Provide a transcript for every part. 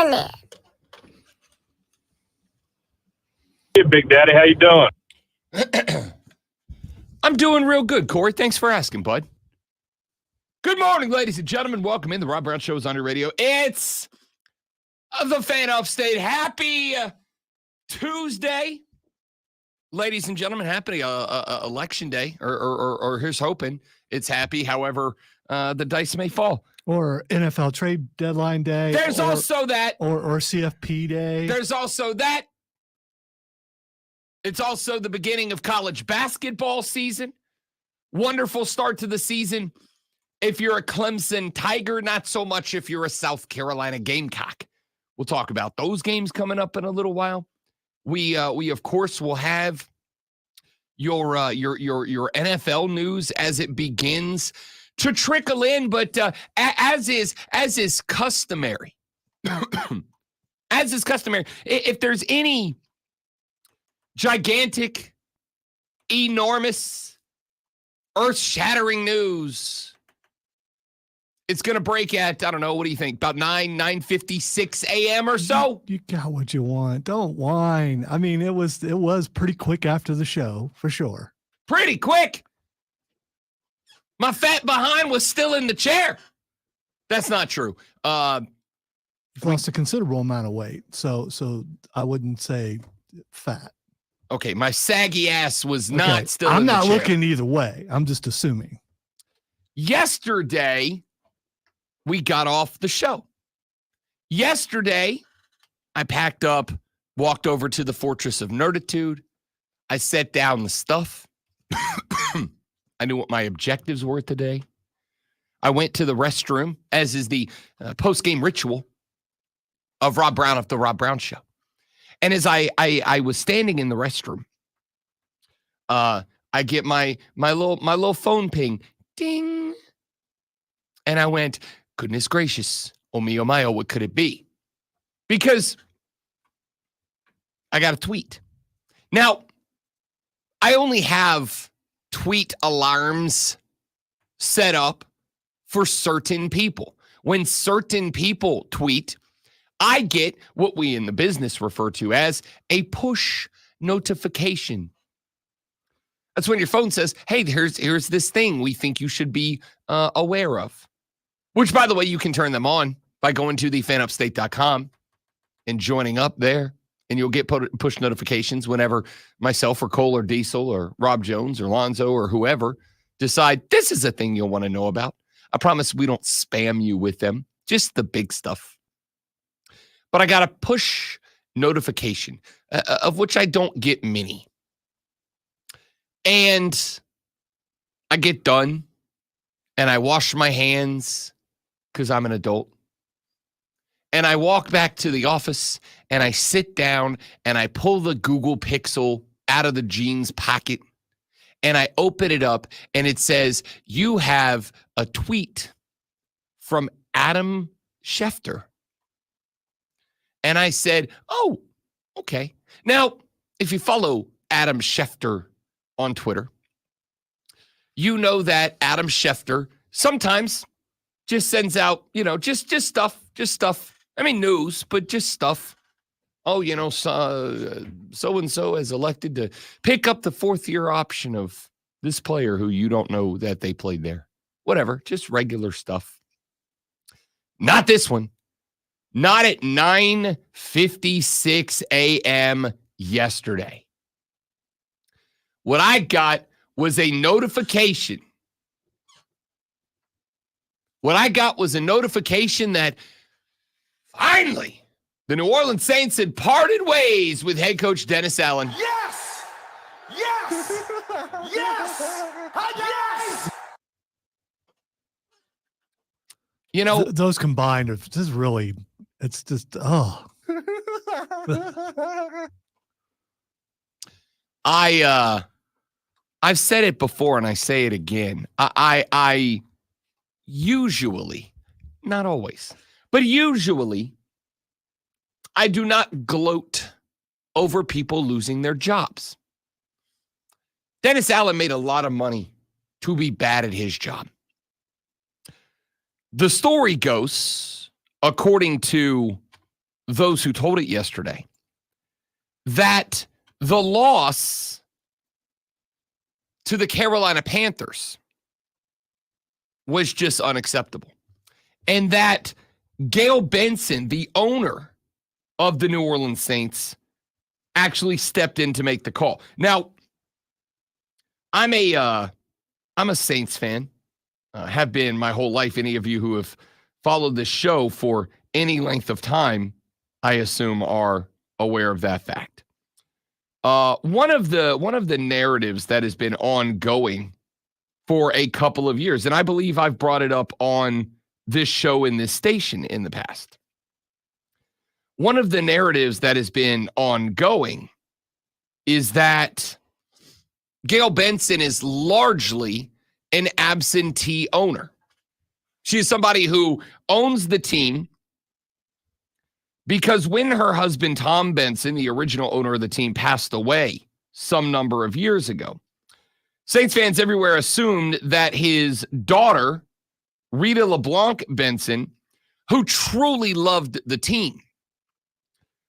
morning. Hey, Big Daddy, how you doing? I'm doing real good, Corey. Thanks for asking, bud. Good morning, ladies and gentlemen. Welcome in. The Rob Brown Show is on your radio. It's the Fan Upstate. Happy Tuesday. Ladies and gentlemen, happy election day, or here's hoping it's happy. However, the dice may fall. Or NFL trade deadline day. There's also that. Or CFP day. There's also that. It's also the beginning of college basketball season. Wonderful start to the season. If you're a Clemson Tiger, not so much if you're a South Carolina Gamecock. We'll talk about those games coming up in a little while. We of course will have your NFL news as it begins to trickle in, but as is customary, if there's any gigantic, enormous, earth-shattering news, it's going to break at, I don't know, what do you think, about 9:56 a.m. or so? You got what you want. Don't whine. I mean, it was pretty quick after the show, for sure. Pretty quick. My fat behind was still in the chair. That's not true. You've lost a considerable amount of weight, so I wouldn't say fat. Okay, my saggy ass was not still in the I'm not chair. looking either way. I'm just assuming. Yesterday, we got off the show. Yesterday, I packed up, walked over to the Fortress of Nerditude. I set down the stuff. I knew what my objectives were today. I went to the restroom, as is the post-game ritual of Rob Brown of the Rob Brown Show. And as I was standing in the restroom, I get my little phone ping, ding, and I went, goodness gracious, oh my, what could it be? Because I got a tweet. Now, I only have tweet alarms set up for certain people. When certain people tweet, I get what we in the business refer to as a push notification. That's when your phone says, hey, here's this thing we think you should be aware of. Which, by the way, you can turn them on by going to thefanupstate.com and joining up there. And you'll get push notifications whenever myself or Cole or Diesel or Rob Jones or Lonzo or whoever decide this is a thing you'll want to know about. I promise we don't spam you with them, just the big stuff. But I got a push notification, of which I don't get many. And I get done, and I wash my hands because I'm an adult. And I walk back to the office, and I sit down, and I pull the Google Pixel out of the jeans pocket, and I open it up, and it says, you have a tweet from Adam Schefter. And I said, oh, okay. Now, if you follow Adam Schefter on Twitter, you know that Adam Schefter sometimes just sends out, just stuff. I mean, news, but just stuff. Oh, so-and-so has elected to pick up the fourth-year option of this player who you don't know that they played there. Whatever, just regular stuff. Not this one. Not at 9:56 a.m. yesterday. What I got was a notification. That finally the New Orleans Saints had parted ways with head coach Dennis Allen. Yes! Yes! Yes! Yes! Those combined are just really, it's just, oh. I've said it before and I say it again. I usually, not always, but usually I do not gloat over people losing their jobs. Dennis Allen made a lot of money to be bad at his job. The story goes, according to those who told it yesterday that the loss to the Carolina Panthers was just unacceptable. And that Gail Benson, the owner of the New Orleans Saints, actually stepped in to make the call. Now, I'm a Saints fan. Have been my whole life. Any of you who have followed this show for any length of time, I assume, are aware of that fact. One of the narratives that has been ongoing for a couple of years, and I believe I've brought it up on this show in this station in the past. One of the narratives that has been ongoing is that Gail Benson is largely an absentee owner. She is somebody who owns the team because when her husband, Tom Benson, the original owner of the team, passed away some number of years ago, Saints fans everywhere assumed that his daughter, Rita LeBlanc Benson, who truly loved the team,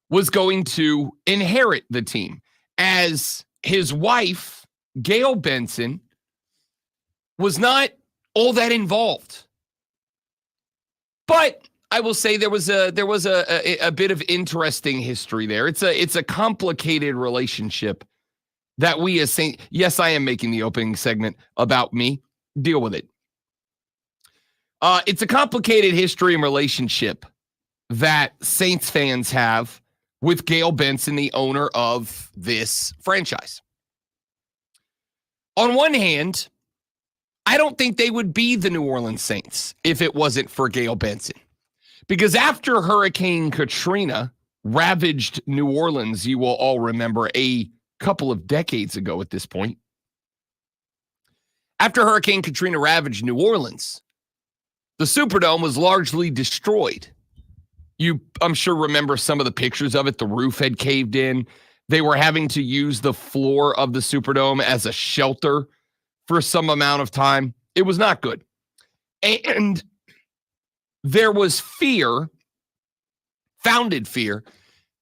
was going to inherit the team, as his wife, Gail Benson, was not all that involved. But I will say there was a bit of interesting history there. It's a complicated relationship that we as Saints. Yes, I am making the opening segment about me. Deal with it. It's a complicated history and relationship that Saints fans have with Gail Benson, the owner of this franchise. On one hand, I don't think they would be the New Orleans Saints if it wasn't for Gail Benson. Because after Hurricane Katrina ravaged New Orleans, you will all remember a couple of decades ago at this point. After Hurricane Katrina ravaged New Orleans, the Superdome was largely destroyed. You, I'm sure, remember some of the pictures of it. The roof had caved in. They were having to use the floor of the Superdome as a shelter for some amount of time. It was not good. And there was fear, founded fear,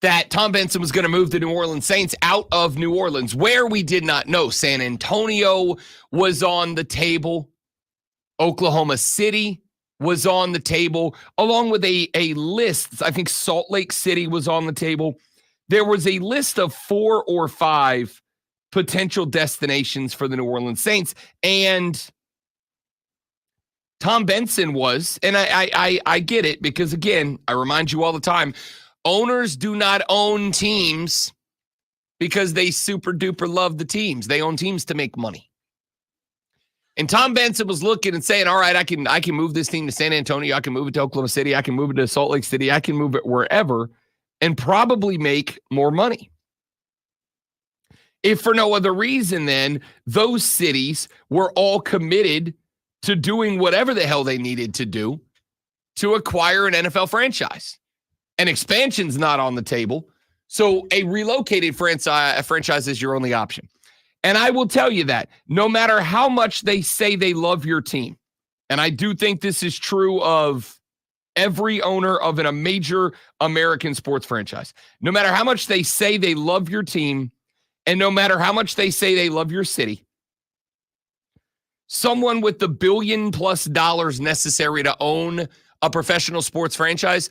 that Tom Benson was going to move the New Orleans Saints out of New Orleans, where we did not know. San Antonio was on the table. Oklahoma City was on the table, along with a list. I think Salt Lake City was on the table. There was a list of 4 or 5 potential destinations for the New Orleans Saints. And Tom Benson was, and I get it, because again, I remind you all the time, owners do not own teams because they super duper love the teams. They own teams to make money. And Tom Benson was looking and saying, all right, I can move this team to San Antonio. I can move it to Oklahoma City. I can move it to Salt Lake City. I can move it wherever and probably make more money. If for no other reason, then those cities were all committed to doing whatever the hell they needed to do to acquire an NFL franchise. And expansion's not on the table. So a relocated franchise is your only option. And I will tell you that no matter how much they say they love your team, and I do think this is true of every owner of a major American sports franchise, no matter how much they say they love your team, and no matter how much they say they love your city, someone with the $1 billion+ necessary to own a professional sports franchise,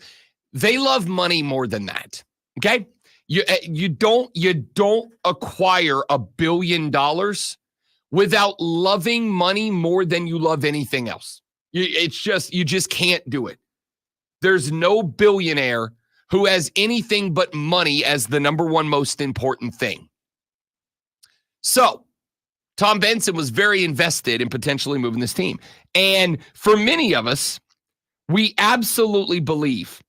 they love money more than that. Okay? You don't acquire $1 billion without loving money more than you love anything else. You just can't do it. There's no billionaire who has anything but money as the number one most important thing. So Tom Benson was very invested in potentially moving this team. And for many of us, we absolutely believe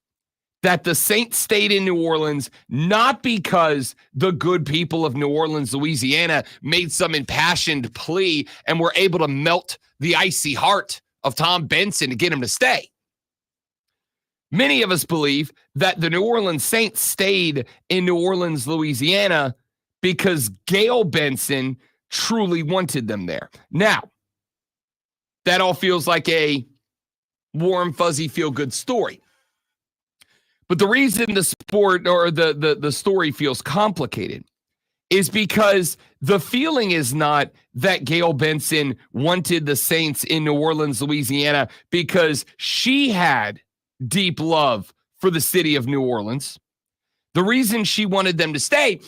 that the Saints stayed in New Orleans, not because the good people of New Orleans, Louisiana, made some impassioned plea and were able to melt the icy heart of Tom Benson to get him to stay. Many of us believe that the New Orleans Saints stayed in New Orleans, Louisiana, because Gail Benson truly wanted them there. Now, that all feels like a warm, fuzzy, feel-good story. But the reason the sport or the story feels complicated is because the feeling is not that Gayle Benson wanted the Saints in New Orleans, Louisiana, because she had deep love for the city of New Orleans. The reason she wanted them to stay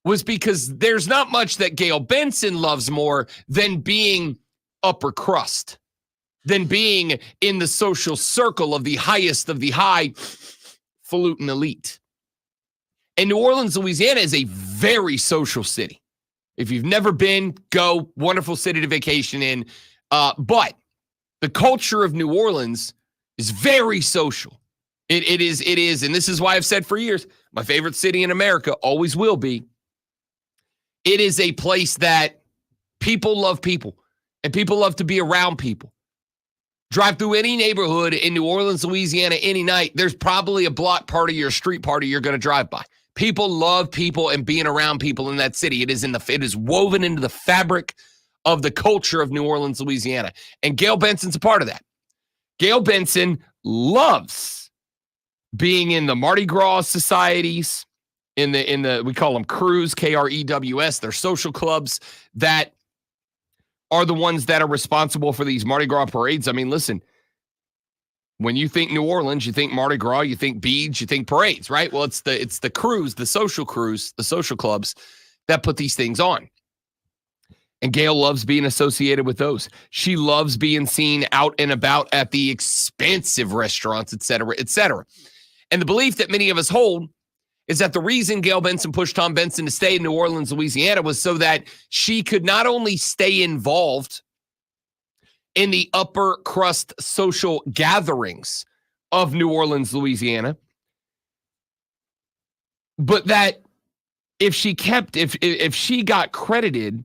was because there's not much that Gayle Benson loves more than being upper crust, than being in the social circle of the highest of the highfalutin elite. And New Orleans, Louisiana is a very social city. If you've never been, go. Wonderful city to vacation in. But the culture of New Orleans is very social. It is, and this is why I've said for years, my favorite city in America, always will be. It is a place that people love people, and people love to be around people. Drive through any neighborhood in New Orleans, Louisiana, any night, there's probably a block party or a street party you're going to drive by. People love people and being around people in that city. It is woven into the fabric of the culture of New Orleans, Louisiana. And Gayle Benson's a part of that. Gayle Benson loves being in the Mardi Gras societies, in the we call them crews, KREWS. They're social clubs that are the ones that are responsible for these Mardi Gras parades. I mean, listen, when you think New Orleans, you think Mardi Gras, you think beads, you think parades, right? Well, it's the crews, the social crews, the social clubs that put these things on. And Gayle loves being associated with those. She loves being seen out and about at the expansive restaurants, et cetera, et cetera. And the belief that many of us hold is that the reason Gayle Benson pushed Tom Benson to stay in New Orleans, Louisiana, was so that she could not only stay involved in the upper crust social gatherings of New Orleans, Louisiana, but that if she got credited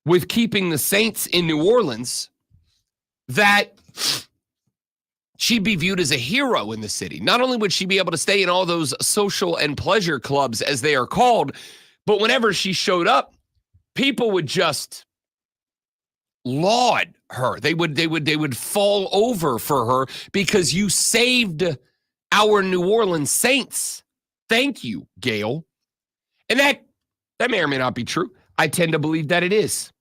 with keeping the Saints in New Orleans, that she'd be viewed as a hero in the city. Not only would she be able to stay in all those social and pleasure clubs, as they are called, but whenever she showed up, people would just laud her. They would fall over for her because you saved our New Orleans Saints. Thank you, Gayle. And that may or may not be true. I tend to believe that it is.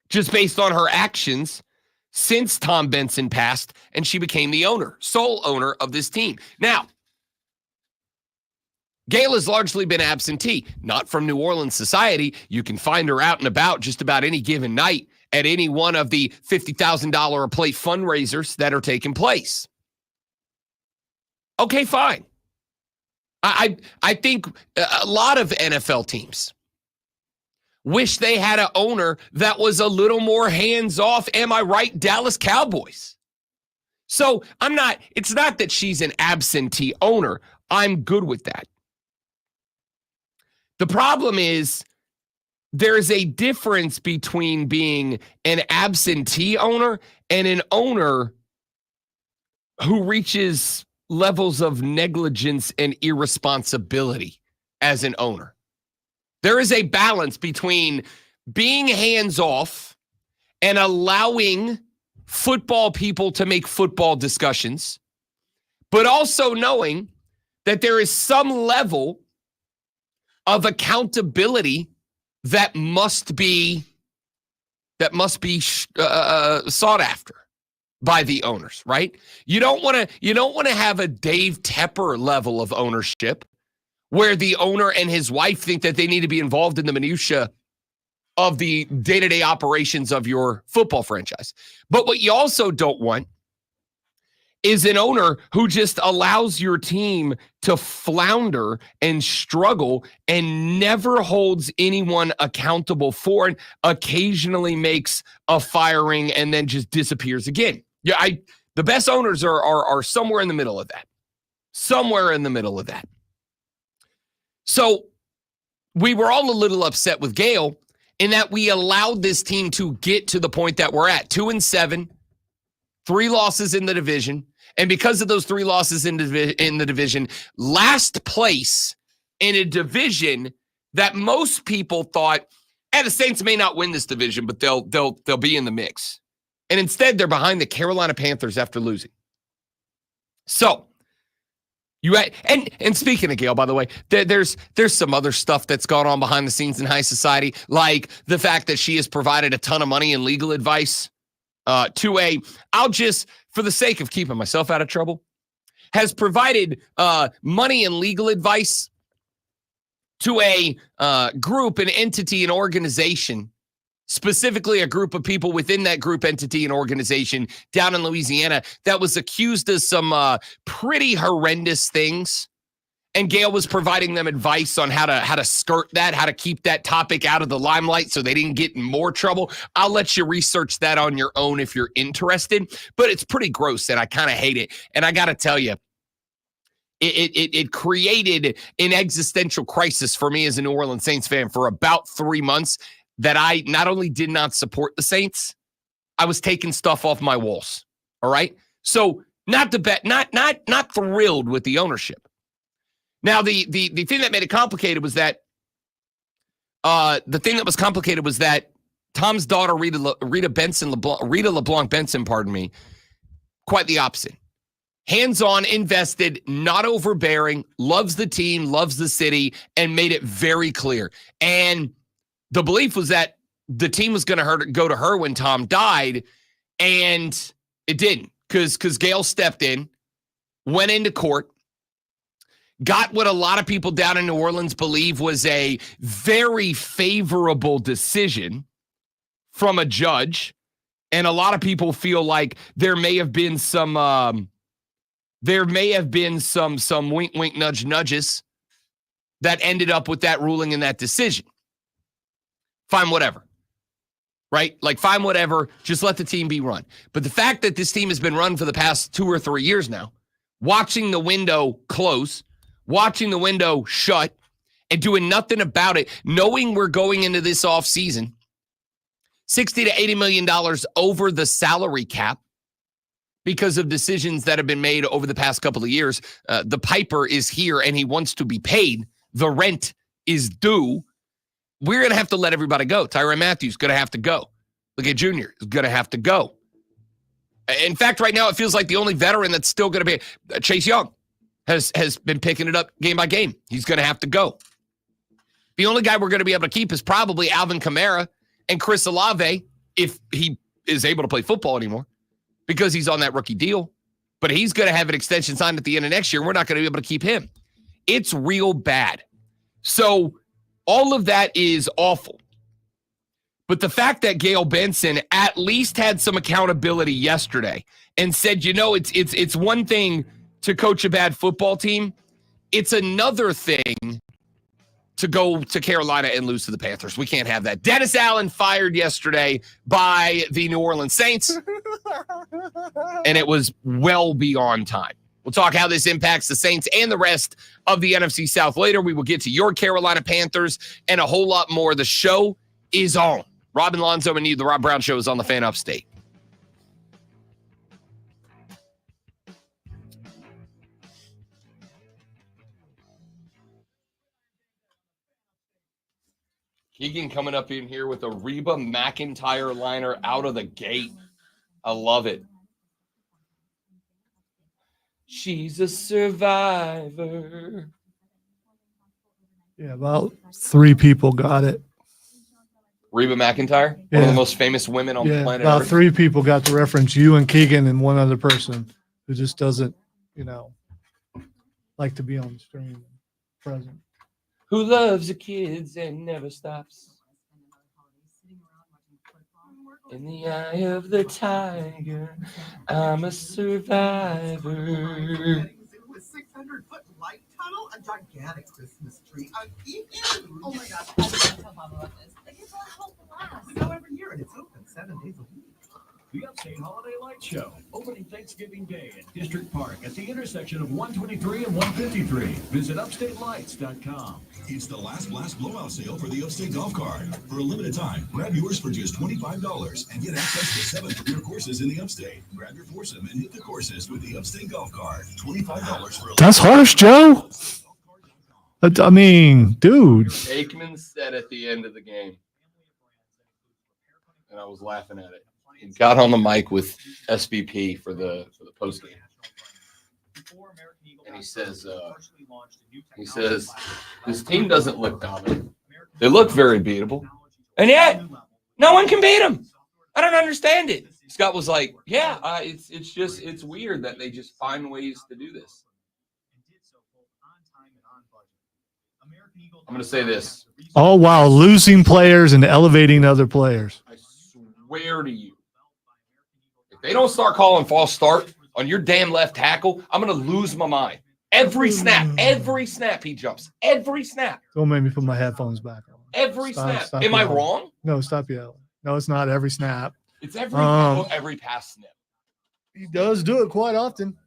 Just based on her actions since Tom Benson passed and she became the sole owner of this team. Now, Gayle has largely been absentee, not from New Orleans society. You can find her out and about just about any given night at any one of the $50,000 a plate fundraisers that are taking place. Okay, fine. I think a lot of NFL teams wish they had an owner that was a little more hands-off. Am I right, Dallas Cowboys? So it's not that she's an absentee owner. I'm good with that. The problem is there's a difference between being an absentee owner and an owner who reaches levels of negligence and irresponsibility as an owner. There is a balance between being hands-off and allowing football people to make football discussions, but also knowing that there is some level of accountability that must be sought after by the owners, right? You don't want to have a Dave Tepper level of ownership where the owner and his wife think that they need to be involved in the minutia of the day-to-day operations of your football franchise. But what you also don't want is an owner who just allows your team to flounder and struggle and never holds anyone accountable for it, occasionally makes a firing and then just disappears again. Yeah, the best owners are somewhere in the middle of that. Somewhere in the middle of that. So we were all a little upset with Gayle in that we allowed this team to get to the point that we're at. 2-7, 3 losses in the division. And because of those 3 losses in the division, last place in a division that most people thought, the Saints may not win this division, but they'll be in the mix. And instead, they're behind the Carolina Panthers after losing. So And speaking of Gail, by the way, there's some other stuff that's gone on behind the scenes in high society, like the fact that she has provided a ton of money and legal advice I'll just, for the sake of keeping myself out of trouble, has provided money and legal advice to a group, an entity, an organization, specifically a group of people within that group, entity, and organization down in Louisiana that was accused of some pretty horrendous things. And Gail was providing them advice on how to skirt that, how to keep that topic out of the limelight so they didn't get in more trouble. I'll let you research that on your own if you're interested, but it's pretty gross and I kind of hate it. And I got to tell you, it created an existential crisis for me as a New Orleans Saints fan for about 3 months that I not only did not support the Saints, I was taking stuff off my walls. All right. So not thrilled with the ownership. Now, the thing that made it complicated was that Tom's daughter, Rita LeBlanc Benson, pardon me, quite the opposite. Hands-on, invested, not overbearing, loves the team, loves the city, and made it very clear. And the belief was that the team was going to go to her when Tom died, and it didn't, because Gail stepped in, went into court, got what a lot of people down in New Orleans believe was a very favorable decision from a judge. And a lot of people feel like there may have been some wink, wink, nudge, nudges that ended up with that ruling and that decision. Fine, whatever. Right? Like, fine, whatever. Just let the team be run. But the fact that this team has been run for the past 2 or 3 years now, watching the window close, watching the window shut, and doing nothing about it, knowing we're going into this offseason, $60 to $80 million over the salary cap because of decisions that have been made over the past couple of years. The piper is here, and he wants to be paid. The rent is due. We're going to have to let everybody go. Tyrann Mathieu is going to have to go. Lookett Jr. is going to have to go. In fact, right now, it feels like the only veteran that's still going to be Chase Young has been picking it up game by game. He's going to have to go. The only guy we're going to be able to keep is probably Alvin Kamara and Chris Olave, if he is able to play football anymore, because he's on that rookie deal. But he's going to have an extension signed at the end of next year. We're not going to be able to keep him. It's real bad. So all of that is awful. But the fact that Gail Benson at least had some accountability yesterday and said, it's one thing to coach a bad football team. It's another thing to go to Carolina and lose to the Panthers. We can't have that. Dennis Allen fired yesterday by the New Orleans Saints, and it was well beyond time. We'll talk how this impacts the Saints and the rest of the NFC South later. We will get to your Carolina Panthers and a whole lot more. The show is on. Robin Lonzo and you, the Rob Brown Show, is on the Fan Upstate. Keegan coming up in here with a Reba McEntire liner out of the gate. I love it. She's a survivor. Yeah, about 3 people got it. Reba McEntire, one of the most famous women on the planet. About Earth. 3 people got the reference. You and Keegan and one other person who just doesn't, like to be on the screen present. Who loves the kids and never stops. In the eye of the tiger, I'm a survivor. A 600-foot light tunnel, a gigantic Christmas tree, a huge. Oh my gosh, I didn't tell Bob about this. Like, it's a whole blast. We go every year and it's open 7 days a week. The Upstate Holiday Light Show, opening Thanksgiving Day at District Park at the intersection of 123 and 153. Visit upstatelights.com. It's the last blast blowout sale for the Upstate Golf Cart. For a limited time, grab yours for just $25 and get access to 7 career courses in the Upstate. Grab your foursome and hit the courses with the Upstate Golf Cart. $25 for a That's harsh, Joe. I mean, dude. Aikman said at the end of the game, and I was laughing at it. He got on the mic with SVP for the post game. And he says, this team doesn't look dominant. They look very beatable. And yet, no one can beat them. I don't understand it. Scott was like, yeah, it's weird that they just find ways to do this. I'm going to say this. All while losing players and elevating other players. I swear to you, if they don't start calling false start on your damn left tackle, I'm going to lose my mind. Every snap he jumps. Every snap. Don't make me put my headphones back on. Every Stop- snap. stop Am I yelling. wrong? No, stop yelling. No, it's not every snap. It's every pass snap. He does do it quite often.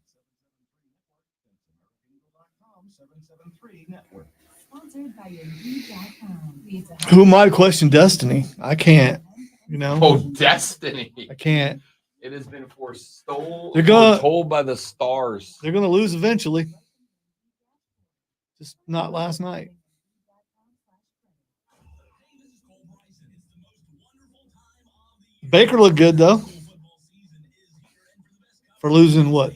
Sponsored by Indeed.com. Who might question destiny? I can't. You know, Oh, destiny. I can't. It has been foretold by the stars. They're going to lose eventually. Just not last night. Baker looked good though. For losing what,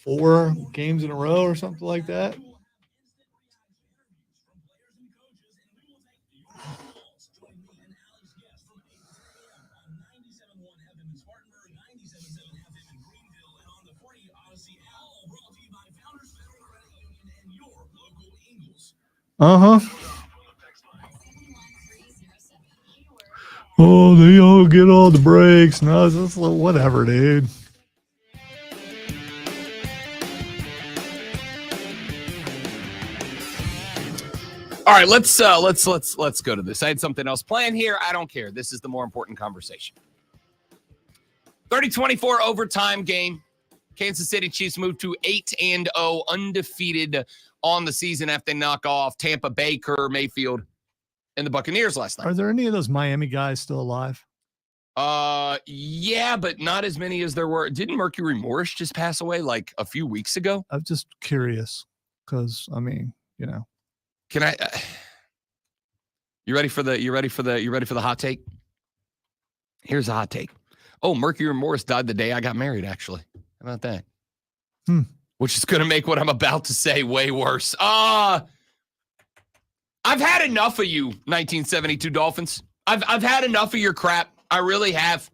4 games in a row or something like that. Uh-huh. Oh, they all get all the breaks. No, it's just like, whatever, dude. All right, let's go to this. I had something else planned here. I don't care. This is the more important conversation. 30-24 overtime game. Kansas City Chiefs moved to 8-0, undefeated on the season after they knock off Tampa Bay, Kerr, Mayfield, and the Buccaneers last night. Are there any of those Miami guys still alive? Yeah, but not as many as there were. Didn't Mercury Morris just pass away like a few weeks ago? I'm just curious because, I mean, you know. Can I? You ready for the hot take? Here's a hot take. Oh, Mercury Morris died the day I got married. Actually, how about that? Which is going to make what I'm about to say way worse. I've had enough of you, 1972 Dolphins. I've had enough of your crap. I really have.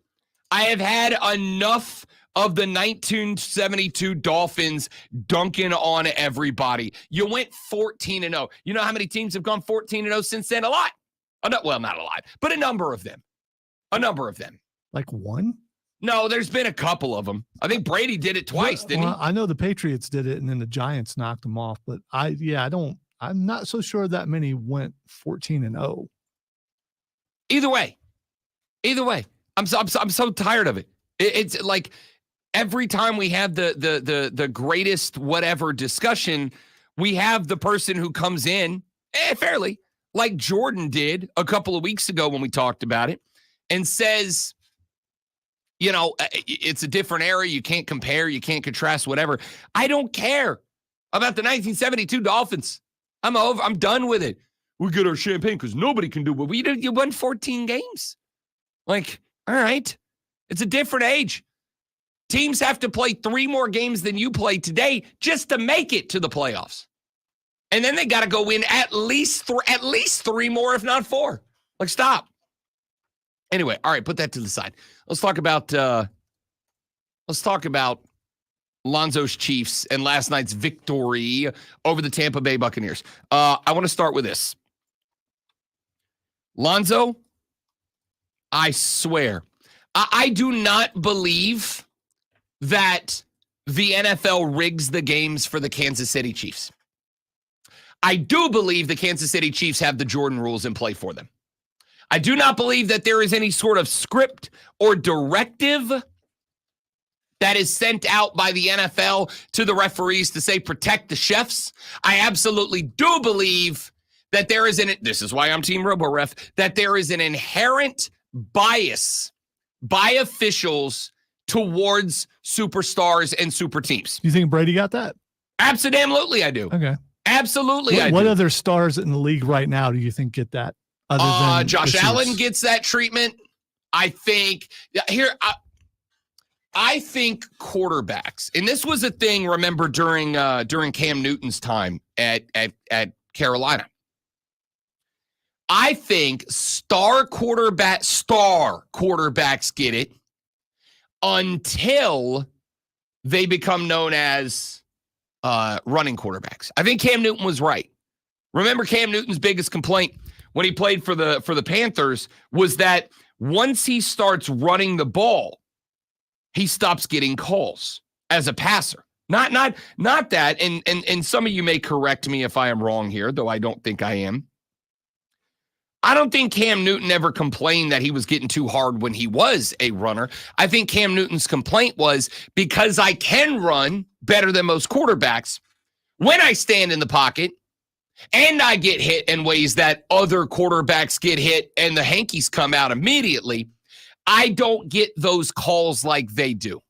I have had enough of the 1972 Dolphins dunking on everybody. You went 14-0. You know how many teams have gone 14-0 since then? A lot. Well, not a lot, but a number of them. Like one? No, there's been a couple of them. I think Brady did it twice, didn't he? I know the Patriots did it and then the Giants knocked them off, but I'm not so sure that many went 14-0. Either way, I'm so tired of it. It's like every time we have the greatest whatever discussion, we have the person who comes in fairly like Jordan did a couple of weeks ago when we talked about it and says, you know, it's a different era. You can't compare. You can't contrast, whatever. I don't care about the 1972 Dolphins. I'm done with it. We get our champagne because nobody can do what we did. You won 14 games. Like, all right. It's a different age. Teams have to play 3 more games than you played today just to make it to the playoffs. And then they got to go win at least 3 more, if not 4. Like, stop. Anyway, all right, put that to the side. Let's talk about Lonzo's Chiefs and last night's victory over the Tampa Bay Buccaneers. I want to start with this. Lonzo, I swear, I do not believe that the NFL rigs the games for the Kansas City Chiefs. I do believe the Kansas City Chiefs have the Jordan rules in play for them. I do not believe that there is any sort of script or directive that is sent out by the NFL to the referees to say, protect the chefs. I absolutely do believe that there is this is why I'm Team RoboRef, that there is an inherent bias by officials towards superstars and super teams. You think Brady got that? Absolutely, I do. Okay. Absolutely, I What do. other stars in the league right now do you think get that? Other than Josh the Allen Chiefs? gets that treatment. I think I think quarterbacks, and this was a thing, remember, during Cam Newton's time at Carolina. I think star quarterbacks get it until they become known as running quarterbacks. I think Cam Newton was right. Remember, Cam Newton's biggest complaint when he played for the Panthers was that once he starts running the ball, he stops getting calls as a passer. Not that, and some of you may correct me if I am wrong here, though I don't think I am. I don't think Cam Newton ever complained that he was getting too hard when he was a runner. I think Cam Newton's complaint was, because I can run better than most quarterbacks, when I stand in the pocket and I get hit in ways that other quarterbacks get hit and the hankies come out immediately, I don't get those calls like they do.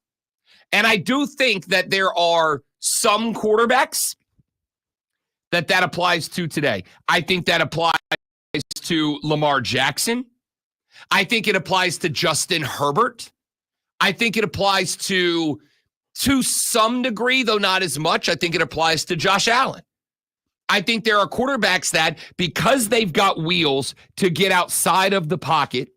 And I do think that there are some quarterbacks that applies to today. I think that applies to Lamar Jackson. I think it applies to Justin Herbert. I think it applies to some degree, though not as much, I think it applies to Josh Allen. I think there are quarterbacks that, because they've got wheels to get outside of the pocket,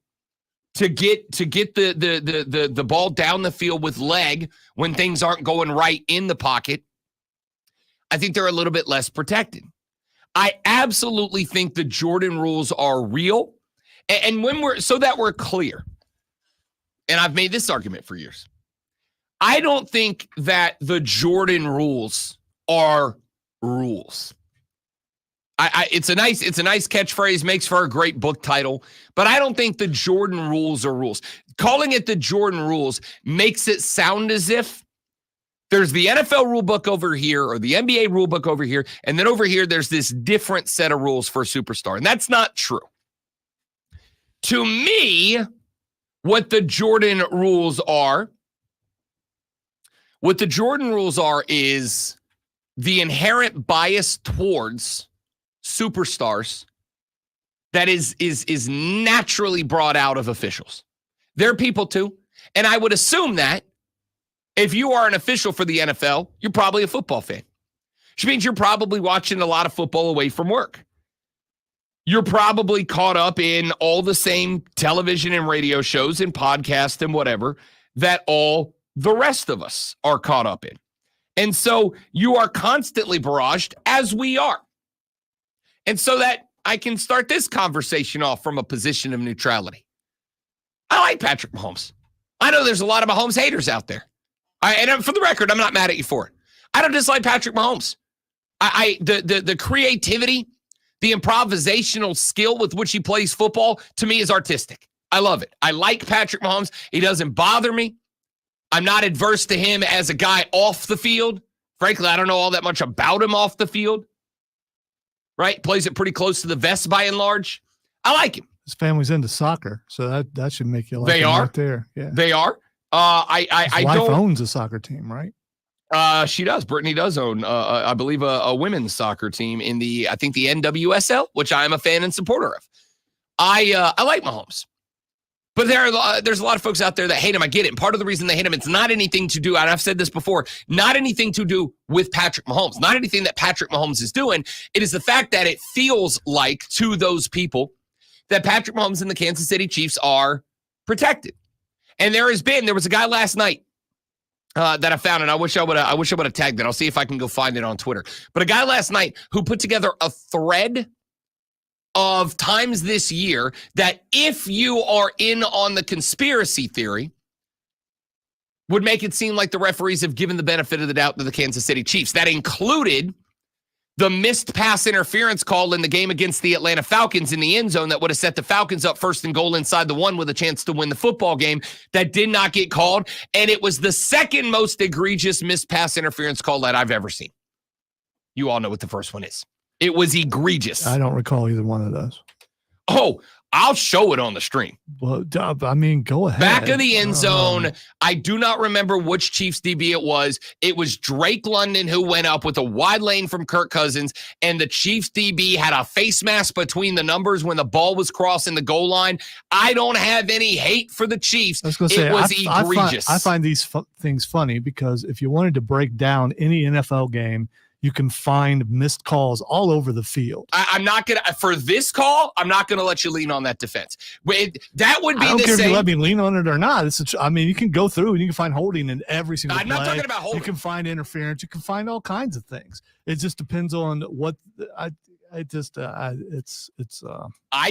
to get the ball down the field with leg when things aren't going right in the pocket, I think they're a little bit less protected. I absolutely think the Jordan rules are real. And so that we're clear, and I've made this argument for years, I don't think that the Jordan rules are rules. It's a nice catchphrase, makes for a great book title, but I don't think the Jordan rules are rules. Calling it the Jordan rules makes it sound as if there's the NFL rule book over here or the NBA rule book over here, and then over here there's this different set of rules for a superstar, and that's not true. To me, what the Jordan rules are is the inherent bias towards superstars that is naturally brought out of officials. There are people too, and I would assume that if you are an official for the NFL, you're probably a football fan, which means you're probably watching a lot of football away from work. You're probably caught up in all the same television and radio shows and podcasts and whatever that all the rest of us are caught up in. And so you are constantly barraged, as we are. And so that I can start this conversation off from a position of neutrality. I like Patrick Mahomes. I know there's a lot of Mahomes haters out there. And for the record, I'm not mad at you for it. I don't dislike Patrick Mahomes. The creativity, the improvisational skill with which he plays football, to me, is artistic. I love it. I like Patrick Mahomes. He doesn't bother me. I'm not adverse to him as a guy off the field. Frankly, I don't know all that much about him off the field. Right? Plays it pretty close to the vest by and large. I like him. His family's into soccer, so that should make you like they him are right there. Yeah, they are. His wife owns a soccer team, right? She does. Brittany does own, I believe, a women's soccer team in the NWSL, which I am a fan and supporter of. I like Mahomes, but there's a lot of folks out there that hate him. I get it. And part of the reason they hate him, it's not anything to do, and I've said this before, not anything to do with Patrick Mahomes, not anything that Patrick Mahomes is doing. It is the fact that it feels like to those people that Patrick Mahomes and the Kansas City Chiefs are protected. And there was a guy last night that I found, and I wish I would have tagged it. I'll see if I can go find it on Twitter. But a guy last night who put together a thread of times this year that, if you are in on the conspiracy theory, would make it seem like the referees have given the benefit of the doubt to the Kansas City Chiefs. That included the missed pass interference call in the game against the Atlanta Falcons in the end zone that would have set the Falcons up 1st and goal inside the 1 with a chance to win the football game. That did not get called, and it was the second most egregious missed pass interference call that I've ever seen. You all know what the first one is. It was egregious. I don't recall either one of those. Oh, I'll show it on the stream. Well, I mean, go ahead. Back of the end zone. I do not remember which Chiefs DB it was. It was Drake London who went up with a wide lane from Kirk Cousins, and the Chiefs DB had a face mask between the numbers when the ball was crossing the goal line. I don't have any hate for the Chiefs. I was going to say, it was egregious. I find these things funny because if you wanted to break down any NFL game, you can find missed calls all over the field. I'm not going to, for this call, I'm not going to let you lean on that defense. That would be I don't the care same. if you let me lean on it or not. I mean, you can go through and you can find holding in every single I'm play. not talking about holding. You can find interference. You can find all kinds of things. It just depends on what I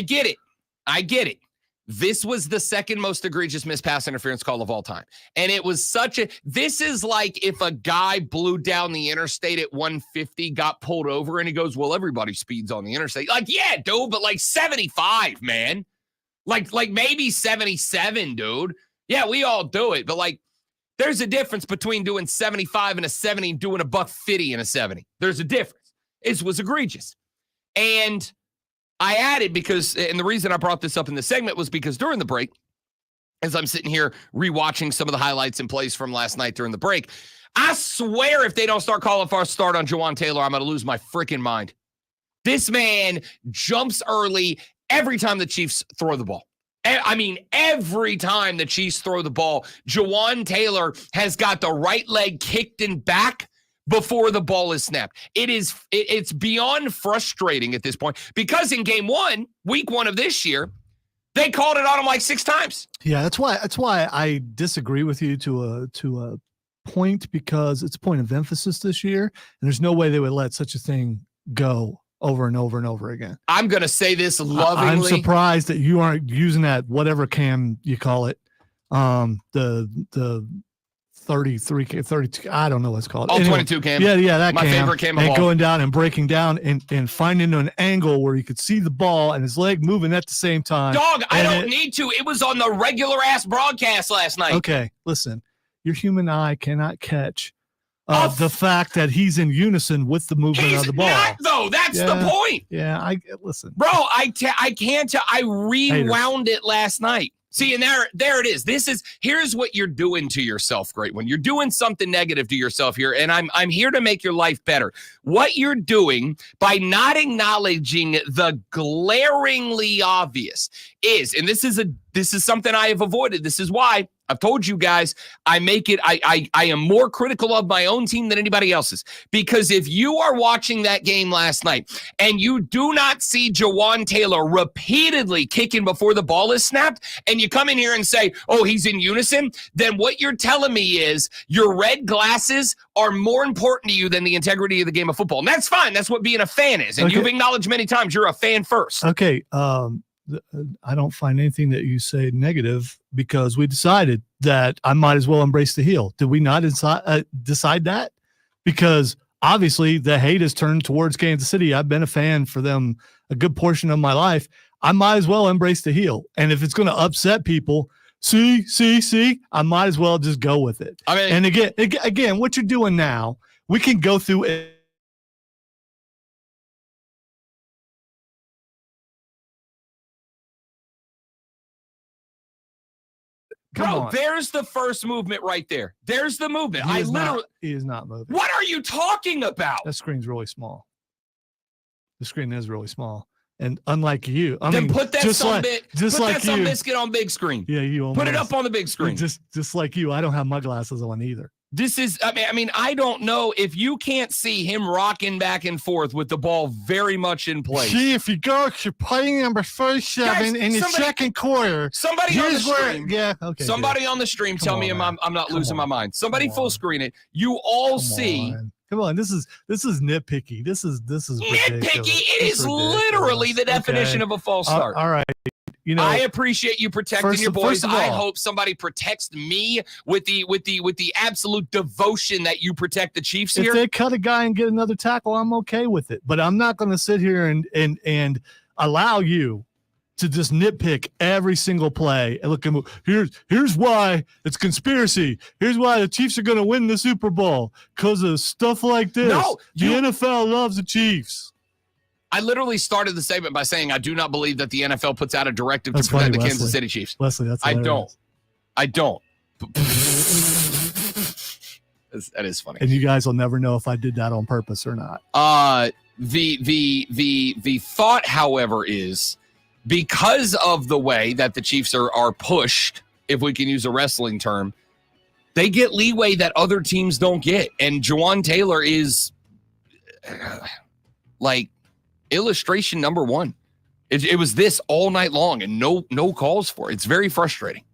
get it. I get it. This was the second most egregious missed pass interference call of all time. And it was this is like if a guy blew down the interstate at 150, got pulled over, and he goes, well, everybody speeds on the interstate. Like, yeah, dude, but like 75, man. Like maybe 77, dude. Yeah, we all do it. But like, there's a difference between doing 75 and a 70 and doing a $150 and a 70. There's a difference. It was egregious. And I added because, and the reason I brought this up in the segment was because during the break, as I'm sitting here rewatching some of the highlights and plays from last night during the break, I swear if they don't start calling for a start on Jawaan Taylor, I'm going to lose my freaking mind. This man jumps early every time the Chiefs throw the ball. I mean, every time the Chiefs throw the ball, Jawaan Taylor has got the right leg kicked in back before the ball is snapped. It's beyond frustrating at this point because in game one, week one of this year, they called it on him like 6 times. Yeah, that's why I disagree with you to a point, because it's a point of emphasis this year, and there's no way they would let such a thing go over and over and over again. I'm going to say this lovingly. I'm surprised that you aren't using that, whatever cam you call it, the 33, 32, I don't know what it's called. All anyway, 22 cam. Yeah, that My cam. favorite cam of and all. going down and breaking down and finding an angle where you could see the ball and his leg moving at the same time. Dog, I And don't need to. It was on the regular ass broadcast last night. Okay, listen, your human eye cannot catch Oh, the fact that he's in unison with the movement He's of the ball. not, though. That's the Yeah. point. Yeah, listen. Bro, I can't tell. I rewound it last night. See, and there it is. Here's what you're doing to yourself, Great One. You're doing something negative to yourself here, and I'm here to make your life better. What you're doing by not acknowledging the glaringly obvious is, and this is something I have avoided. This is why I've told you guys I am more critical of my own team than anybody else's. Because if you are watching that game last night and you do not see Jawaan Taylor repeatedly kicking before the ball is snapped, and you come in here and say, oh, he's in unison, then what you're telling me is your red glasses are more important to you than the integrity of the game of football. And that's fine. That's what being a fan is. And Okay. you've acknowledged many times you're a fan first. Okay, I don't find anything that you say negative, because we decided that I might as well embrace the heel. Did we not decide that? Because obviously the hate is turned towards Kansas City. I've been a fan for them a good portion of my life. I might as well embrace the heel. And if it's going to upset people, see, I might as well just go with it. I mean, And again, what you're doing now, we can go through it. Come bro, on. there's the first movement right there. There's the movement. He I is literally. he is not moving. What are you talking about? That screen's really small. The screen is really small. And unlike you, I Then mean, put that just like you, biscuit on big screen. yeah, you Put it almost- up on the big screen. Just like you, I don't have my glasses on either. This is, I mean, I don't know if you can't see him rocking back and forth with the ball very much in place. See, if you go to play number 37 Guys, in the somebody- second quarter, Somebody on the here's where, stream. yeah, okay. Somebody on the stream Come tell on, me man. I'm not Come losing my on. mind. Somebody Come full on. screen it. You all Come see. on. Come on, this is nitpicky. This is Nitpicky. ridiculous. It This is literally the ridiculous. definition Okay. of a false start. All right. You know, I appreciate you protecting first- your boys. first of I all- hope somebody protects me with the absolute devotion that you protect the Chiefs if here. they cut a guy and get another tackle, I'm okay with it. But I'm not going to sit here and allow you to just nitpick every single play and look at here's why it's conspiracy. Here's why the Chiefs are going to win the Super Bowl, because of stuff like this. No, the NFL loves the Chiefs. I literally started the segment by saying I do not believe that the NFL puts out a directive That's to protect funny, the Kansas Wesley. City Chiefs. Wesley, that's I hilarious. don't. That is funny. And you guys will never know if I did that on purpose or not. The thought, however, is because of the way that the Chiefs are pushed, if we can use a wrestling term, they get leeway that other teams don't get. And Jawan Taylor is like illustration number one. It was this all night long and no calls for it. It's very frustrating.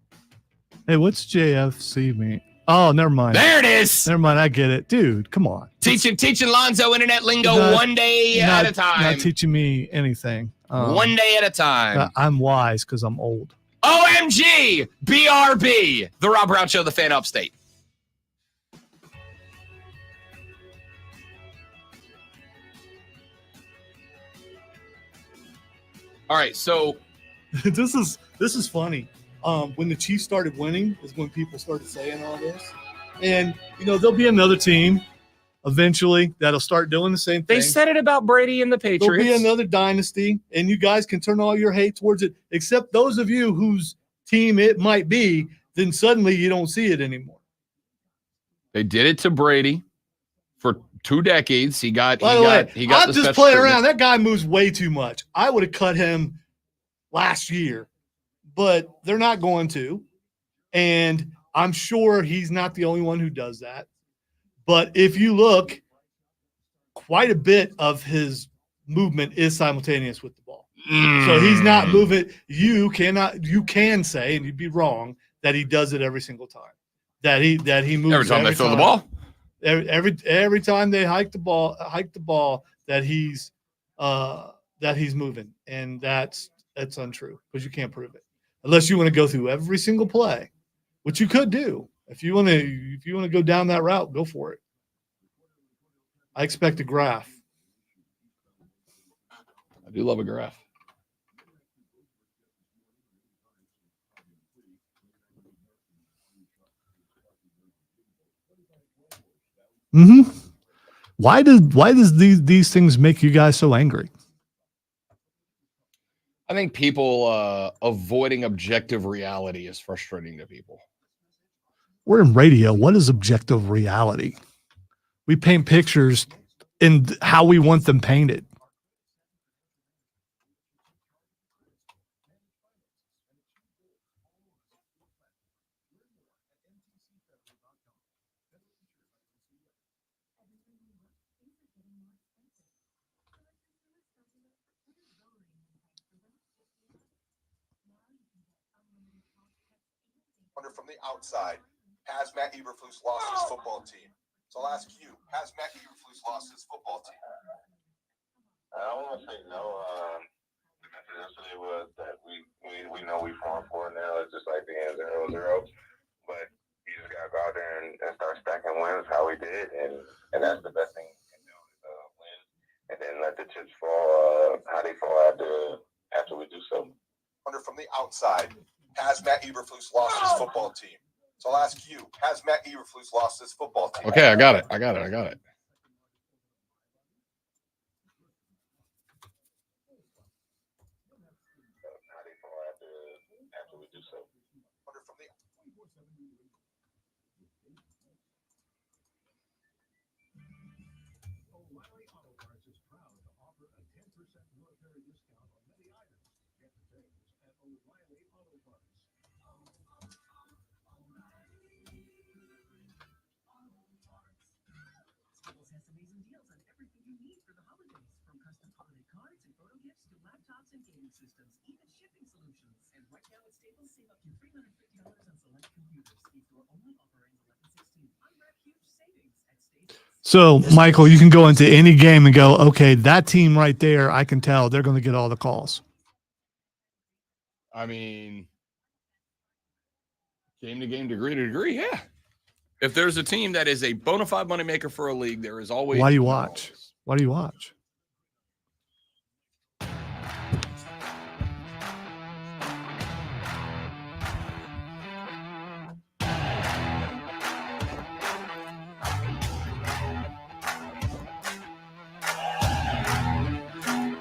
Hey, what's JFC mean? Oh, never mind. There it is. Never mind. I get it. Dude, come on. Teaching Lonzo internet lingo Not- one day at a time. Not teaching me anything. One day at a time. I'm wise because I'm old. OMG! BRB! The Rob Brown Show, the Fan Upstate. All right, so this is funny. When the Chiefs started winning is when people started saying all this. And, there'll be another team eventually that'll start doing the same thing. they said it about Brady and the There'll Patriots. be another dynasty, and you guys can turn all your hate towards it, except those of you whose team it might be, then suddenly you don't see it anymore. They did it to Brady for 2 decades. He got By the way, he got I'm the just special playing treatment. around. That guy moves way too much. I would have cut him last year, but they're not going to. And I'm sure he's not the only one who does that. But if you look, quite a bit of his movement is simultaneous with the ball. So he's not moving. You can say, and you'd be wrong, that he does it every single time. That he moves Every time they throw the ball. Every time they hike the ball, that he's moving, and that's untrue because you can't prove it unless you want to go through every single play, which you could do. If you want to go down that route, go for it. I expect a graph. I do love a graph. Mm-hmm. Why does these things make you guys so angry? I think people avoiding objective reality is frustrating to people. We're in radio. What is objective reality? We paint pictures in how we want them painted. Wonder from the outside, has Matt Eberflus lost his football team? So I'll ask you, has Matt Eberflus lost his football team? I want to say no. Yesterday was that we know we 4-4 now. It's just like the end 0-0. But you just got to go out there and start stacking wins how we did. And that's the best thing you can do is win. And then let the chips fall how they fall after we do so. Wonder from the outside, has Matt Eberflus lost his football team? So I'll ask you, has Matt Eberflus lost his football team? Okay, I got it. How they fall after we do so. Wonder from the O'Reilly Auto Parts is proud to offer a 10% military discount on many items. Get the things at O'Reilly Auto Parts. Staples has amazing deals on everything you need for the holidays, from custom holiday cards and photo gifts to laptops and gaming systems, even shipping solutions. And right now at Staples, save up to $350 on select computers. If you're only offering 11/16, unwrap huge savings at Staples. So, Michael, you can go into any game and go, okay, that team right there, I can tell they're going to get all the calls. I mean, game to game, degree to degree, yeah. If there's a team that is a bona fide moneymaker for a league, there is always. Why do you watch? Why do you watch?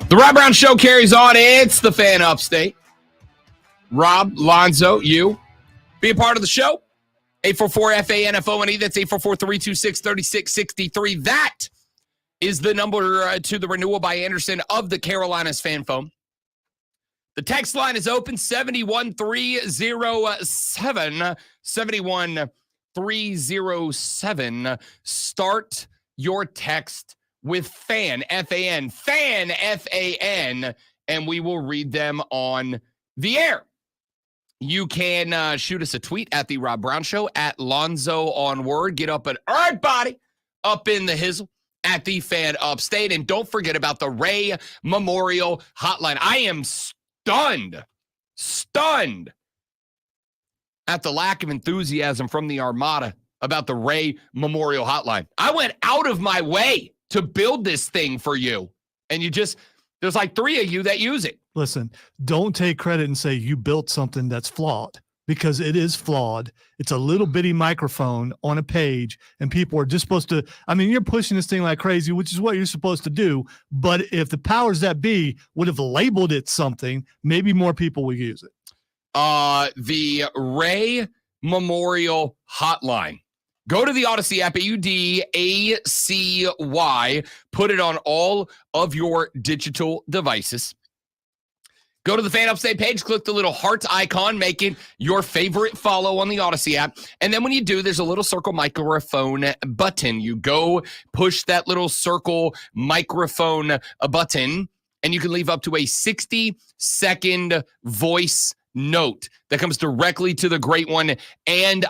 The Rob Brown Show carries on. It's the Fan Upstate. Rob, Lonzo, you. Be a part of the show. 844-FANFONE. That's 844-326-3663. That is the number to the renewal by Anderson of the Carolinas Fan Phone. The text line is open, 71307. 71307. Start your text with FAN, F-A-N, FAN, F-A-N, and we will read them on the air. You can shoot us a tweet at The Rob Brown Show, at Lonzo on Word. Get up an everybody up in the hizzle at the Fan Upstate. And don't forget about the Ray Memorial Hotline. I am stunned at the lack of enthusiasm from the Armada about the Ray Memorial Hotline. I went out of my way to build this thing for you. And there's like 3 of you that use it. Listen, don't take credit and say you built something that's flawed, because it is flawed. It's a little bitty microphone on a page, and people are just supposed to, you're pushing this thing like crazy, which is what you're supposed to do. But if the powers that be would have labeled it something, maybe more people would use it. The Ray Memorial Hotline. Go to the Odyssey app, AUDACY. Put it on all of your digital devices. Go to the Fan Upstate page, click the little heart icon, make it your favorite follow on the Odyssey app. And then when you do, there's a little circle microphone button. You go push that little circle microphone button, and you can leave up to a 60-second voice note that comes directly to the great one and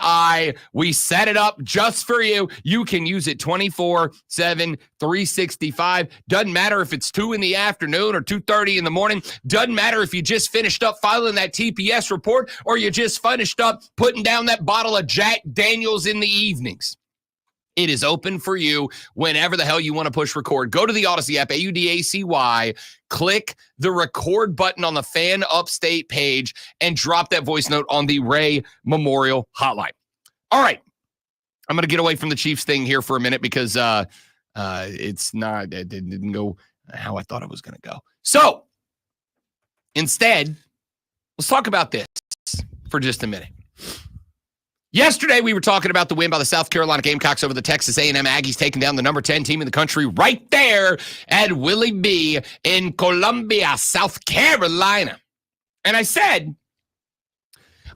we set it up just for you. You can use it 24/7, 365. Doesn't matter if it's 2 in the afternoon or 2:30 in the morning. Doesn't matter if you just finished up filing that TPS report or you just finished up putting down that bottle of Jack Daniels in the evenings. It is open for you whenever the hell you want to push record. Go to the Odyssey app, AUDACY, click the record button on the Fan Upstate page, and drop that voice note on the Ray Memorial Hotline. All right. I'm going to get away from the Chiefs thing here for a minute because it didn't go how I thought it was going to go. So instead, let's talk about this for just a minute. Yesterday, we were talking about the win by the South Carolina Gamecocks over the Texas A&M Aggies, taking down the number 10 team in the country right there at Willie B in Columbia, South Carolina. And I said,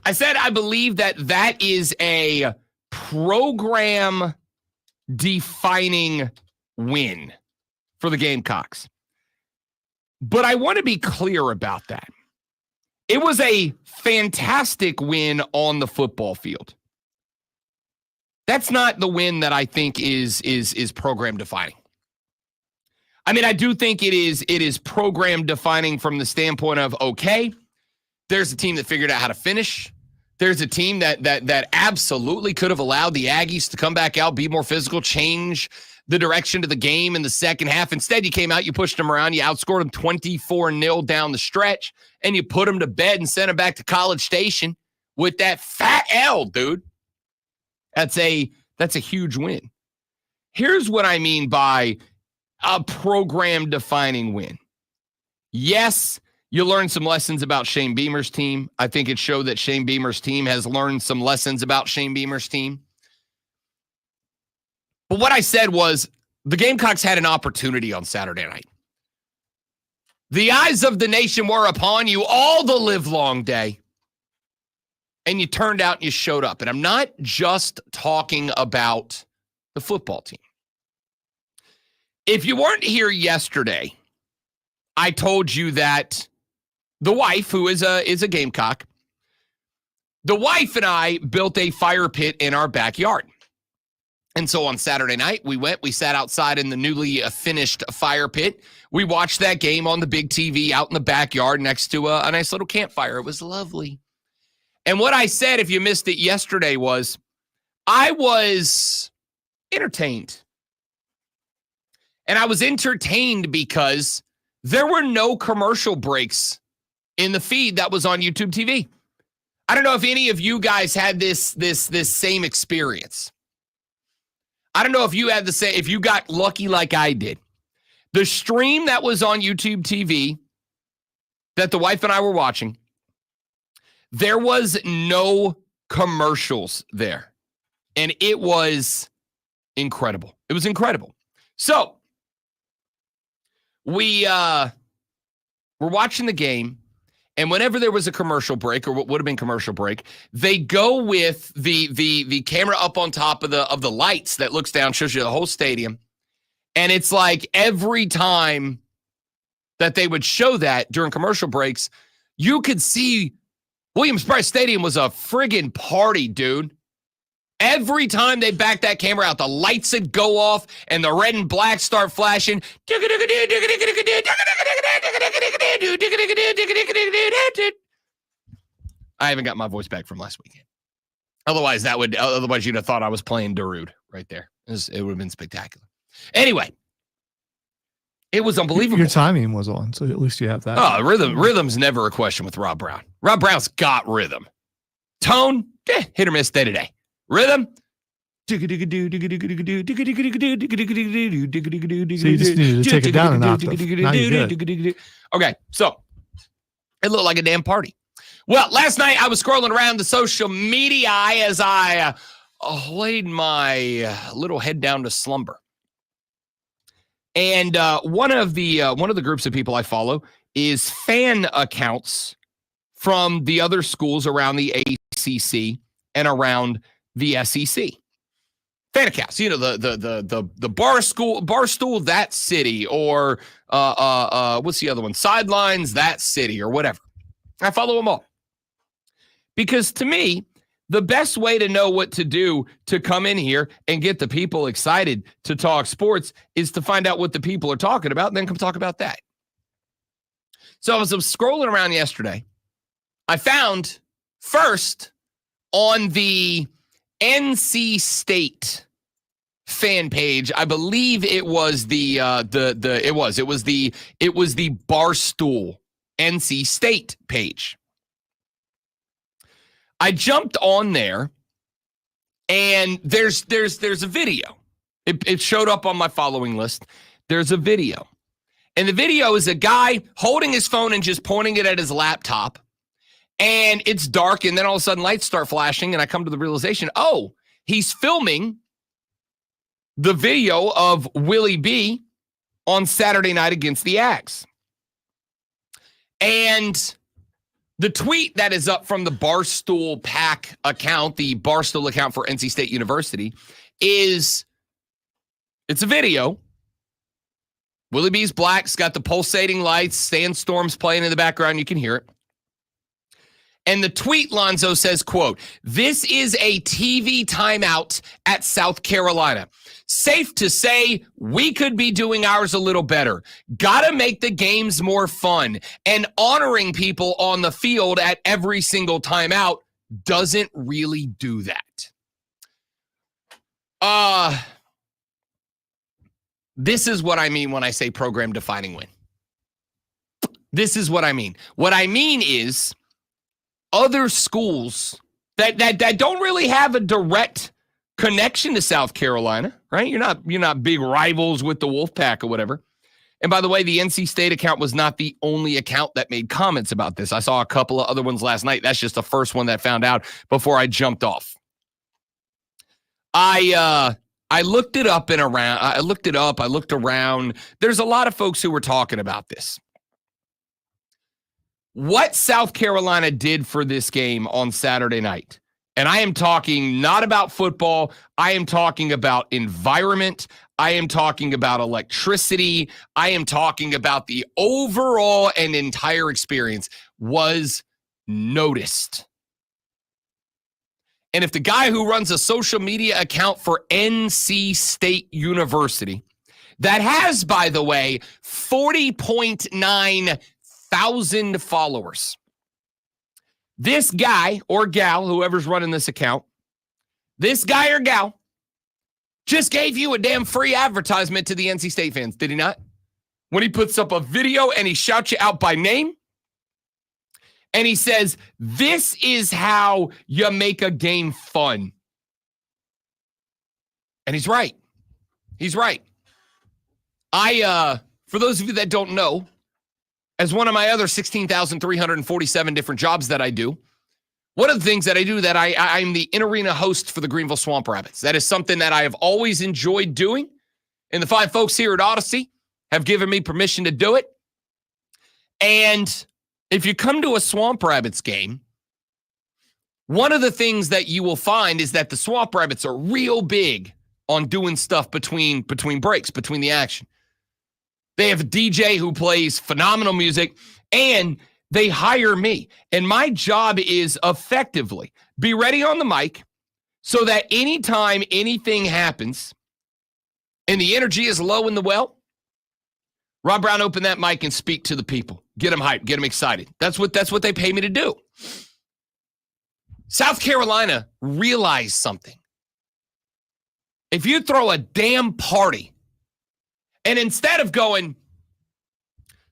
I believe that is a program-defining win for the Gamecocks. But I want to be clear about that. It was a fantastic win on the football field. That's not the win that I think is program defining. I do think it is program defining from the standpoint of, okay, there's a team that figured out how to finish. There's a team that absolutely could have allowed the Aggies to come back out, be more physical, change the direction of the game in the second half. Instead, you came out, you pushed them around, you outscored them 24-0 down the stretch, and you put them to bed and sent them back to College Station with that fat L, dude. That's a huge win. Here's what I mean by a program-defining win. Yes, you learned some lessons about Shane Beamer's team. I think it showed that Shane Beamer's team has learned some lessons about Shane Beamer's team. But what I said was the Gamecocks had an opportunity on Saturday night. The eyes of the nation were upon you all the livelong day. And you turned out and you showed up. And I'm not just talking about the football team. If you weren't here yesterday, I told you that the wife, who is a Gamecock, the wife and I built a fire pit in our backyard. And so on Saturday night, we sat outside in the newly finished fire pit. We watched that game on the big TV out in the backyard next to a nice little campfire. It was lovely. And what I said, if you missed it yesterday, was I was entertained. And I was entertained because there were no commercial breaks in the feed that was on YouTube TV. I don't know if any of you guys had this same experience. I don't know if you had the same, if you got lucky like I did. The stream that was on YouTube TV that the wife and I were watching, there was no commercials there. And it was incredible. It was incredible. So we're watching the game, and whenever there was a commercial break, or what would have been commercial break, they go with the camera up on top of the lights that looks down, shows you the whole stadium. And it's like every time that they would show that during commercial breaks, you could see Williams-Brice Stadium was a friggin' party, dude. Every time they backed that camera out, the lights would go off and the red and black start flashing. I haven't got my voice back from last weekend. Otherwise you'd have thought I was playing Darude right there. It would have been spectacular. Anyway, it was unbelievable. Your timing was on, so at least you have that. Oh, rhythm's never a question with Rob Brown. Rob Brown's got rhythm. Tone, hit or miss day to day. Rhythm. So you just needed to take it down an octave. Now you're good. Okay, so it looked like a damn party. Well, last night I was scrolling around the social media as I laid my little head down to slumber. And one of the groups of people I follow is fan accounts from the other schools around the ACC and around the SEC. Fan accounts, you know, the Barstool that city, or what's the other one? Sidelines that city, or whatever. I follow them all because to me, the best way to know what to do to come in here and get the people excited to talk sports is to find out what the people are talking about and then come talk about that. So as I was scrolling around yesterday, I found first on the NC State fan page, I believe it was the Barstool NC State page. I jumped on there, and there's a video. It showed up on my following list. There's a video. And the video is a guy holding his phone and just pointing it at his laptop. And it's dark, and then all of a sudden lights start flashing, and I come to the realization, oh, he's filming the video of Willie B on Saturday night against the Ags. And the tweet that is up from the Barstool Pack account, the Barstool account for NC State University, it's a video. Willie B's black. It's got the pulsating lights, sandstorms playing in the background. You can hear it. And the tweet, Lonzo, says, quote, "This is a TV timeout at South Carolina. Safe to say we could be doing ours a little better. Gotta make the games more fun. And honoring people on the field at every single timeout doesn't really do that." This is what I mean when I say program defining win. This is what I mean. What I mean is other schools that don't really have a direct connection to South Carolina, right? You're not big rivals with the Wolfpack or whatever. And by the way, the NC State account was not the only account that made comments about this. I saw a couple of other ones last night. That's just the first one that found out before I jumped off. I looked it up and around. I looked it up. I looked around. There's a lot of folks who were talking about this. What South Carolina did for this game on Saturday night, and I am talking not about football, I am talking about environment, I am talking about electricity, I am talking about the overall and entire experience, was noticed. And if the guy who runs a social media account for NC State University, that has, by the way, 40.9 thousand followers. This guy or gal, whoever's running this account, this guy or gal just gave you a damn free advertisement to the NC State fans, did he not? When he puts up a video and he shouts you out by name and he says, "This is how you make a game fun." And he's right. He's right. for those of you that don't know, as one of my other 16,347 different jobs that I do, one of the things that I do that I'm the in-arena host for the Greenville Swamp Rabbits. That is something that I have always enjoyed doing. And the fine folks here at Odyssey have given me permission to do it. And if you come to a Swamp Rabbits game, one of the things that you will find is that the Swamp Rabbits are real big on doing stuff between breaks, between the action. They have a DJ who plays phenomenal music, and they hire me. And my job is effectively be ready on the mic so that anytime anything happens and the energy is low in the well, Rob Brown, open that mic and speak to the people. Get them hyped, get them excited. That's what they pay me to do. South Carolina realized something. If you throw a damn party, and instead of going,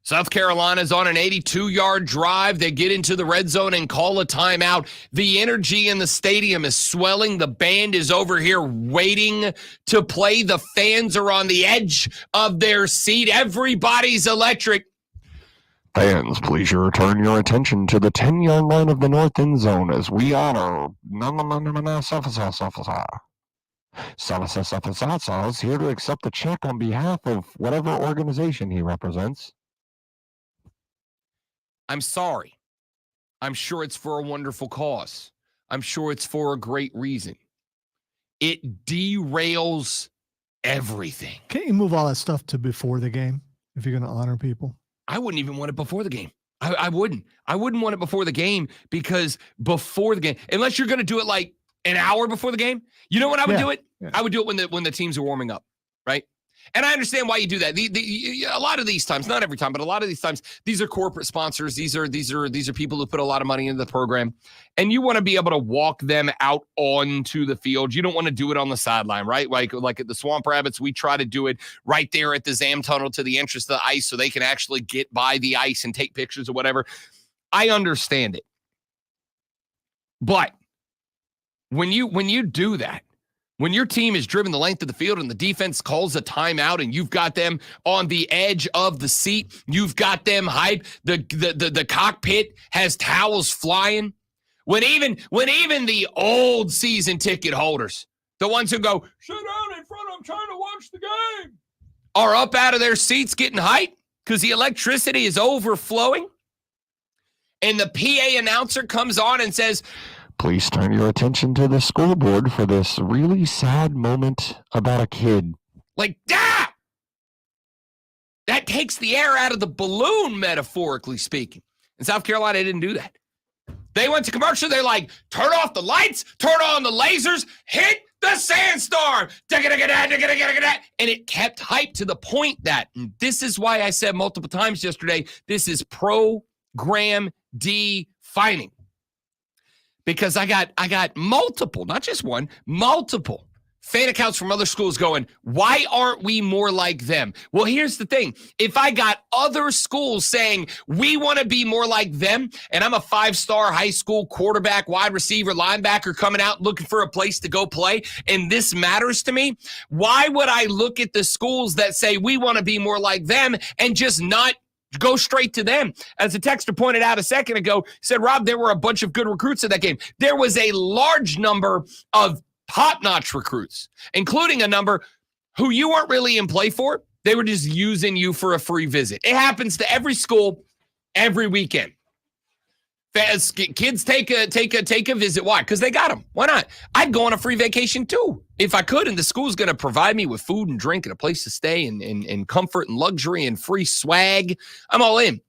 South Carolina's on an 82-yard drive, they get into the red zone and call a timeout, the energy in the stadium is swelling, the band is over here waiting to play, the fans are on the edge of their seat, everybody's electric. Fans, please turn your attention to the 10-yard line of the north end zone as we honor is here to accept the check on behalf of whatever organization he represents. I'm sorry. I'm sure it's for a wonderful cause. I'm sure it's for a great reason. It derails everything. Can't you move all that stuff to before the game if you're going to honor people? I wouldn't even want it before the game. I wouldn't. I wouldn't want it before the game because before the game, unless you're going to do it like an hour before the game, you know when I would do it? Yeah. I would do it when the teams are warming up, right? And I understand why you do that. A lot of these times, not every time, but a lot of these times, these are corporate sponsors. These are people who put a lot of money into the program, and you want to be able to walk them out onto the field. You don't want to do it on the sideline, right? Like at the Swamp Rabbits, we try to do it right there at the Zam Tunnel to the entrance to the ice, so they can actually get by the ice and take pictures or whatever. I understand it, but when you do that, when your team is driven the length of the field and the defense calls a timeout and you've got them on the edge of the seat, you've got them hyped, the cockpit has towels flying. When even the old season ticket holders, the ones who go, sit down in front, I'm trying to watch the game, are up out of their seats getting hyped because the electricity is overflowing. And the PA announcer comes on and says, please turn your attention to the scoreboard for this really sad moment about a kid. Like, that takes the air out of the balloon, metaphorically speaking. And South Carolina didn't do that. They went to commercial. They're like, turn off the lights, turn on the lasers, hit the sandstorm. And it kept hype to the point that, and this is why I said multiple times yesterday, this is program defining. Because I got multiple, not just one, multiple fan accounts from other schools going, why aren't we more like them? Well, here's the thing. If I got other schools saying we want to be more like them, and I'm a 5-star high school quarterback, wide receiver, linebacker coming out looking for a place to go play, and this matters to me, why would I look at the schools that say we want to be more like them and just not go straight to them? As a texter pointed out a second ago, said, Rob, there were a bunch of good recruits in that game. There was a large number of top-notch recruits, including a number who you weren't really in play for. They were just using you for a free visit. It happens to every school every weekend. Kids take a visit. Why? Because they got them. Why not? I'd go on a free vacation too if I could, and the school's going to provide me with food and drink and a place to stay and comfort and luxury and free swag. I'm all in. I'm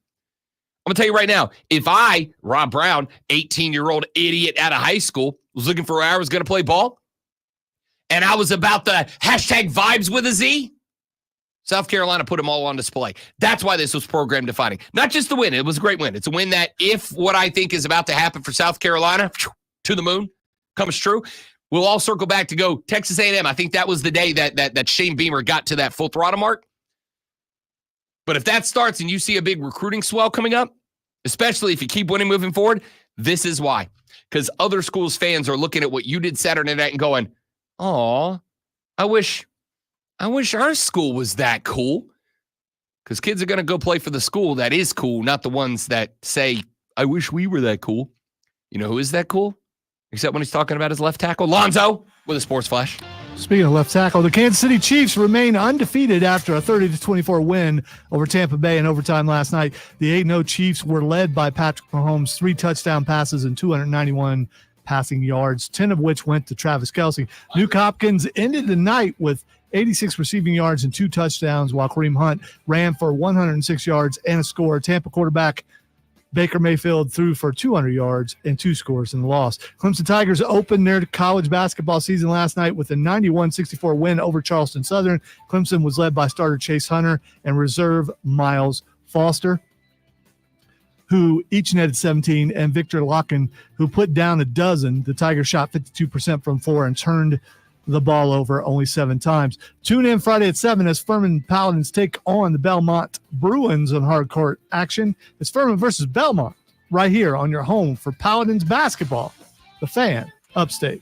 going to tell you right now, if I, Rob Brown, 18-year-old idiot out of high school, was looking for where I was going to play ball, and I was about the hashtag vibes with a Z, South Carolina put them all on display. That's why this was program defining. Not just the win. It was a great win. It's a win that if what I think is about to happen for South Carolina, to the moon, comes true, we'll all circle back to go Texas A&M. I think that was the day that Shane Beamer got to that full throttle mark. But if that starts and you see a big recruiting swell coming up, especially if you keep winning moving forward, this is why. Because other schools' fans are looking at what you did Saturday night and going, "Aw, I wish our school was that cool." Because kids are going to go play for the school that is cool, not the ones that say, I wish we were that cool. You know who is that cool? Except when he's talking about his left tackle, Lonzo, with a sports flash. Speaking of left tackle, the Kansas City Chiefs remain undefeated after a 30-24 win over Tampa Bay in overtime last night. The 8-0 Chiefs were led by Patrick Mahomes, 3 touchdown passes and 291 passing yards, 10 of which went to Travis Kelce. Nuke Hopkins ended the night with 86 receiving yards and 2 touchdowns, while Kareem Hunt ran for 106 yards and a score. Tampa quarterback Baker Mayfield threw for 200 yards and 2 scores in the loss. Clemson Tigers opened their college basketball season last night with a 91-64 win over Charleston Southern. Clemson was led by starter Chase Hunter and reserve Miles Foster, who each netted 17, and Victor Locken, who put down a dozen. The Tigers shot 52% from 4 and turned the ball over only 7 times. Tune in Friday at 7 as Furman Paladins take on the Belmont Bruins on hardcourt action. It's Furman versus Belmont right here on your home for Paladins basketball. The Fan, Upstate.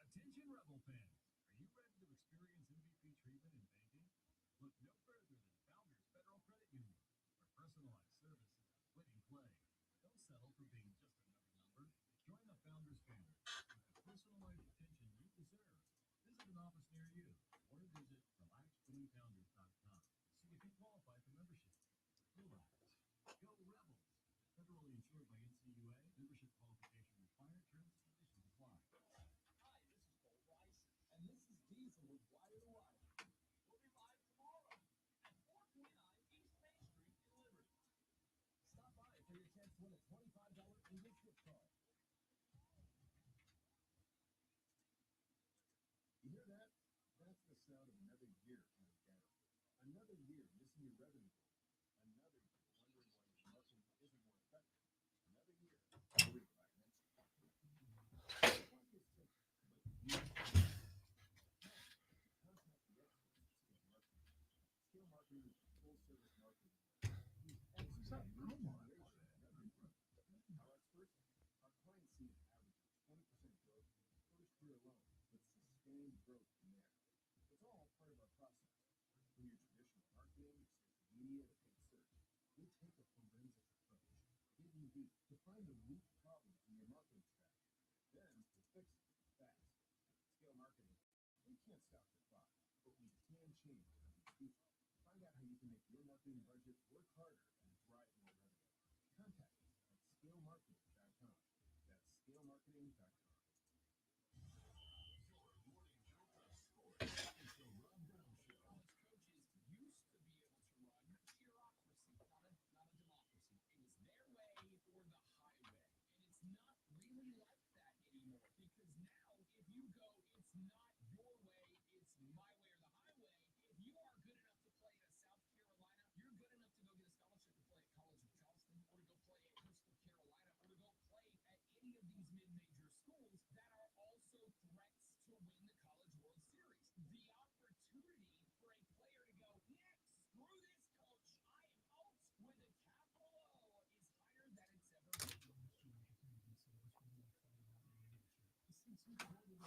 Attention Rebel fans, are you ready to experience MVP treatment in banking? Look no further than Founders Federal Credit Union, where personalized services winning play. Don't settle for being just another number. Join the Founders family with the personalized attention you deserve. Visit an office near you or visit relaxbluefounders.com to see if you qualify for membership. Relax. Go Rebels. Federally insured by NCUA. Membership qualification required. Terms and conditions apply. And this is Diesel with Wire to Wire. We'll be live tomorrow at 429 East Main Street in Liberty. Stop by for your chance to win a $25 English gift card. You hear that? That's the sound of another year on the gas. Another year missing your revenue. Another year wondering why your marketing isn't more effective. Another year. To find the root problem in your marketing strategy, then to fix it fast. Scale marketing. We can't stop the clock, but we can change how we do it. Find out how you can make your marketing budget work harder and drive more revenue. Contact us at scalemarketing.com. That's scalemarketing.com.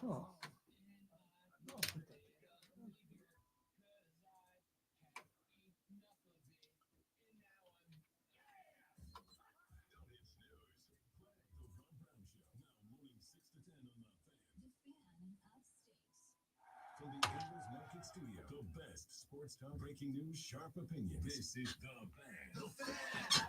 Oh. From the Angels Market Studio, the best sports talk, breaking news, sharp opinions. This is The Fan.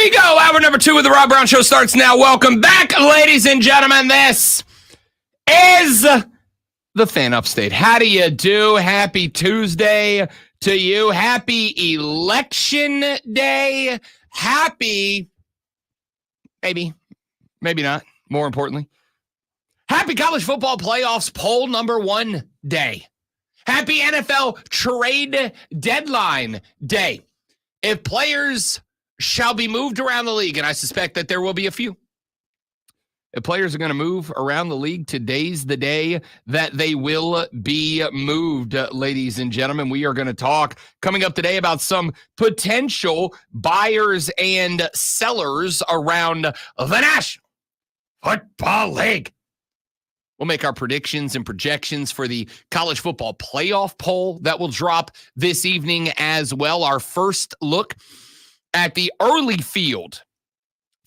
we go. Hour number 2 of the Rob Brown Show starts now. Welcome back, ladies and gentlemen. This is the Fan Upstate. How do you do? Happy Tuesday to you. Happy Election Day. Happy, maybe not, more importantly, happy College Football Playoffs poll number 1 day. Happy NFL trade deadline day. If players shall be moved around the league, and I suspect that there will be a few. If players are going to move around the league, today's the day that they will be moved, ladies and gentlemen. We are going to talk coming up today about some potential buyers and sellers around the National Football League. We'll make our predictions and projections for the college football playoff poll that will drop this evening as well. Our first look at the early field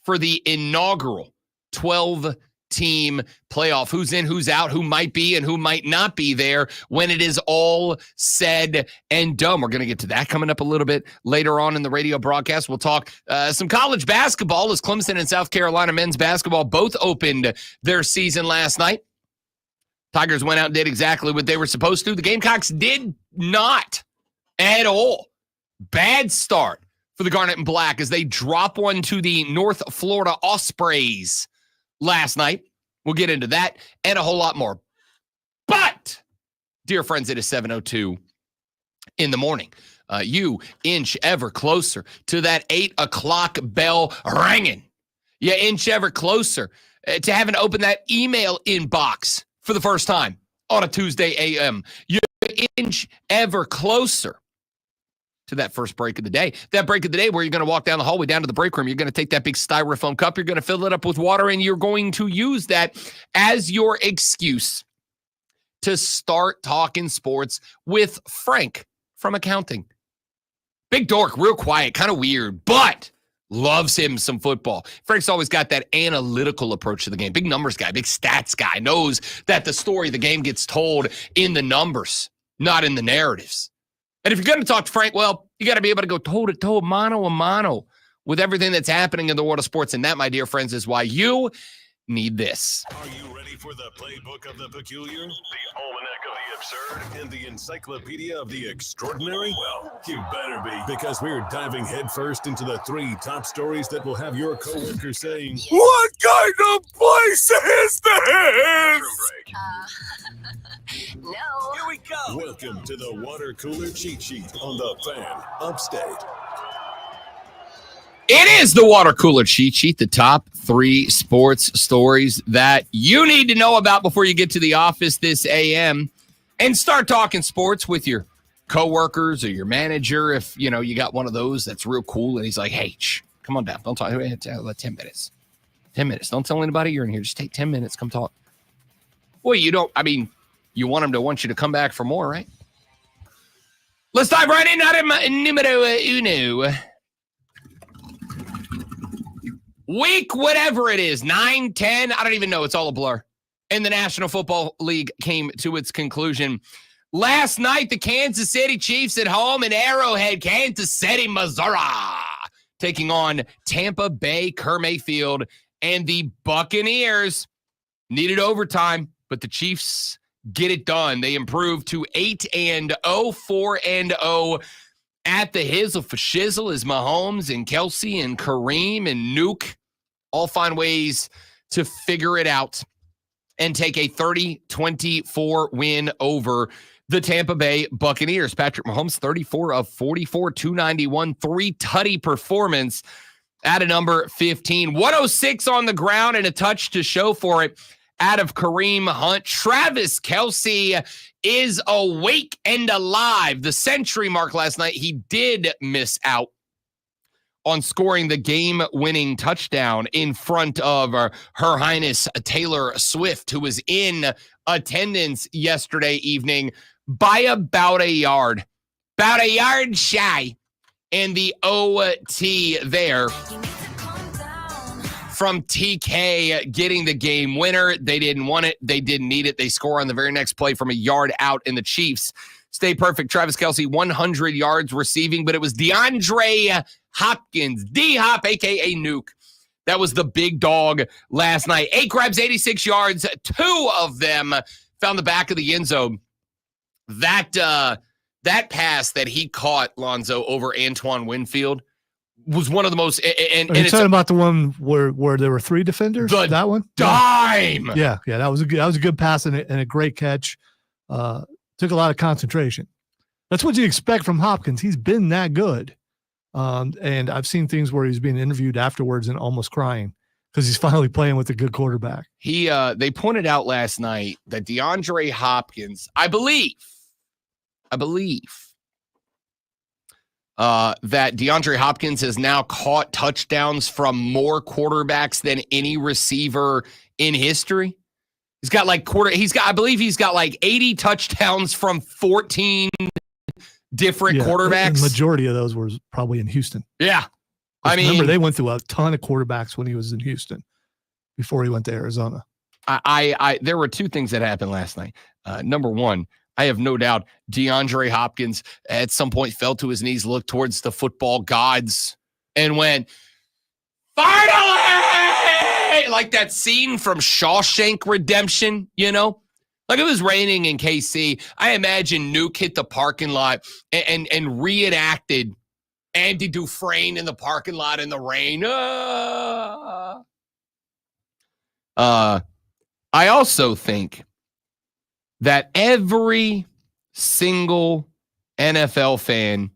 for the inaugural 12-team playoff. Who's in, who's out, who might be and who might not be there when it is all said and done. We're going to get to that coming up a little bit later on in the radio broadcast. We'll talk some college basketball as Clemson and South Carolina men's basketball both opened their season last night. Tigers went out and did exactly what they were supposed to. The Gamecocks did not at all. Bad start for the Garnet and Black as they drop one to the North Florida Ospreys last night. We'll get into that and a whole lot more. But, dear friends, it is 7:02 in the morning. You inch ever closer to that 8 o'clock bell ringing. You inch ever closer to having to open that email inbox for the first time on a Tuesday a.m. You inch ever closer to that first break of the day. That break of the day where you're going to walk down the hallway, down to the break room. You're going to take that big styrofoam cup. You're going to fill it up with water, and you're going to use that as your excuse to start talking sports with Frank from accounting. Big dork, real quiet, kind of weird, but loves him some football. Frank's always got that analytical approach to the game. Big numbers guy, big stats guy, knows that the story of the game gets told in the numbers, not in the narratives. And if you're going to talk to Frank, well, you got to be able to go toe-to-toe, mano-a-mano with everything that's happening in the world of sports. And that, my dear friends, is why you need this. Are you ready for the playbook of the peculiar, the almanac of the absurd, and the encyclopedia of the extraordinary? Well, you better be, because we're diving headfirst into the 3 top stories that will have your coworkers saying, "What kind of place is this?" No. Here we go. Welcome to the water cooler cheat sheet on the Fan Upstate. It is the water cooler cheat sheet, the top 3 sports stories that you need to know about before you get to the office this AM and start talking sports with your coworkers or your manager. If, you know, you got one of those that's real cool and he's like, hey, come on down. Don't talk. 10 minutes. 10 minutes. Don't tell anybody you're in here. Just take 10 minutes. Come talk. Well, you want them to want you to come back for more, right? Let's dive right in. Numero uno. Week, whatever it is, 9, 10, I don't even know. It's all a blur. And the National Football League came to its conclusion. Last night, the Kansas City Chiefs at home in Arrowhead, Kansas City, Missouri, taking on Tampa Bay, Kerr Mayfield, and the Buccaneers. Needed overtime, but the Chiefs get it done. They improved to 8-0, 4-0 at the hizzle for shizzle as Mahomes and Kelsey and Kareem and Nuke all find ways to figure it out and take a 30-24 win over the Tampa Bay Buccaneers. Patrick Mahomes, 34 of 44, 291, 3-tutty performance at a number 15. 106 on the ground and a touch to show for it out of Kareem Hunt. Travis Kelce is awake and alive. The century mark last night, he did miss out on scoring the game-winning touchdown in front of Her Highness Taylor Swift, who was in attendance yesterday evening by about a yard shy. And the OT there from TK getting the game winner. They didn't want it. They didn't need it. They score on the very next play from a yard out, and the Chiefs stay perfect. Travis Kelce, 100 yards receiving, but it was DeAndre Hopkins, D-Hop, a.k.a. Nuke. That was the big dog last night. 8 grabs, 86 yards. 2 of them found the back of the end zone. That pass that he caught, Lonzo, over Antoine Winfield was one of the most. And Are you talking about the one where there were 3 defenders? That one? Dime. Yeah, that was a good pass and a great catch. Took a lot of concentration. That's what you expect from Hopkins. He's been that good. And I've seen things where he's being interviewed afterwards and almost crying because he's finally playing with a good quarterback. They pointed out last night that DeAndre Hopkins, I believe that DeAndre Hopkins has now caught touchdowns from more quarterbacks than any receiver in history. I believe he's got like 80 touchdowns from 14 different quarterbacks. The majority of those were probably in Houston. Yeah. Remember, they went through a ton of quarterbacks when he was in Houston before he went to Arizona. There were 2 things that happened last night. Number one, I have no doubt DeAndre Hopkins at some point fell to his knees, looked towards the football gods, and went, finally! Like that scene from Shawshank Redemption, Like it was raining in KC. I imagine Nuke hit the parking lot and reenacted Andy Dufresne in the parking lot in the rain. I also think that every single NFL fan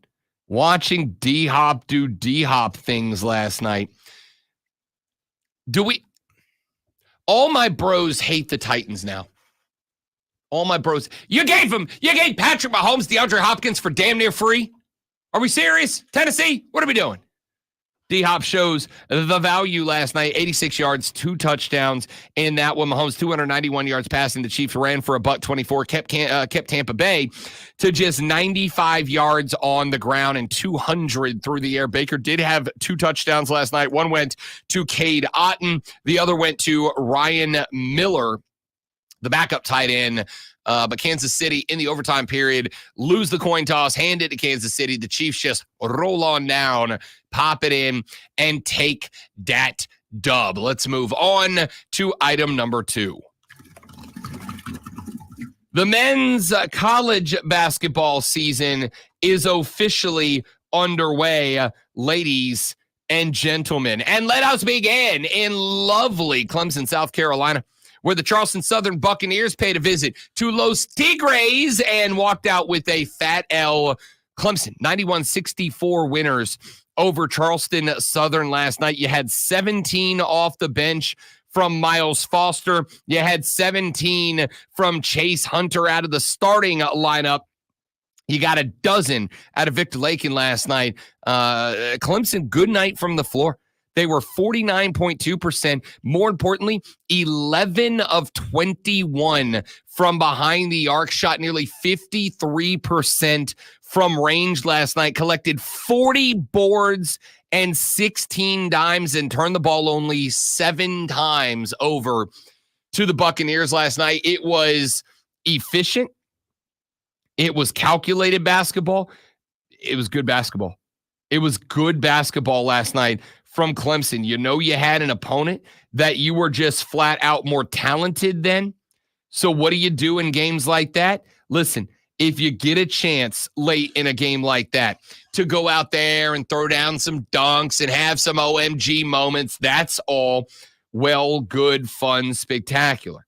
watching D-Hop do D-Hop things last night, all my bros hate the Titans now. All my bros. You gave Patrick Mahomes, DeAndre Hopkins for damn near free? Are we serious? Tennessee? What are we doing? D-Hop shows the value last night, 86 yards, 2 touchdowns in that one. Mahomes, 291 yards passing. The Chiefs ran for $124, kept Tampa Bay to just 95 yards on the ground and 200 through the air. Baker did have 2 touchdowns last night. One went to Cade Otton. The other went to Ryan Miller, the backup tight end. But Kansas City in the overtime period lose the coin toss, hand it to Kansas City. The Chiefs just roll on down, pop it in, and take that dub. Let's move on to item number 2. The men's college basketball season is officially underway, ladies and gentlemen. And let us begin in lovely Clemson, South Carolina, where the Charleston Southern Buccaneers paid a visit to Los Tigres and walked out with a fat L. Clemson, 91-64 winners over Charleston Southern last night. You had 17 off the bench from Miles Foster. You had 17 from Chase Hunter out of the starting lineup. You got a dozen out of Victor Lakin last night. Clemson, good night from the floor. They were 49.2%. More importantly, 11 of 21 from behind the arc, shot nearly 53% from range last night, collected 40 boards and 16 dimes, and turned the ball only 7 times over to the Buccaneers last night. It was efficient. It was calculated basketball. It was good basketball. It was good basketball last night from Clemson. You had an opponent that you were just flat out more talented than. So what do you do in games like that? Listen, if you get a chance late in a game like that to go out there and throw down some dunks and have some OMG moments, that's all well, good, fun, spectacular.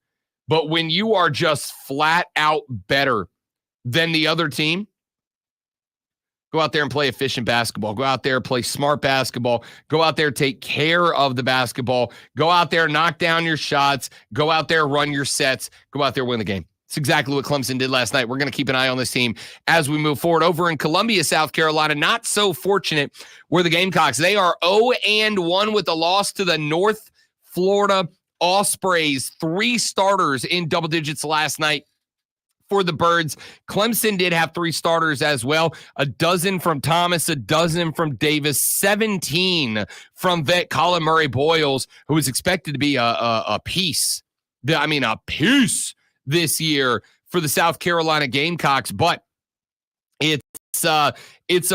But when you are just flat out better than the other team, go out there and play efficient basketball. Go out there, play smart basketball. Go out there, take care of the basketball. Go out there, knock down your shots. Go out there, run your sets. Go out there, win the game. It's exactly what Clemson did last night. We're going to keep an eye on this team as we move forward. Over in Columbia, South Carolina, not so fortunate were the Gamecocks. They are 0-1 with a loss to the North Florida Ospreys. 3 starters in double digits last night for the Birds. Clemson did have 3 starters as well. A dozen from Thomas, a dozen from Davis, 17 from vet Colin Murray Boyles, who was expected to be a piece. A piece this year for the South Carolina Gamecocks. But it's a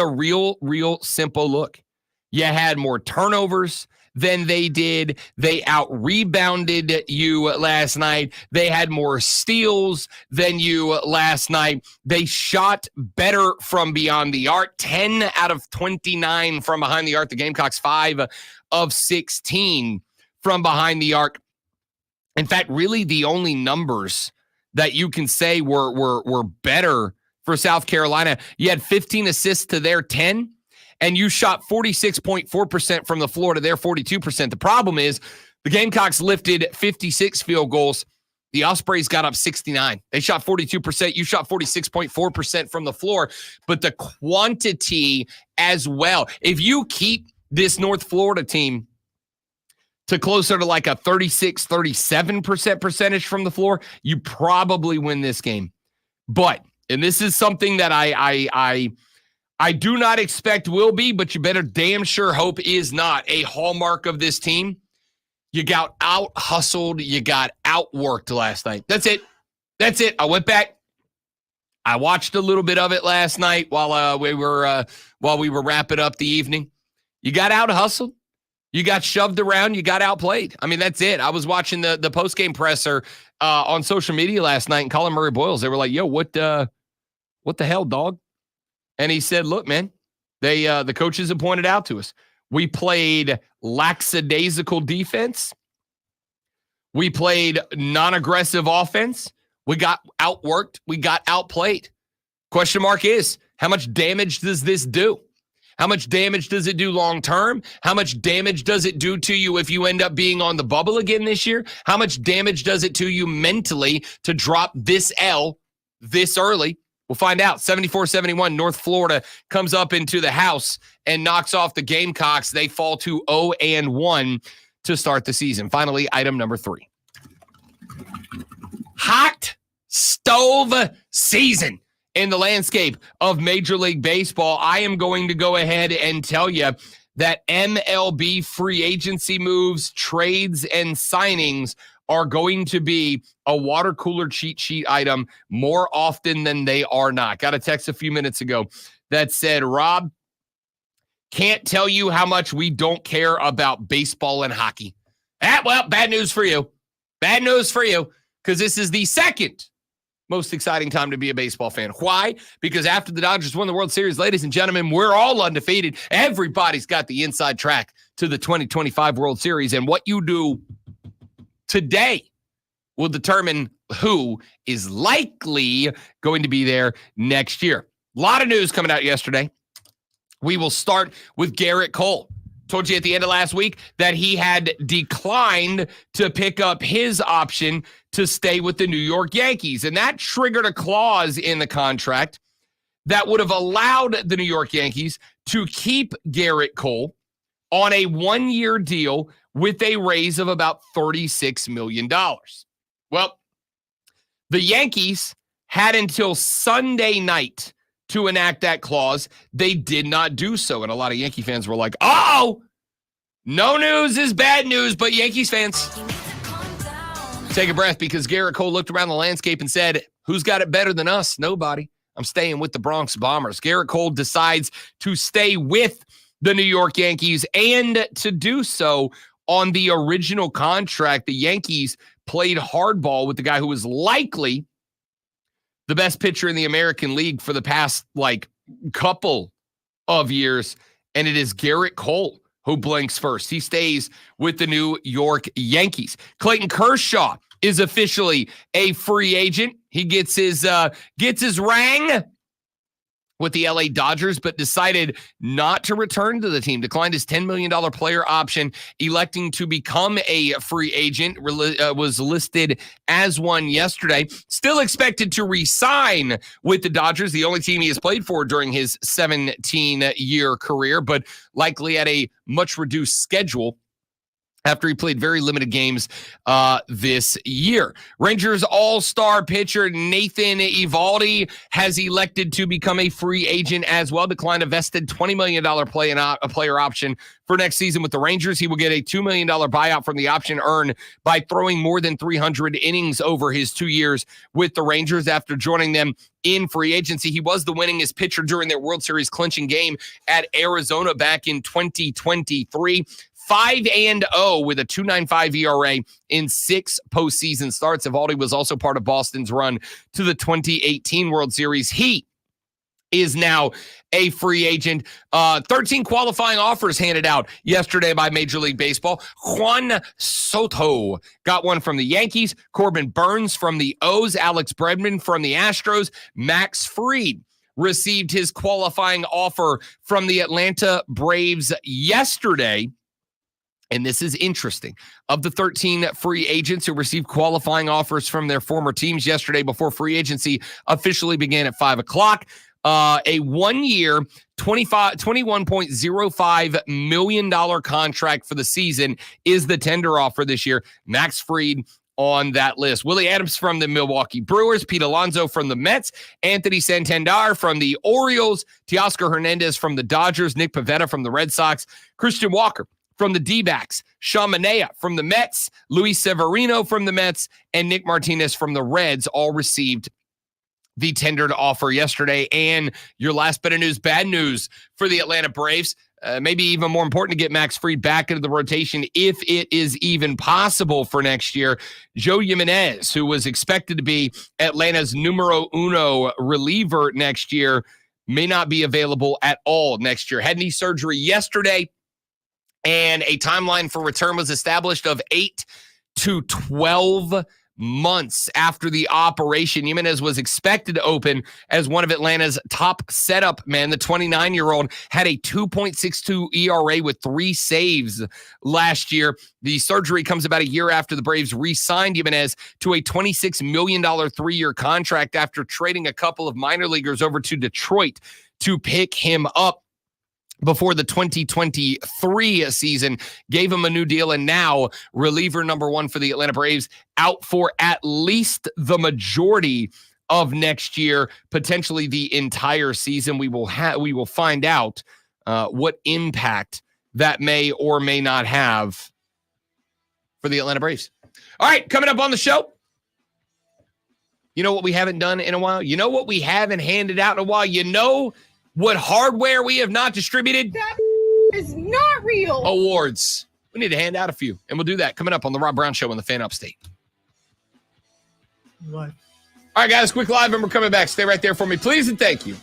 real simple look. You had more turnovers than they did. They out-rebounded you last night. They had more steals than you last night. They shot better from beyond the arc, 10 out of 29 from behind the arc. The Gamecocks 5 of 16 from behind the arc. In fact, really the only numbers that you can say were better for South Carolina. You had 15 assists to their 10. And you shot 46.4% from the floor to their 42%. The problem is the Gamecocks lifted 56 field goals. The Ospreys got up 69. They shot 42%. You shot 46.4% from the floor. But the quantity as well. If you keep this North Florida team to closer to like a 36-37% percentage from the floor, you probably win this game. But, and this is something that I do not expect will be, but you better damn sure hope is not a hallmark of this team. You got out-hustled. You got outworked last night. That's it. That's it. I went back. I watched a little bit of it last night while we were wrapping up the evening. You got out-hustled. You got shoved around. You got outplayed. I mean, that's it. I was watching the post-game presser on social media last night, and Colin Murray Boyles, they were like, yo, what the hell, dog? And he said, look, man, the coaches have pointed out to us, we played lackadaisical defense. We played non-aggressive offense. We got outworked. We got outplayed. Question mark is, how much damage does this do? How much damage does it do long-term? How much damage does it do to you if you end up being on the bubble again this year? How much damage does it to you mentally to drop this L this early? We'll find out. 74-71, North Florida comes up into the house and knocks off the Gamecocks. They fall to 0-1 to start the season. Finally, item number 3. Hot stove season in the landscape of Major League Baseball. I am going to go ahead and tell you that MLB free agency moves, trades, and signings are going to be a water cooler cheat sheet item more often than they are not. Got a text a few minutes ago that said, Rob, can't tell you how much we don't care about baseball and hockey. Well, bad news for you. Bad news for you, because this is the second most exciting time to be a baseball fan. Why? Because after the Dodgers won the World Series, ladies and gentlemen, we're all undefeated. Everybody's got the inside track to the 2025 World Series, and what you do today will determine who is likely going to be there next year. A lot of news coming out yesterday. We will start with Garrett Cole. Told you at the end of last week that he had declined to pick up his option to stay with the New York Yankees. And that triggered a clause in the contract that would have allowed the New York Yankees to keep Garrett Cole on a 1-year deal with a raise of about $36 million. Well, the Yankees had until Sunday night to enact that clause. They did not do so. And a lot of Yankee fans were like, oh, no news is bad news, but Yankees fans, take a breath, because Garrett Cole looked around the landscape and said, who's got it better than us? Nobody. I'm staying with the Bronx Bombers. Garrett Cole decides to stay with the New York Yankees, and to do so on the original contract. The Yankees played hardball with the guy who was likely the best pitcher in the American League for the past couple of years, and it is Garrett Cole who blinks first. He stays with the New York Yankees. Clayton Kershaw is officially a free agent. He gets his rang with the LA Dodgers, but decided not to return to the team, declined his $10 million player option, electing to become a free agent, was listed as one yesterday. Still expected to re-sign with the Dodgers, the only team he has played for during his 17-year career, but likely at a much reduced schedule after he played very limited games this year. Rangers all-star pitcher Nathan Eovaldi has elected to become a free agent as well, declined a vested $20 million player option for next season with the Rangers. He will get a $2 million buyout from the option earned by throwing more than 300 innings over his 2 years with the Rangers after joining them in free agency. He was the winningest pitcher during their World Series clinching game at Arizona back in 2023. 5-0 with a 2.95 ERA in 6 postseason starts. Eovaldi was also part of Boston's run to the 2018 World Series. He is now a free agent. 13 qualifying offers handed out yesterday by Major League Baseball. Juan Soto got one from the Yankees, Corbin Burns from the O's, Alex Bregman from the Astros, Max Fried received his qualifying offer from the Atlanta Braves yesterday. And this is interesting. Of the 13 free agents who received qualifying offers from their former teams yesterday before free agency officially began at 5 o'clock, a 1-year, $21.05 million contract for the season is the tender offer this year. Max Fried on that list. Willie Adams from the Milwaukee Brewers, Pete Alonso from the Mets, Anthony Santander from the Orioles, Teoscar Hernandez from the Dodgers, Nick Pivetta from the Red Sox, Christian Walker from the D-backs, Sean Manaea from the Mets, Luis Severino from the Mets, and Nick Martinez from the Reds all received the tendered offer yesterday. And your last bit of news, bad news for the Atlanta Braves. Maybe even more important to get Max Fried back into the rotation if it is even possible for next year. Joe Jimenez, who was expected to be Atlanta's numero uno reliever next year, may not be available at all next year. Had knee surgery yesterday, and a timeline for return was established of 8 to 12 months after the operation. Jimenez was expected to open as one of Atlanta's top setup men. The 29-year-old had a 2.62 ERA with 3 saves last year. The surgery comes about a year after the Braves re-signed Jimenez to a $26 million 3-year contract after trading a couple of minor leaguers over to Detroit to pick him up before the 2023 season, gave him a new deal, and now reliever number 1 for the Atlanta Braves out for at least the majority of next year, potentially the entire season. We will find out what impact that may or may not have for the Atlanta Braves. All right, coming up on the show, you know what we haven't done in a while? You know what we haven't handed out in a while? You know what hardware we have not distributed? That is not real. Awards. We need to hand out a few, and we'll do that coming up on the Rob Brown Show on the Fan Upstate. Right. All right, guys, quick live, and we're coming back. Stay right there for me, please, and thank you.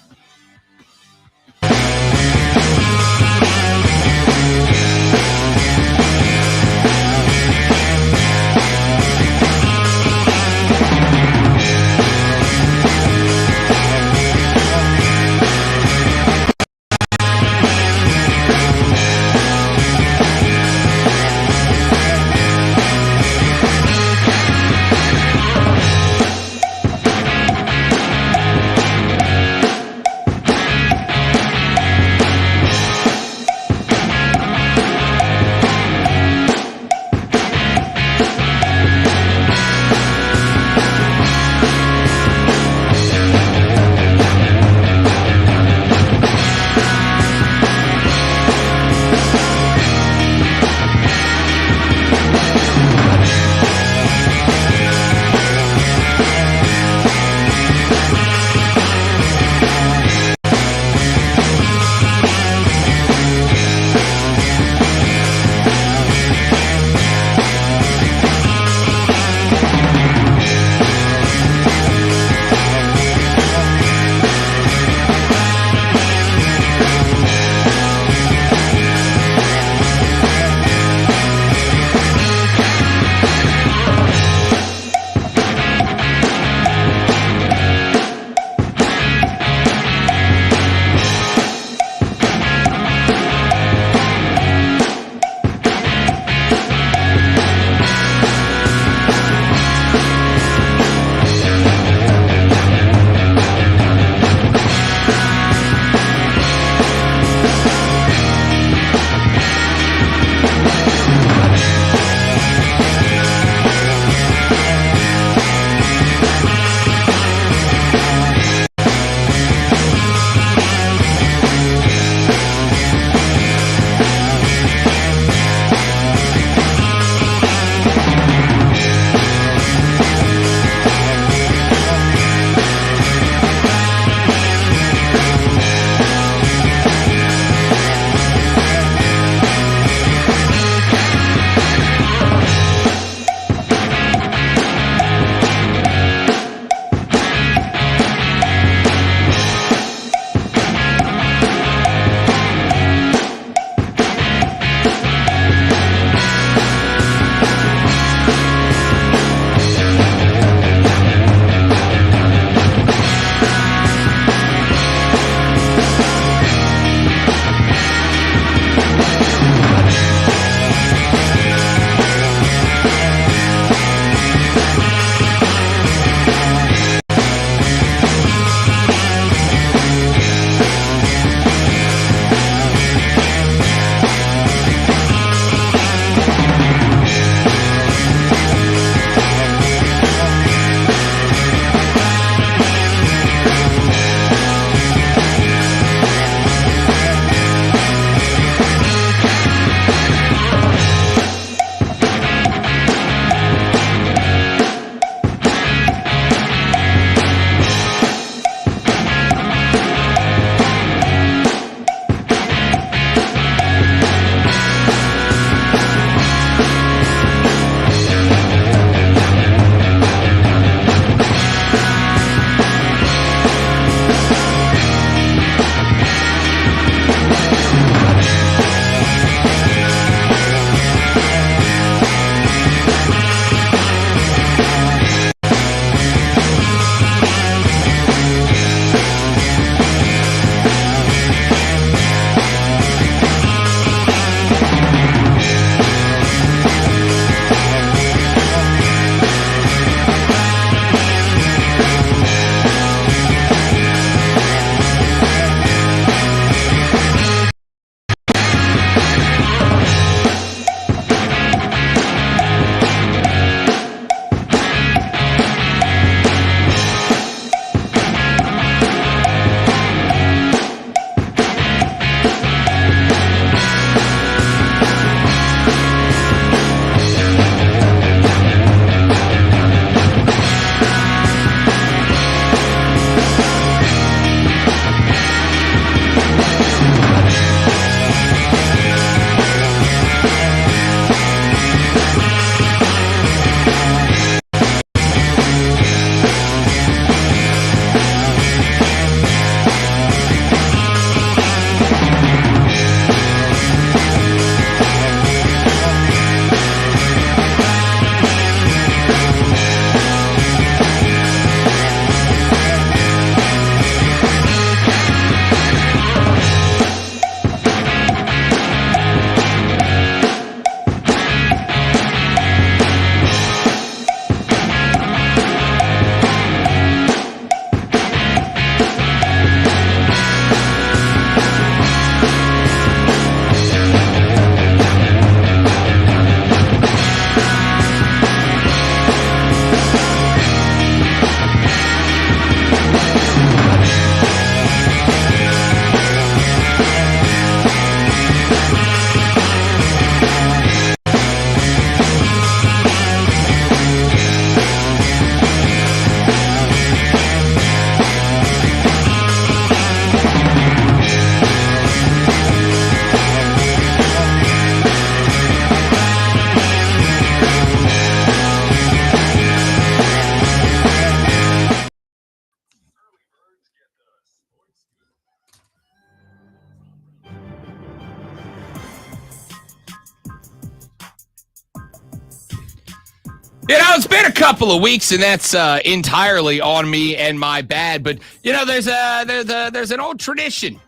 It's been a couple of weeks, and that's entirely on me and my bad. But there's an old tradition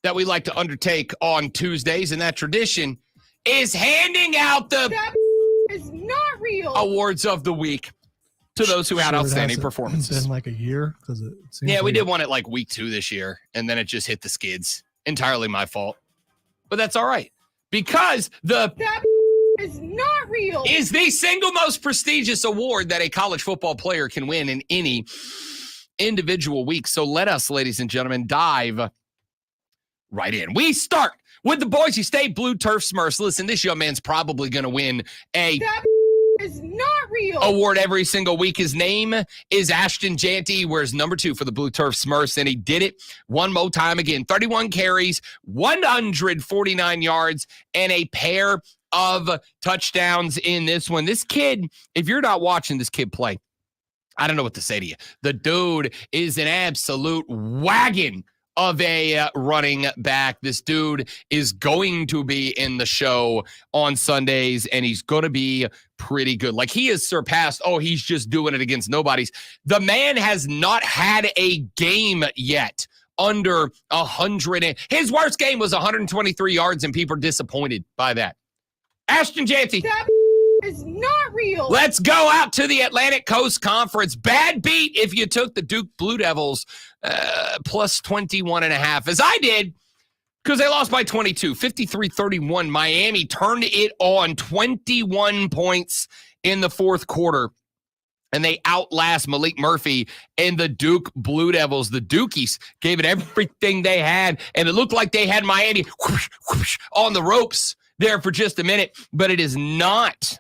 that we like to undertake on Tuesdays, and that tradition is handing out the That is not real. awards of the week to those who had outstanding performances. It's been like a year because it seems Yeah, we like did one at like week 2 this year, and then it just hit the skids. Entirely my fault. But that's all right. Because that is not real. Is the single most prestigious award that a college football player can win in any individual week. So let us, ladies and gentlemen, dive right in. We start with the Boise State Blue Turf Smurfs. Listen, this young man's probably going to win a is not real. award every single week. His name is Ashton Jeanty. He wears number 2 for the Blue Turf Smurfs, and he did it one more time again. 31 carries, 149 yards, and a pair of touchdowns in this one. This kid, if you're not watching this kid play, I don't know what to say to you. The dude is an absolute wagon of a running back. This dude is going to be in the show on Sundays, and he's going to be pretty good. Like, he has surpassed, he's just doing it against nobodies. The man has not had a game yet under 100. His worst game was 123 yards, and people are disappointed by that. Ashton Jeanty. That is not real. Let's go out to the Atlantic Coast Conference. Bad beat if you took the Duke Blue Devils plus 21.5, as I did, because they lost by 22, 53-31. Miami turned it on 21 points in the fourth quarter, and they outlast Malik Murphy and the Duke Blue Devils. The Dukies gave it everything they had, and it looked like they had Miami whoosh, whoosh, on the ropes there for just a minute, but it is not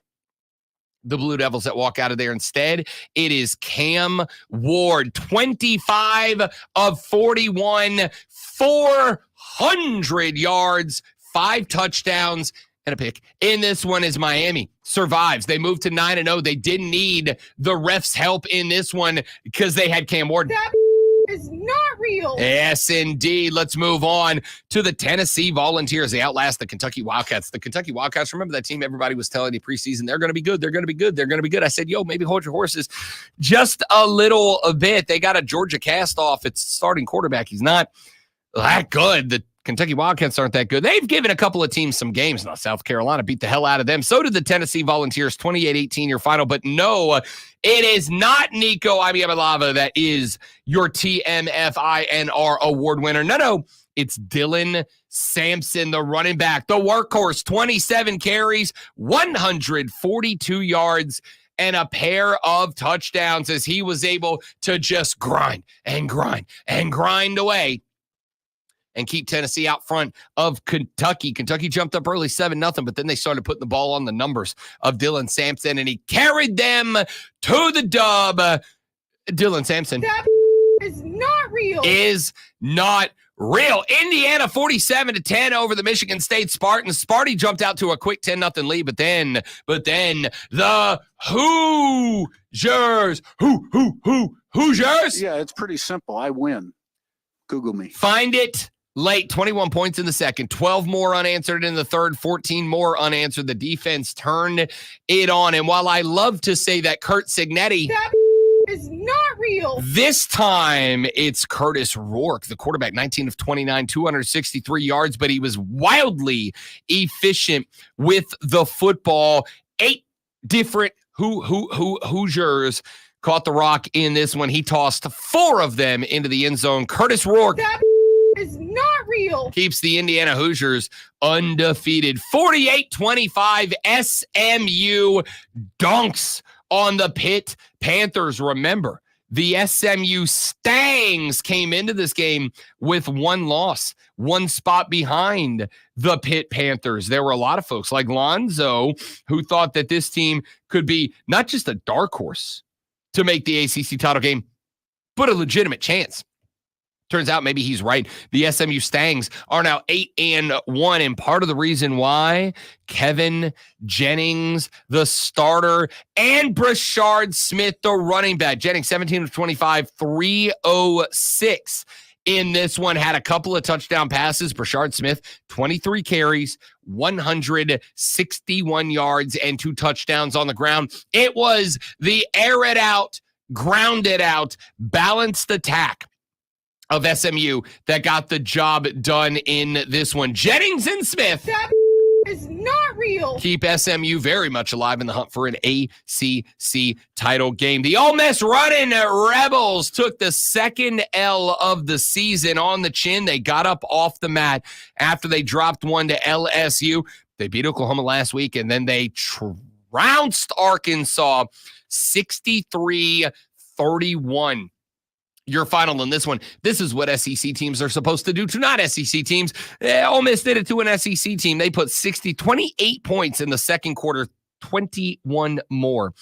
the Blue Devils that walk out of there. Instead, it is Cam Ward, 25 of 41, 400 yards, 5 touchdowns, and a pick. In this one is Miami. Survives. They moved to 9-0. They didn't need the refs' help in this one because they had Cam Ward. That is not real. Yes, indeed. Let's move on to the Tennessee Volunteers. They outlast the Kentucky Wildcats. The Kentucky Wildcats, remember that team everybody was telling you preseason, they're going to be good. They're going to be good. They're going to be good. I said, maybe hold your horses just a little bit. They got a Georgia cast-off. It's starting quarterback. He's not that good. The Kentucky Wildcats aren't that good. They've given a couple of teams some games. Now, South Carolina beat the hell out of them. So did the Tennessee Volunteers, 28-18 your final. But no, it is not Nico Iamaleava that is your TMFINR award winner. No, it's Dylan Sampson, the running back, the workhorse, 27 carries, 142 yards, and a pair of touchdowns as he was able to just grind away and keep Tennessee out front of Kentucky. Kentucky jumped up early 7-0, but then they started putting the ball on the numbers of Dylan Sampson, and he carried them to the dub. Dylan Sampson. That is not real. Is not real. Indiana 47-10 over the Michigan State Spartans. Sparty jumped out to a quick 10-0 lead, but then the Hoosiers. Hoosiers? Yeah, it's pretty simple. I win. Google me. Find it late. 21 points in the second, 12 more unanswered in the third, 14 more unanswered. The defense turned it on. And while I love to say that Kurt Signetti, that is not real. This time it's Curtis Rourke, the quarterback, 19 of 29, 263 yards, but he was wildly efficient with the football. 8 different Hoosiers caught the rock in this one. He tossed 4 of them into the end zone. Curtis Rourke. That is not real. Keeps the Indiana Hoosiers undefeated. 48-25 SMU dunks on the Pitt Panthers. Remember, the SMU Stangs came into this game with 1 loss, 1 spot behind the Pitt Panthers. There were a lot of folks like Lonzo who thought that this team could be not just a dark horse to make the ACC title game, but a legitimate chance. Turns out maybe he's right. The SMU Stangs are now 8-1, and part of the reason why, Kevin Jennings, the starter, and Brashard Smith, the running back. Jennings, 17 of 25, 306 in this one, had a couple of touchdown passes. Brashard Smith, 23 carries, 161 yards and 2 touchdowns on the ground. It was the air it out, ground it out, balanced attack of SMU that got the job done in this one. Jennings and Smith That is not real. keep SMU very much alive in the hunt for an ACC title game. The Ole Miss Running Rebels took the second L of the season on the chin. They got up off the mat after they dropped one to LSU. They beat Oklahoma last week, and then they trounced Arkansas 63-31. Your final in this one. This is what SEC teams are supposed to do to not SEC teams. Ole Miss did it to an SEC team. They put 28 points in the second quarter, 21 more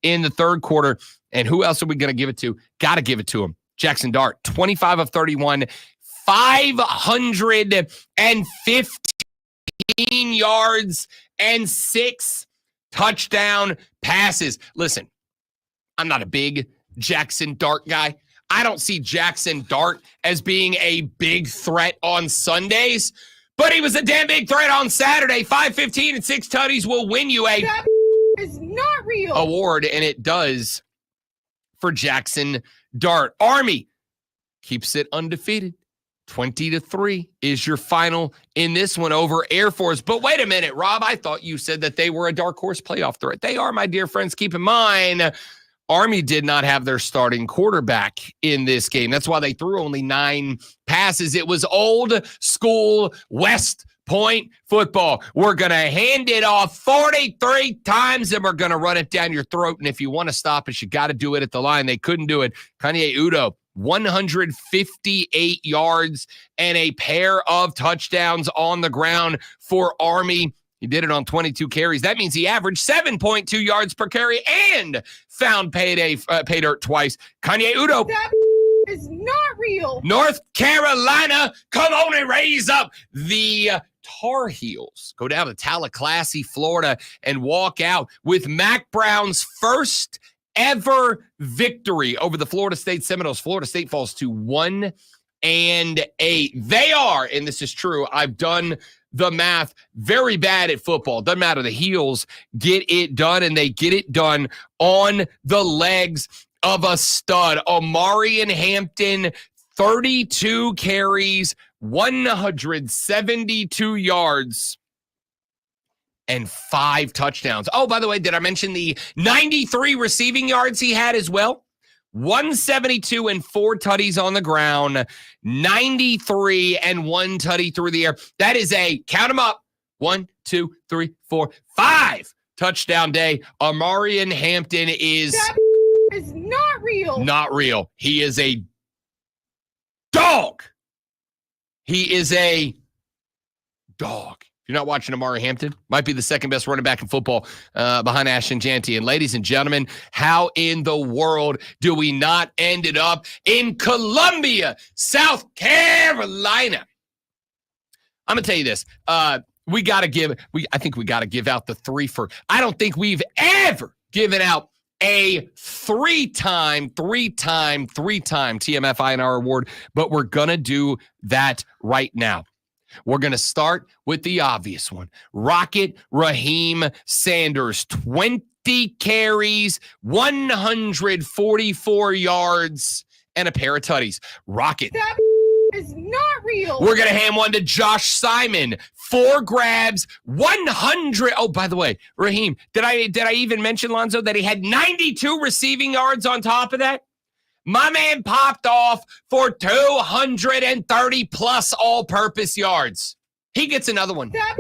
in the third quarter. And who else are we going to give it to? Got to give it to him. Jackson Dart, 25 of 31, 515 yards and 6 touchdown passes. Listen, I'm not a big Jackson Dart guy. I don't see Jackson Dart as being a big threat on Sundays, but he was a damn big threat on Saturday. 515 and 6 tutties will win you a That is not real. award, and it does for Jackson Dart. Army keeps it undefeated. 20-3 is your final in this one over Air Force. But wait a minute, Rob, I thought you said that they were a dark horse playoff threat. They are, my dear friends. Keep in mind, Army did not have their starting quarterback in this game. That's why they threw only 9 passes. It was old school West Point football. We're going to hand it off 43 times and we're going to run it down your throat. And if you want to stop us, you got to do it at the line. They couldn't do it. Kanye Udoh, 158 yards and a pair of touchdowns on the ground for Army. He did it on 22 carries. That means he averaged 7.2 yards per carry and found pay dirt twice. Kanye Udoh. That is not real. North Carolina, come on and raise up the Tar Heels. Go down to Tallahassee, Florida, and walk out with Mac Brown's first ever victory over the Florida State Seminoles. Florida State falls to 1-8. They are, and this is true, I've done the math, very bad at football. Doesn't matter. The Heels get it done, and they get it done on the legs of a stud. Omarion Hampton, 32 carries, 172 yards, and 5 touchdowns. Oh, by the way, did I mention the 93 receiving yards he had as well? 172 and 4 tutties on the ground, 93 and 1 tutty through the air. That is a, count them up, 1, 2, 3, 4, 5 touchdown day. Omarion Hampton is... That is not real. Not real. He is a dog. He is a dog. If you're not watching Omarion Hampton, might be the second best running back in football behind Ashton Jeanty. And ladies and gentlemen, how in the world do we not end it up in Columbia, South Carolina? I'm going to tell you this. I think we got to give out the 3 for, I don't think we've ever given out a three-time TMF INR award, but we're going to do that right now. We're going to start with the obvious one. Rocket Raheem Sanders, 20 carries, 144 yards, and a pair of tutties. Rocket. That is not real. We're going to hand one to Josh Simon. 4 grabs, 100. Oh, by the way, Raheem, did I even mention, Lonzo, that he had 92 receiving yards on top of that? My man popped off for 230 plus all-purpose yards. He gets another one. That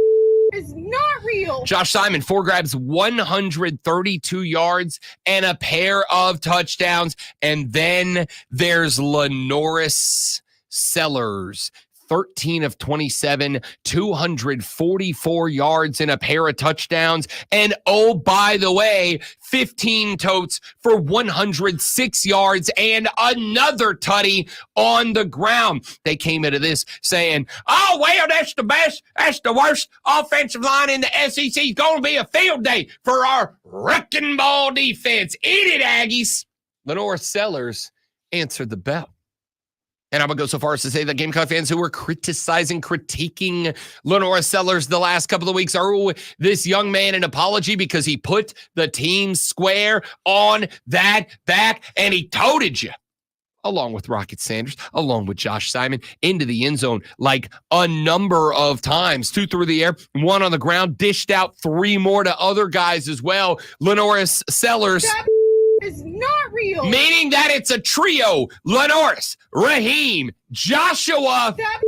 is not real. Josh Simon, 4 grabs, 132 yards, and a pair of touchdowns. And then there's Lenoris Sellers, 13 of 27, 244 yards and a pair of touchdowns. And oh, by the way, 15 totes for 106 yards and another tutty on the ground. They came into this saying, oh, well, that's the best, that's the worst offensive line in the SEC. It's going to be a field day for our wrecking ball defense. Eat it, Aggies. Lenoris Sellers answered the bell. And I would go so far as to say that Gamecock fans who were critiquing Lenora Sellers the last couple of weeks owe this young man an apology because he put the team square on that back and he toted you, along with Rocket Sanders, along with Josh Simon, into the end zone like a number of times. 2 through the air, 1 on the ground, dished out 3 more to other guys as well. Lenora Sellers. Is not real. Meaning that it's a trio. Lenoris, Raheem, Joshua. That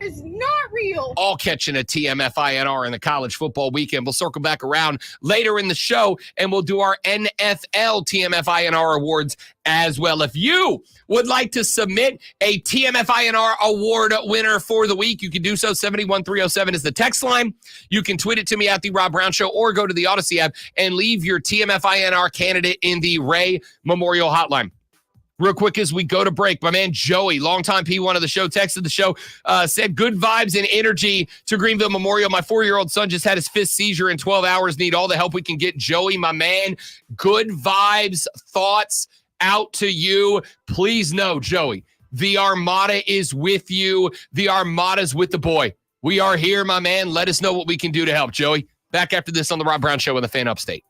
is not real. All catching a TMFINR in the college football weekend. We'll circle back around later in the show and we'll do our NFL TMFINR awards as well. If you would like to submit a TMFINR award winner for the week, you can do so. 71307 is the text line. You can tweet it to me at The Rob Brown Show or go to the Odyssey app and leave your TMFINR candidate in the Ray Memorial Hotline. Real quick as we go to break, my man Joey, longtime P1 of the show, texted the show, said good vibes and energy to Greenville Memorial. My 4-year-old son just had his 5th seizure in 12 hours. Need all the help we can get. Joey, my man, good vibes, thoughts out to you. Please know, Joey, the Armada is with you. The Armada's with the boy. We are here, my man. Let us know what we can do to help, Joey. Back after this on the Rob Brown Show with the Fan Upstate.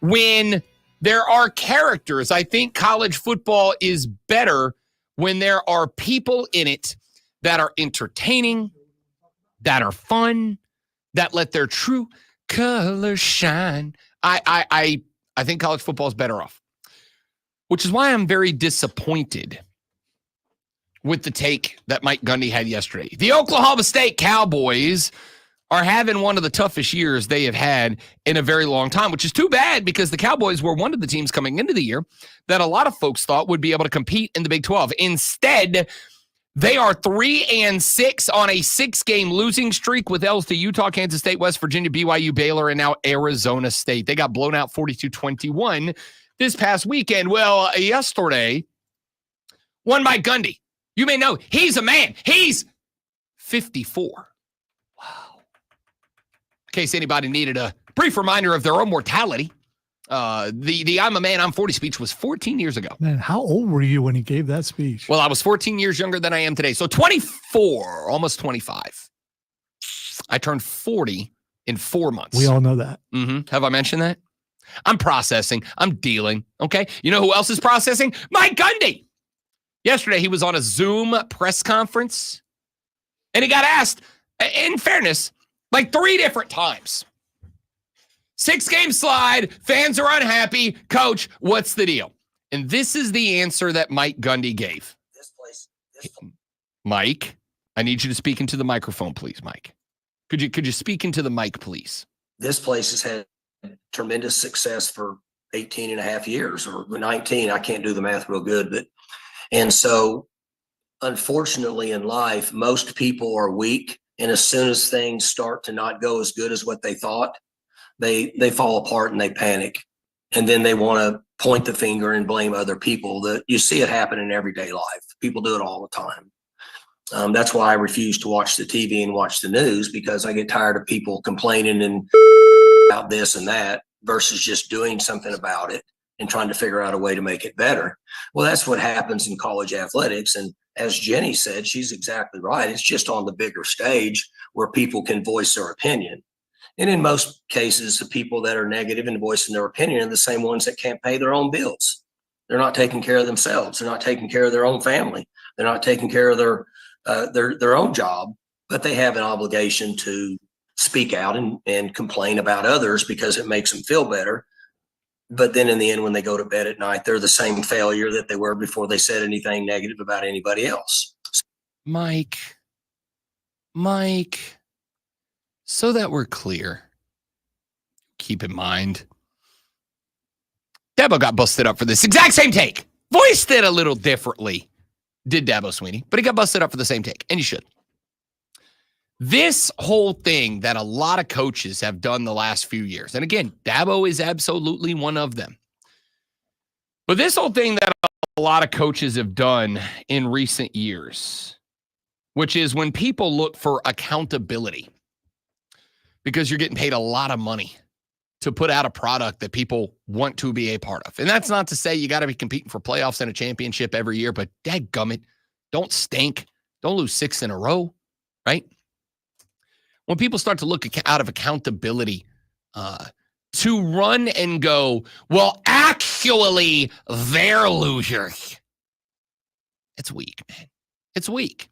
when there are characters. I think college football is better when there are people in it that are entertaining, that are fun, that let their true colors shine. I think college football is better off, which is why I'm very disappointed with the take that Mike Gundy had yesterday. The Oklahoma State Cowboys are having one of the toughest years they have had in a very long time, which is too bad because the Cowboys were one of the teams coming into the year that a lot of folks thought would be able to compete in the Big 12. Instead, they are 3-6 on a 6-game losing streak with L's to Utah, Kansas State, West Virginia, BYU, Baylor, and now Arizona State. They got blown out 42-21 this past weekend. Well, yesterday, one Mike Gundy. You may know he's a man. He's 54. Wow. In case anybody needed a brief reminder of their own mortality, the I'm a man, I'm 40 speech was 14 years ago. Man, how old were you when he gave that speech? Well, I was 14 years younger than I am today. So 24, almost 25. I turned 40 in 4 months. We all know that. Have I mentioned that? I'm processing. I'm dealing. Okay. You know who else is processing? Mike Gundy. Yesterday, he was on a Zoom press conference, and he got asked, in fairness, like 3 different times. 6-game slide, fans are unhappy. Coach, what's the deal? And this is the answer that Mike Gundy gave. Mike, I need you to speak into the microphone, please, Mike. Could you speak into the mic, please? This place has had tremendous success for 18 and a half years or 19. I can't do the math real good, and so unfortunately in life, most people are weak. And as soon as things start to not go as good as what they thought, they fall apart and they panic. And then they want to point the finger and blame other people. You see it happen in everyday life. People do it all the time. That's why I refuse to watch the TV and watch the news, because I get tired of people complaining and about this and that versus just doing something about it and trying to figure out a way to make it better. Well, that's what happens in college athletics. And as Jenny said, she's exactly right. It's just on the bigger stage where people can voice their opinion. And in most cases, the people that are negative and voicing their opinion are the same ones that can't pay their own bills. They're not taking care of themselves. They're not taking care of their own family. They're not taking care of their own job, but they have an obligation to speak out and complain about others because it makes them feel better. But then in the end, when they go to bed at night, they're the same failure that they were before they said anything negative about anybody else. Mike, so that we're clear, keep in mind, Dabo got busted up for this exact same take. Voiced it a little differently, did Dabo Swinney, but he got busted up for the same take, and you should. This whole thing that a lot of coaches have done the last few years, and again, Dabo is absolutely one of them. But this whole thing that a lot of coaches have done in recent years, which is when people look for accountability, because you're getting paid a lot of money to put out a product that people want to be a part of. And that's not to say you got to be competing for playoffs and a championship every year, but dadgummit, don't stink. Don't lose 6 in a row, right? When people start to look out of accountability to run and go, well, actually, they're losers. It's weak, man. It's weak.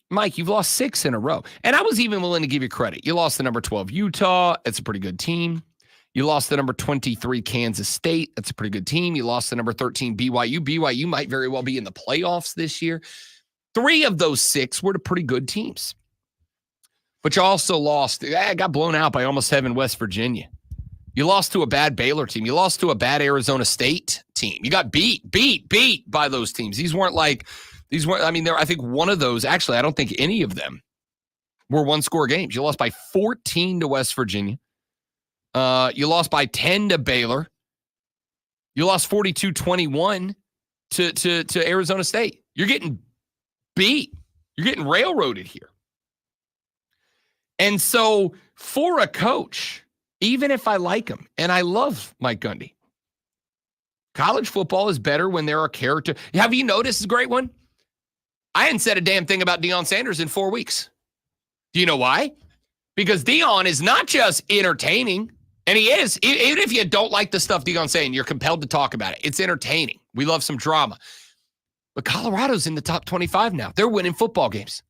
Mike, you've lost 6 in a row. And I was even willing to give you credit. You lost the number 12 Utah. It's a pretty good team. You lost the number 23 Kansas State. That's a pretty good team. You lost the number 13 BYU. BYU might very well be in the playoffs this year. 3 of those 6 were to pretty good teams. But you also lost. Got blown out by almost 7 West Virginia. You lost to a bad Baylor team. You lost to a bad Arizona State team. You got beat by those teams. These weren't, I mean, I think one of those, actually, I don't think any of them were 1-score games. You lost by 14 to West Virginia. You lost by 10 to Baylor. You lost 42-21 to Arizona State. You're getting beat. You're getting railroaded here. And so for a coach, even if I like him, and I love Mike Gundy, college football is better when there are characters. Have you noticed a great one? I hadn't said a damn thing about Deion Sanders in 4 weeks. Do you know why? Because Deion is not just entertaining, and he is. Even if you don't like the stuff Deion's saying, you're compelled to talk about it. It's entertaining. We love some drama. But Colorado's in the top 25 now. They're winning football games.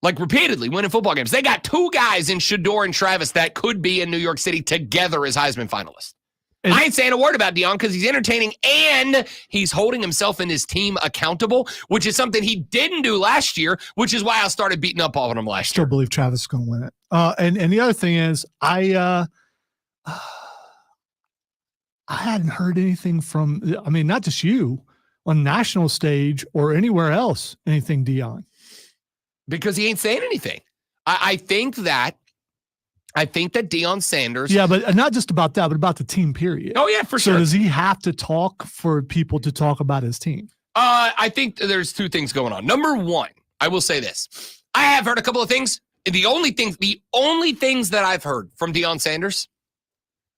like repeatedly winning football games. They got 2 guys in Shedeur and Travis that could be in New York City together as Heisman finalists. I ain't saying a word about Deion because he's entertaining and he's holding himself and his team accountable, which is something he didn't do last year, which is why I started beating up on him last year. Still believe Travis is going to win it. And the other thing is, I hadn't heard anything from, not just you on national stage or anywhere else, anything Deion. Because he ain't saying anything. I think that Deion Sanders. Yeah, but not just about that, but about the team period. Oh, yeah, for sure. So does he have to talk for people to talk about his team? I think there's 2 things going on. Number 1, I will say this. I have heard a couple of things. The only things that I've heard from Deion Sanders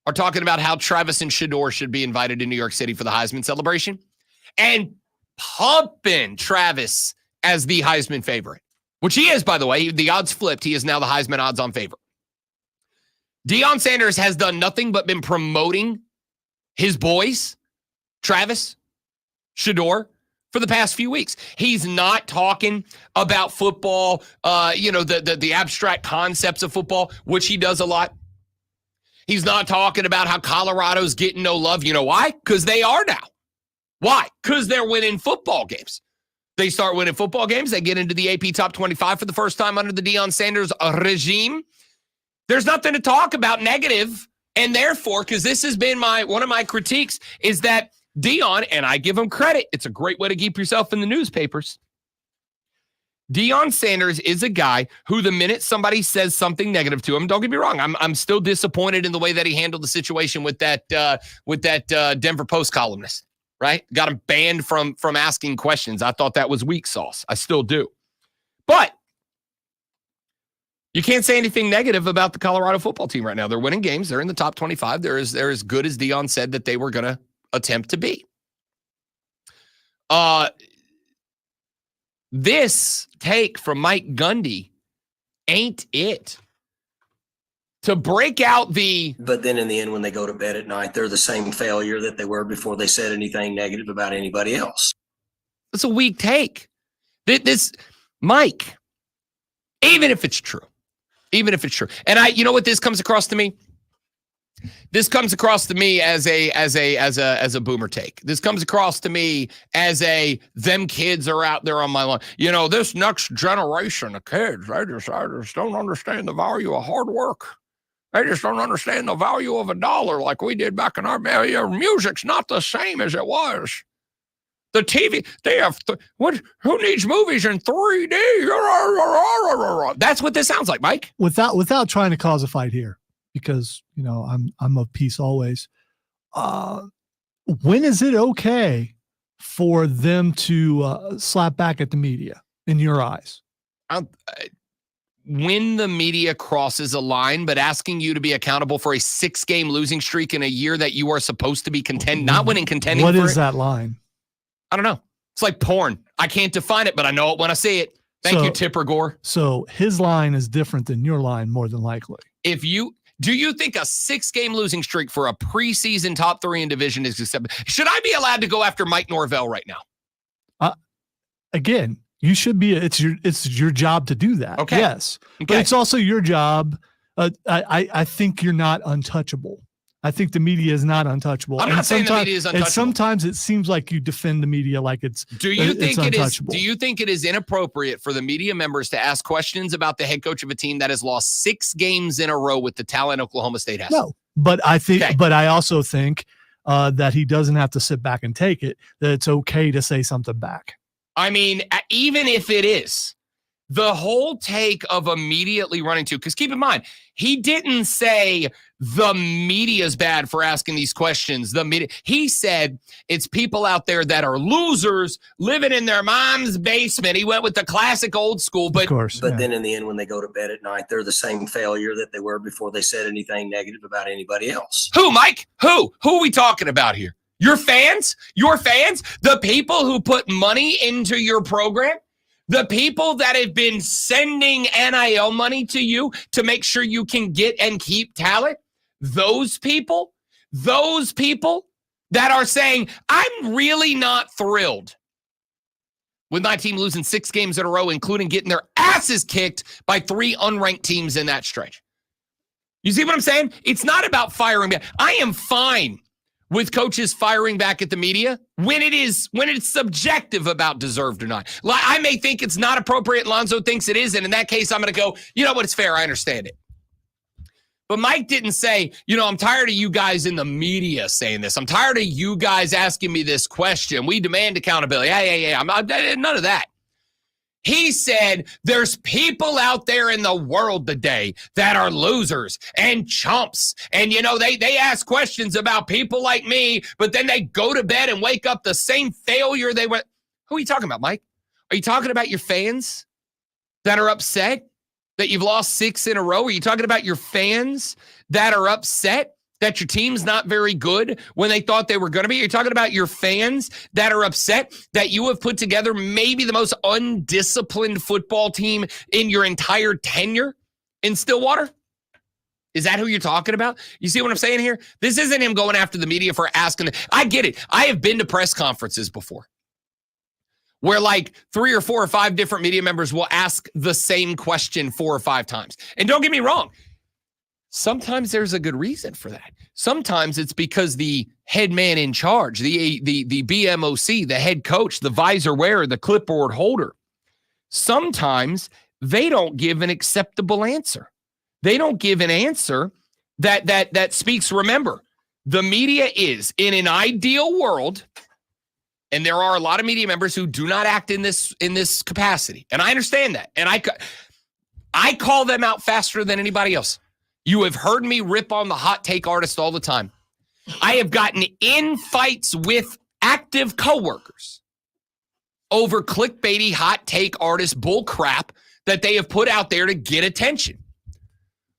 are talking about how Travis and Shedeur should be invited to New York City for the Heisman celebration and pumping Travis as the Heisman favorite, which he is, by the way. The odds flipped. He is now the Heisman odds-on favorite. Deion Sanders has done nothing but been promoting his boys, Travis, Shedeur, for the past few weeks. He's not talking about football, the abstract concepts of football, which he does a lot. He's not talking about how Colorado's getting no love. You know why? Because they are now. Why? Because they're winning football games. They start winning football games. They get into the AP Top 25 for the first time under the Deion Sanders regime. There's nothing to talk about negative, and therefore, because this has been one of my critiques, is that Deion, and I give him credit, it's a great way to keep yourself in the newspapers. Deion Sanders is a guy who, the minute somebody says something negative to him, don't get me wrong, I'm still disappointed in the way that he handled the situation with that Denver Post columnist, right? Got him banned from asking questions. I thought that was weak sauce. I still do. But you can't say anything negative about the Colorado football team right now. They're winning games. They're in the top 25. They're as good as Deion said that they were going to attempt to be. This take from Mike Gundy ain't it. To break out But then in the end, when they go to bed at night, they're the same failure that they were before they said anything negative about anybody else. It's a weak take. This, Mike, even if it's true, and you know what this comes across to me? This comes across to me as a boomer take. This comes across to me as them kids are out there on my lawn. This next generation of kids, they just don't understand the value of hard work. They just don't understand the value of $1 like we did back in our day. Your music's not the same as it was. The TV, they have, who needs movies in 3D? That's what this sounds like, Mike. Without trying to cause a fight here, because, I'm of peace always. When is it okay for them to slap back at the media in your eyes? When the media crosses a line, but asking you to be accountable for a 6-game losing streak in a year that you are supposed to be not winning, contending. What is that line? I don't know. It's like porn. I can't define it, but I know it when I see it. Thank you, Tipper Gore. So his line is different than your line, more than likely. Do you think a 6-game losing streak for a preseason top 3 in division is acceptable? Should I be allowed to go after Mike Norvell right now? Again, you should be. It's your job to do that. Okay. Yes, okay. But it's also your job. I think you're not untouchable. I think the media is not untouchable. I'm not saying the media is untouchable. And sometimes it seems like you defend the media like it's. Do you think it is? Untouchable. Do you think it is inappropriate for the media members to ask questions about the head coach of a team that has lost 6 games in a row with the talent Oklahoma State has? No, but I think. Okay. But I also think that he doesn't have to sit back and take it. That it's okay to say something back. I mean, even if it is, the whole take of immediately running to, because keep in mind, he didn't say the media's bad for asking these questions. The media, he said it's people out there that are losers living in their mom's basement. He went with the classic old school, but of course, but then in the end, when they go to bed at night, they're the same failure that they were before they said anything negative about anybody else. Who, Mike? Who are we talking about here? Your fans? The people who put money into your program? The people that have been sending NIL money to you to make sure you can get and keep talent? Those people that are saying, I'm really not thrilled with my team losing 6 games in a row, including getting their asses kicked by 3 unranked teams in that stretch. You see what I'm saying? It's not about firing back. I am fine with coaches firing back at the media when it's subjective about deserved or not. I may think it's not appropriate. Lonzo thinks it is. And in that case, I'm going to go, you know what? It's fair. I understand it. But Mike didn't say, I'm tired of you guys in the media saying this. I'm tired of you guys asking me this question. We demand accountability. Yeah. None of that. He said there's people out there in the world today that are losers and chumps. And, they ask questions about people like me, but then they go to bed and wake up the same failure they were. Who are you talking about, Mike? Are you talking about your fans that are upset that you've lost 6 in a row? Are you talking about your fans that are upset that your team's not very good when they thought they were going to be? You're talking about your fans that are upset that you have put together maybe the most undisciplined football team in your entire tenure in Stillwater? Is that who you're talking about? You see what I'm saying here? This isn't him going after the media for asking. I get it. I have been to press conferences before where like 3 or 4 or 5 different media members will ask the same question 4 or 5 times. And don't get me wrong. Sometimes there's a good reason for that. Sometimes it's because the head man in charge, the BMOC, the head coach, the visor wearer, the clipboard holder, sometimes they don't give an acceptable answer. They don't give an answer that speaks. Remember, the media is in an ideal world, and there are a lot of media members who do not act in this capacity. And I understand that. And I call them out faster than anybody else. You have heard me rip on the hot take artist all the time. I have gotten in fights with active coworkers over clickbaity hot take artist bull crap that they have put out there to get attention.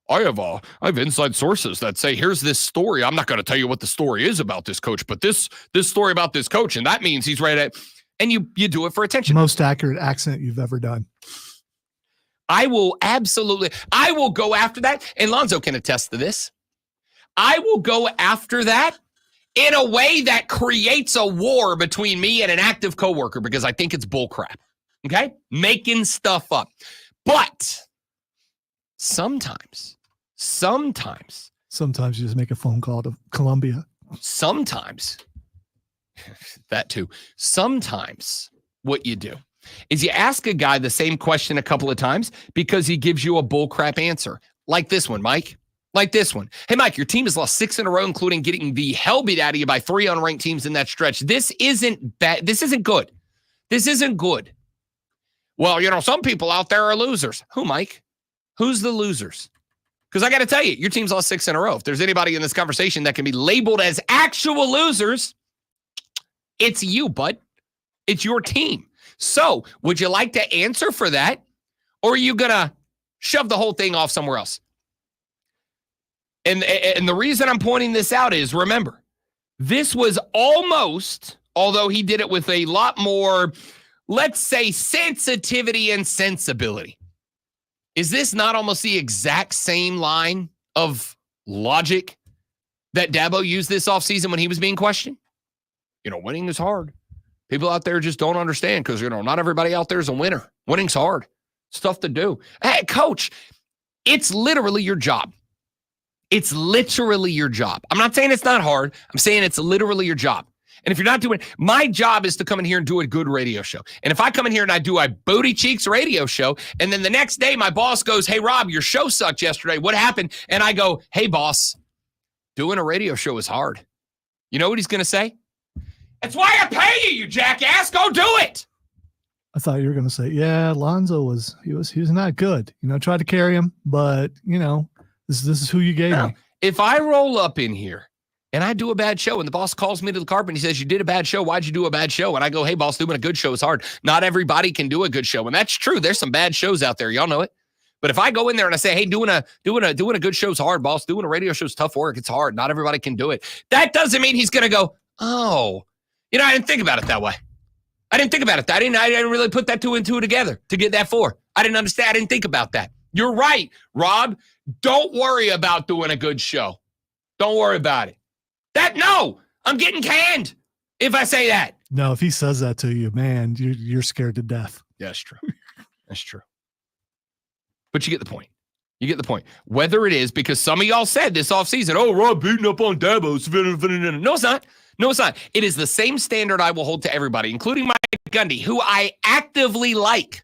I have inside sources that say, here's this story. I'm not going to tell you what the story is about this coach, but this story about this coach, and that means he's right and you do it for attention. Most accurate accent you've ever done. I will go after that. And Lonzo can attest to this. I will go after that in a way that creates a war between me and an active coworker because I think it's bullcrap. Okay? Making stuff up. But sometimes you just make a phone call to Columbia. Sometimes that too. Sometimes what you do is you ask a guy the same question a couple of times because he gives you a bullcrap answer. Like this one, Mike. Like this one. Hey, Mike, your team has lost 6 in a row, including getting the hell beat out of you by 3 unranked teams in that stretch. This isn't bad. This isn't good. This isn't good. Well, some people out there are losers. Who, Mike? Who's the losers? Because I got to tell you, your team's lost 6 in a row. If there's anybody in this conversation that can be labeled as actual losers, it's you, bud. It's your team. So, would you like to answer for that? Or are you going to shove the whole thing off somewhere else? And the reason I'm pointing this out is, remember, this was almost, although he did it with a lot more, let's say, sensitivity and sensibility. Is this not almost the exact same line of logic that Dabo used this offseason when he was being questioned? Winning is hard. People out there just don't understand because, not everybody out there is a winner. Winning's hard. It's tough to do. Hey, coach, it's literally your job. It's literally your job. I'm not saying it's not hard. I'm saying it's literally your job. And if you're not doing, my job is to come in here and do a good radio show. And if I come in here and I do a booty cheeks radio show, and then the next day my boss goes, hey, Rob, your show sucked yesterday. What happened? And I go, hey, boss, doing a radio show is hard. You know what he's going to say? That's why I pay you, you jackass. Go do it. I thought you were going to say, yeah, Lonzo was not good. Tried to carry him, but this is who you gave me. If I roll up in here and I do a bad show and the boss calls me to the carpet and he says, you did a bad show. Why'd you do a bad show? And I go, hey, boss, doing a good show is hard. Not everybody can do a good show. And that's true. There's some bad shows out there. Y'all know it. But if I go in there and I say, hey, doing a good show is hard, boss. Doing a radio show is tough work. It's hard. Not everybody can do it. That doesn't mean he's going to go, oh, I didn't think about it that way. I didn't think about it. I didn't really put that 2 and 2 together to get that 4. I didn't understand. I didn't think about that. You're right, Rob. Don't worry about doing a good show. Don't worry about it. No, I'm getting canned if I say that. No, if he says that to you, man, you're scared to death. Yeah, that's true. That's true. But you get the point. You get the point. Whether it is because some of y'all said this offseason, oh, Rob beating up on Dabo. No, it's not. No, it's not. It is the same standard I will hold to everybody, including Mike Gundy, who I actively like,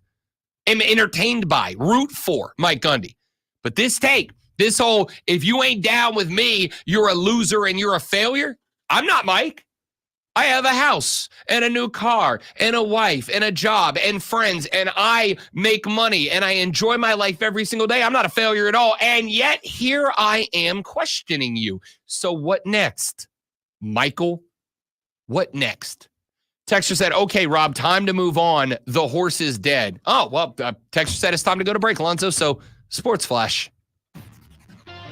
am entertained by, root for Mike Gundy. But this whole, if you ain't down with me, you're a loser and you're a failure. I'm not Mike. I have a house and a new car and a wife and a job and friends, and I make money and I enjoy my life every single day. I'm not a failure at all. And yet here I am questioning you. So what next? Michael, what next? Texter said, okay, Rob, time to move on. The horse is dead. Oh, well, Texter said it's time to go to break, Alonzo. So sports flash.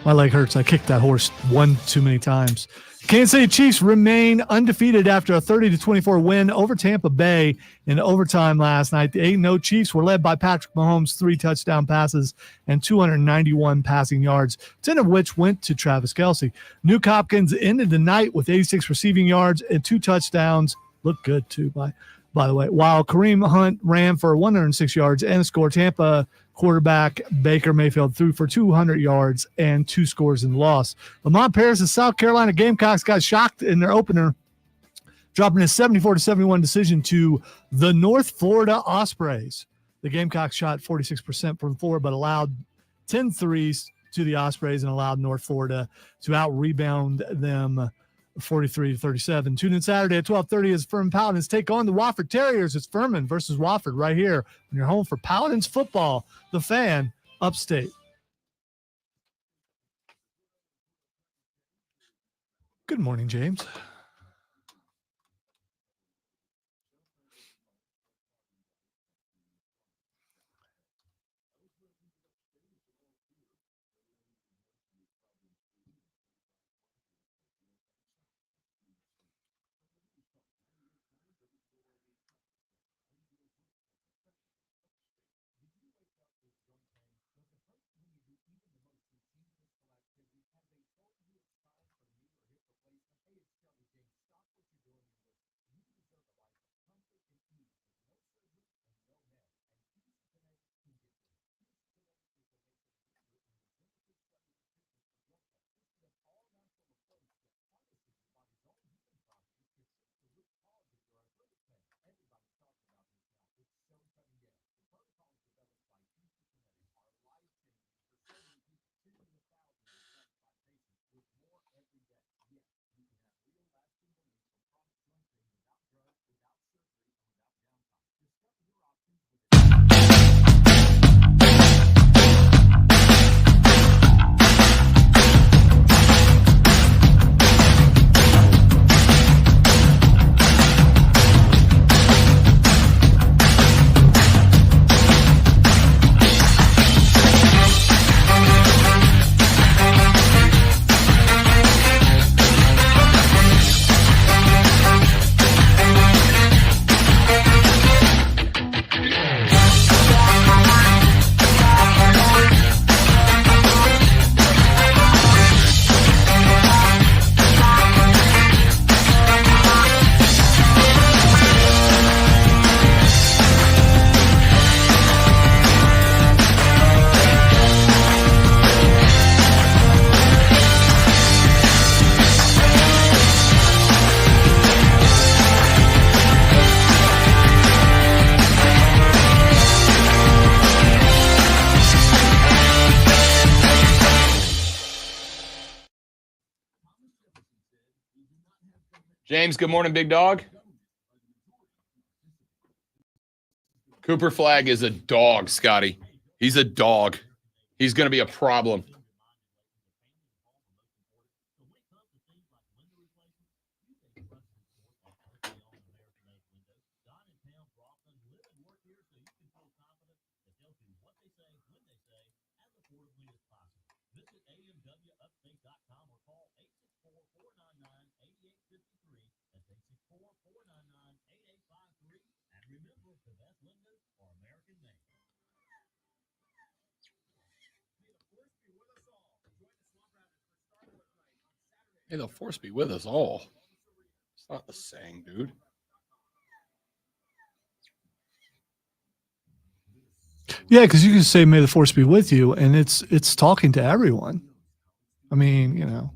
My leg hurts. I kicked that horse one too many times. Kansas City Chiefs remain undefeated after a 30-24 win over Tampa Bay in overtime last night. The 8-0 Chiefs were led by Patrick Mahomes' 3 touchdown passes and 291 passing yards, 10 of which went to Travis Kelce. Nuke Hopkins ended the night with 86 receiving yards and 2 touchdowns. Looked good, too, by the way. While Kareem Hunt ran for 106 yards and a score, Tampa quarterback Baker Mayfield threw for 200 yards and 2 scores in the loss. Lamont Paris' South Carolina Gamecocks got shocked in their opener, dropping a 74-71 decision to the North Florida Ospreys. The Gamecocks shot 46% from the floor, but allowed 10 threes to the Ospreys and allowed North Florida to out-rebound them 43-37. Tune in Saturday at 12:30 as Furman Paladins take on the Wofford Terriers. It's Furman versus Wofford right here when you're home for Paladins football. The Fan, upstate. Good morning, James. James, good morning, big dog. Cooper Flagg is a dog, Scotty. He's a dog. He's going to be a problem. May the force be with us all. It's not the saying, dude. Yeah, because you can say "May the Force be with you," and it's talking to everyone. I mean, you know.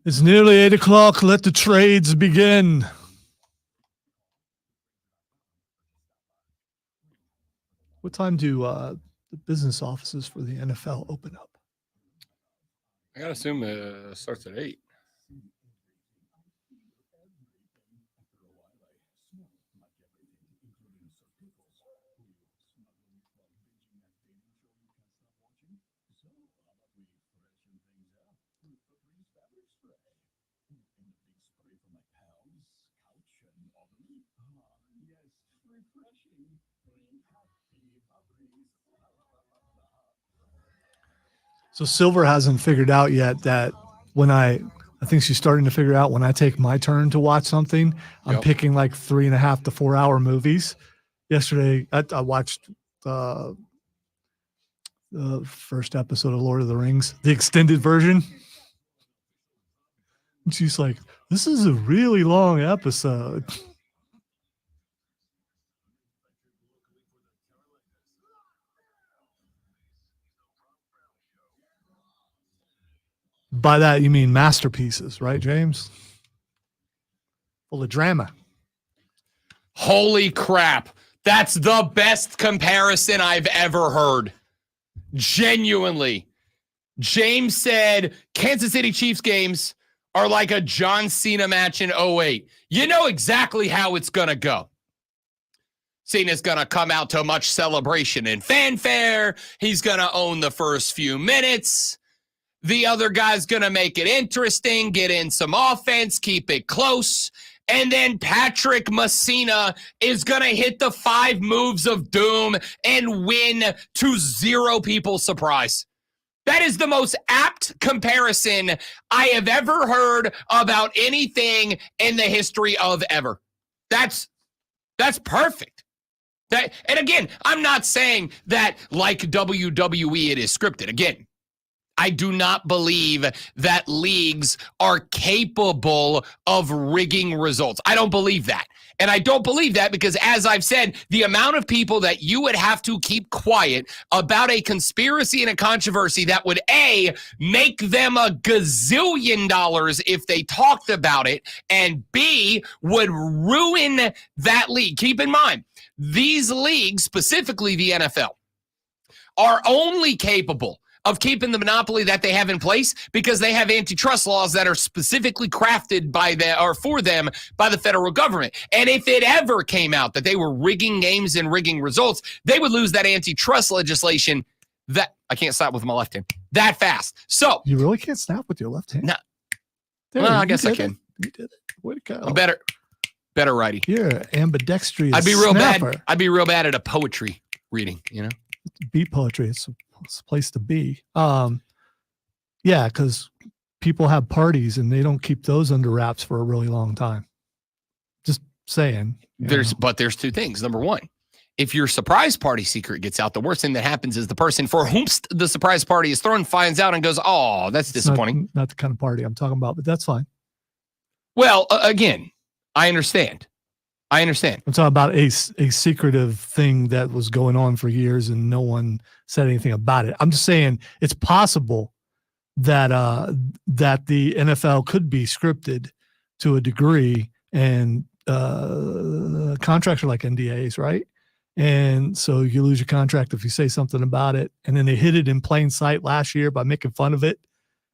It's nearly 8 o'clock. Let the trades begin. What time do the business offices for the NFL open up? I gotta assume it starts at 8. So Silver hasn't figured out yet that when I think she's starting to figure out when I take my turn to watch something, I'm picking like 3.5 to 4 hour movies. Yesterday, I watched the first episode of Lord of the Rings, the extended version. And she's like, "This is a really long episode." By that, you mean masterpieces, right, James? Full of drama. Holy crap. That's the best comparison I've ever heard. Genuinely. James said Kansas City Chiefs games are like a John Cena match in 08. You know exactly how it's going to go. Cena's going to come out to much celebration and fanfare. He's going to own the first few minutes. The other guy's going to make it interesting, get in some offense, keep it close. And then Patrick Messina is going to hit the 5 moves of doom and win to 0 people's surprise. That is the most apt comparison I have ever heard about anything in the history of ever. That's perfect. And again, I'm not saying that like WWE it is scripted. Again, I do not believe that leagues are capable of rigging results. I don't believe that. And I don't believe that because, as I've said, the amount of people that you would have to keep quiet about a conspiracy and a controversy that would, A, make them a gazillion dollars if they talked about it, and B, would ruin that league. Keep in mind, these leagues, specifically the NFL, are only capable of keeping the monopoly that they have in place because they have antitrust laws that are specifically crafted by or for them by the federal government. And if it ever came out that they were rigging games and rigging results, they would lose that antitrust legislation that I can't stop with my left hand that fast. So you really can't snap with your left hand. No. There, Well, I guess I can. You did it. Way to go. I'm better righty. You're ambidextrous. I'd be real snapper. bad. I'd be real bad at a poetry reading, you know? Beat poetry. It's a place to be. Yeah, because people have parties and they don't keep those under wraps for a really long time. Just saying. But there's 2 things. Number 1, if your surprise party secret gets out, the worst thing that happens is the person for whom the surprise party is thrown finds out and goes, "Oh, that's disappointing." Not the kind of party I'm talking about, but that's fine. Well, again, I understand. I'm talking about a secretive thing that was going on for years and no one said anything about it. I'm just saying it's possible that that the NFL could be scripted to a degree, and contracts are like NDAs, right? And so you lose your contract if you say something about it. And then they hid it in plain sight last year by making fun of it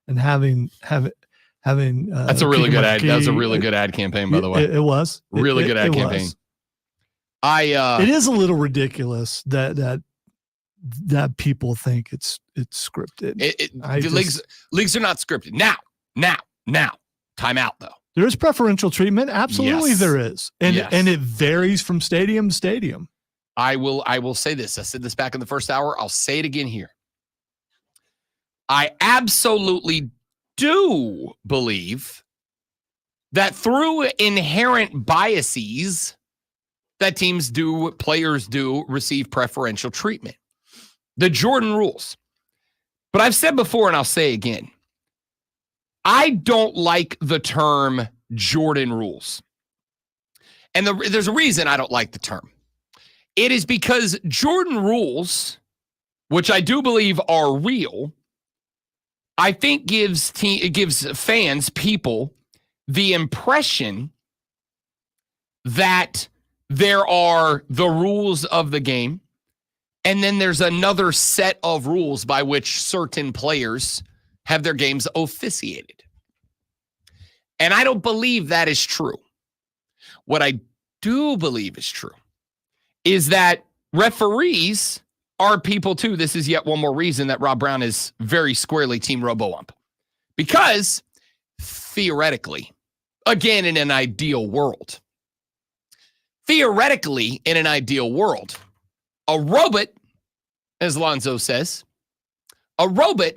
and having that's a really good ad. That was a really good ad campaign, by the way. It was really good ad campaign. Was. It is a little ridiculous that people think it's scripted. Leagues are not scripted. Now, time out though. There is preferential treatment. Absolutely, Yes. there is, and Yes. and it varies from stadium to stadium. I will say this. I said this back in the first hour. I'll say it again here. I absolutely do believe that through inherent biases that players do receive preferential treatment. The Jordan rules. But I've said before, and I'll say again, I don't like the term Jordan rules. And there's a reason I don't like the term. It is because Jordan rules, which I do believe are real, I think gives fans, people, the impression that there are the rules of the game, and then there's another set of rules by which certain players have their games officiated. And I don't believe that is true. What I do believe is true is that referees are people too. This is yet one more reason that Rob Brown is very squarely Team RoboUmp. Because theoretically, again, in an ideal world, a robot, as Lonzo says, a robot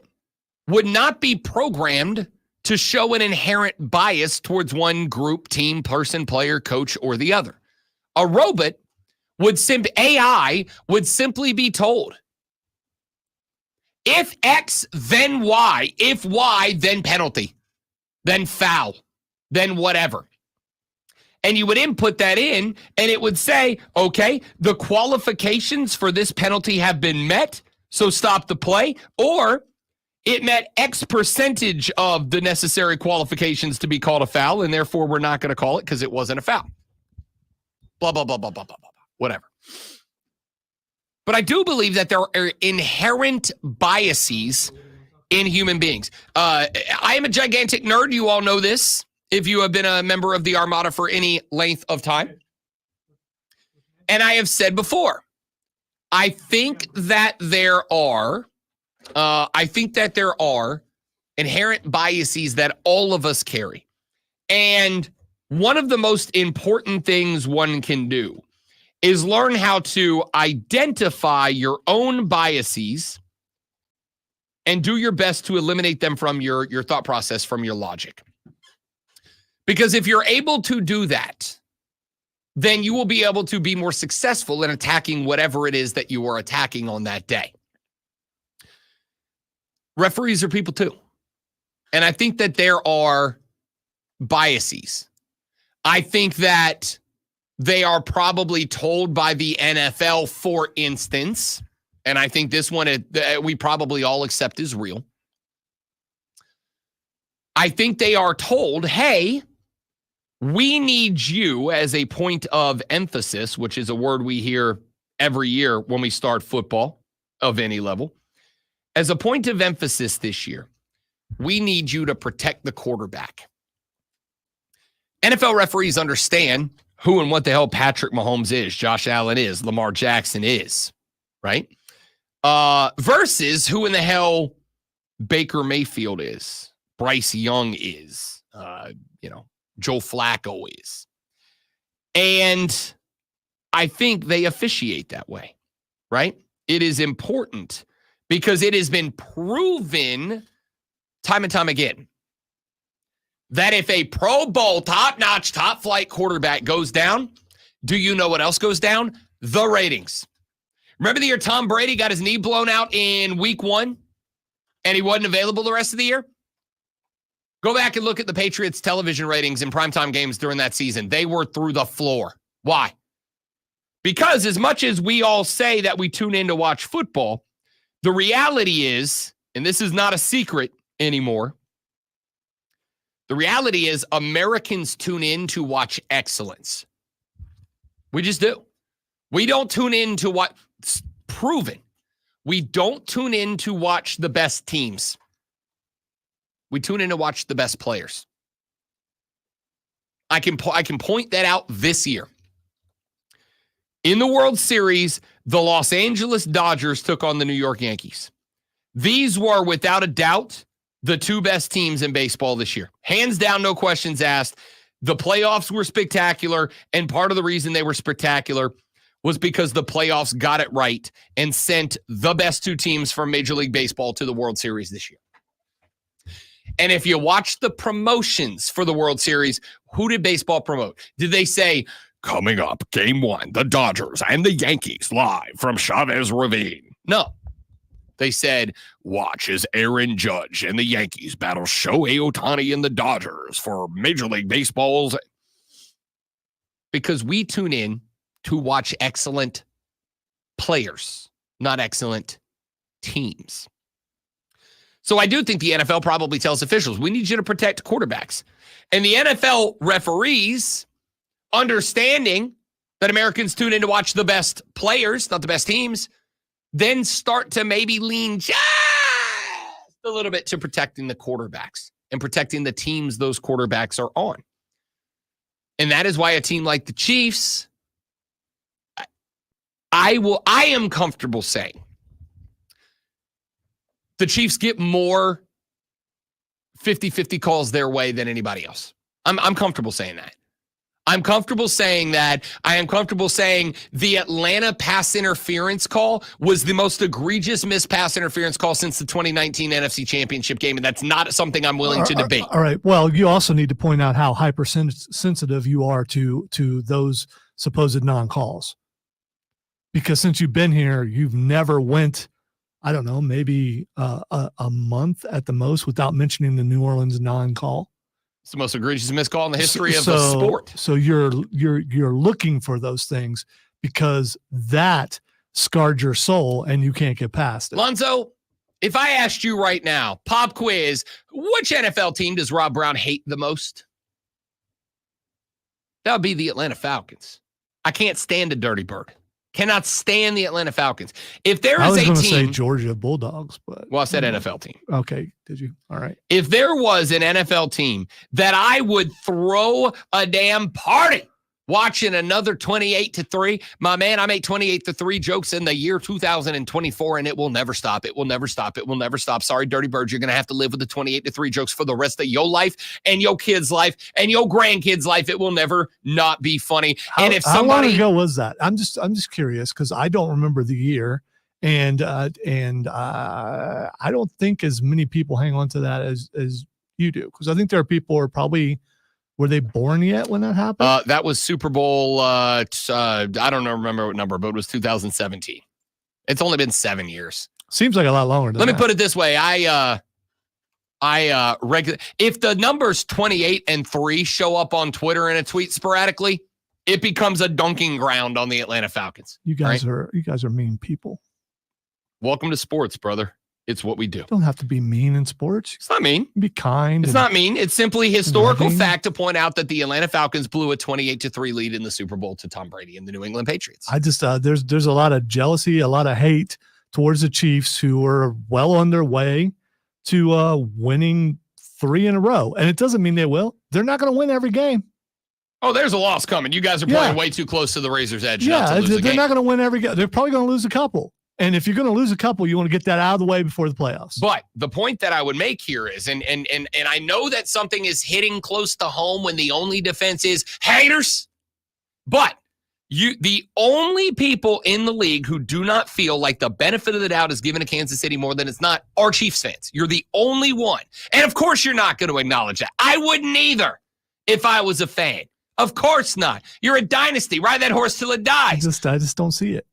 would not be programmed to show an inherent bias towards one group, team, person, player, coach, or the other. A robot AI would simply be told, if X, then Y, if Y, then penalty, then foul, then whatever. And you would input that in, and it would say, okay, the qualifications for this penalty have been met, so stop the play, or it met X percentage of the necessary qualifications to be called a foul, and therefore we're not going to call it because it wasn't a foul. Blah, blah, blah, blah, blah, blah, blah, whatever. But I do believe that there are inherent biases in human beings. I am a gigantic nerd. You all know this if you have been a member of the Armada for any length of time. And I have said before, I think that there are inherent biases that all of us carry. And one of the most important things one can do is learn how to identify your own biases and do your best to eliminate them from your thought process, from your logic. Because if you're able to do that, then you will be able to be more successful in attacking whatever it is that you are attacking on that day. Referees are people too. And I think that there are biases. I think that they are probably told by the NFL, for instance, and I think this one we probably all accept is real. I think they are told, hey, we need you as a point of emphasis, which is a word we hear every year when we start football of any level. As a point of emphasis this year, we need you to protect the quarterback. NFL referees understand who and what the hell Patrick Mahomes is, Josh Allen is, Lamar Jackson is, right? Versus who in the hell Baker Mayfield is, Bryce Young is, Joe Flacco is. And I think they officiate that way, right? It is important because it has been proven time and time again that if a Pro Bowl, top-notch, top-flight quarterback goes down, do you know what else goes down? The ratings. Remember the year Tom Brady got his knee blown out in week 1 and he wasn't available the rest of the year? Go back and look at the Patriots' television ratings in primetime games during that season. They were through the floor. Why? Because as much as we all say that we tune in to watch football, the reality is, and this is not a secret anymore, the reality is Americans tune in to watch excellence. We just do. We don't tune in to what's proven. We don't tune in to watch the best teams. We tune in to watch the best players. I can point that out this year. In the World Series, the Los Angeles Dodgers took on the New York Yankees. These were, without a doubt, the two best teams in baseball this year. Hands down, no questions asked. The playoffs were spectacular, and part of the reason they were spectacular was because the playoffs got it right and sent the best two teams from Major League Baseball to the World Series this year. And if you watch the promotions for the World Series, who did baseball promote? Did they say, coming up, game 1, the Dodgers and the Yankees live from Chavez Ravine? No. They said, watch as Aaron Judge and the Yankees battle Shohei Ohtani and the Dodgers for Major League Baseball's. Because we tune in to watch excellent players, not excellent teams. So I do think the NFL probably tells officials, we need you to protect quarterbacks. And the NFL referees, understanding that Americans tune in to watch the best players, not the best teams, then start to maybe lean just a little bit to protecting the quarterbacks and protecting the teams those quarterbacks are on. And that is why a team like the Chiefs, I am comfortable saying the Chiefs get more 50-50 calls their way than anybody else. I'm comfortable saying that. I'm comfortable saying that. I am comfortable saying the Atlanta pass interference call was the most egregious missed pass interference call since the 2019 NFC Championship game, and that's not something I'm willing to debate. All right. Well, you also need to point out how hypersensitive you are to those supposed non-calls. Because since you've been here, you've never went, I don't know, maybe a month at the most without mentioning the New Orleans non-call. It's the most egregious missed call in the history of the sport. So you're looking for those things because that scarred your soul and you can't get past it. Lonzo, if I asked you right now, pop quiz, which NFL team does Rob Brown hate the most? That would be the Atlanta Falcons. I can't stand a dirty bird. Cannot stand the Atlanta Falcons. If there is a team, I was going to say Georgia Bulldogs, but I said NFL team. Okay, did you? All right. If there was an NFL team that I would throw a damn party watching another 28-3, my man, I make 28-3 jokes in the year 2024, and it will never stop. It will never stop. It will never stop. Sorry, Dirty Bird, you're going to have to live with the 28-3 jokes for the rest of your life and your kids' life and your grandkids' life. It will never not be funny. And if how somebody long ago was that? I'm just curious because I don't remember the year, and I don't think as many people hang on to that as you do, because I think there are people who are probably. Were they born yet when that happened? That was Super Bowl. I don't remember what number, but it was 2017. It's only been 7 years. Seems like a lot longer. Let me put it this way. If the numbers 28 and 3 show up on Twitter in a tweet sporadically, it becomes a dunking ground on the Atlanta Falcons. You guys are mean people. Welcome to sports, brother. It's what we do. Don't have to be mean in sports. It's not mean. Be kind. It's not mean. It's simply historical fact to point out that the Atlanta Falcons blew a 28-3 lead in the Super Bowl to Tom Brady and the New England Patriots. I just there's a lot of jealousy, a lot of hate towards the Chiefs, who are well on their way to winning 3 in a row. And it doesn't mean they will. They're not going to win every game. Oh, there's a loss coming. You guys are playing way too close to the razor's edge. Yeah, they're not going to win every game. They're probably going to lose a couple. And if you're going to lose a couple, you want to get that out of the way before the playoffs. But the point that I would make here is, and I know that something is hitting close to home when the only defense is haters, but the only people in the league who do not feel like the benefit of the doubt is given to Kansas City more than it's not are Chiefs fans. You're the only one. And of course you're not going to acknowledge that. I wouldn't either if I was a fan. Of course not. You're a dynasty. Ride that horse till it dies. I just don't see it.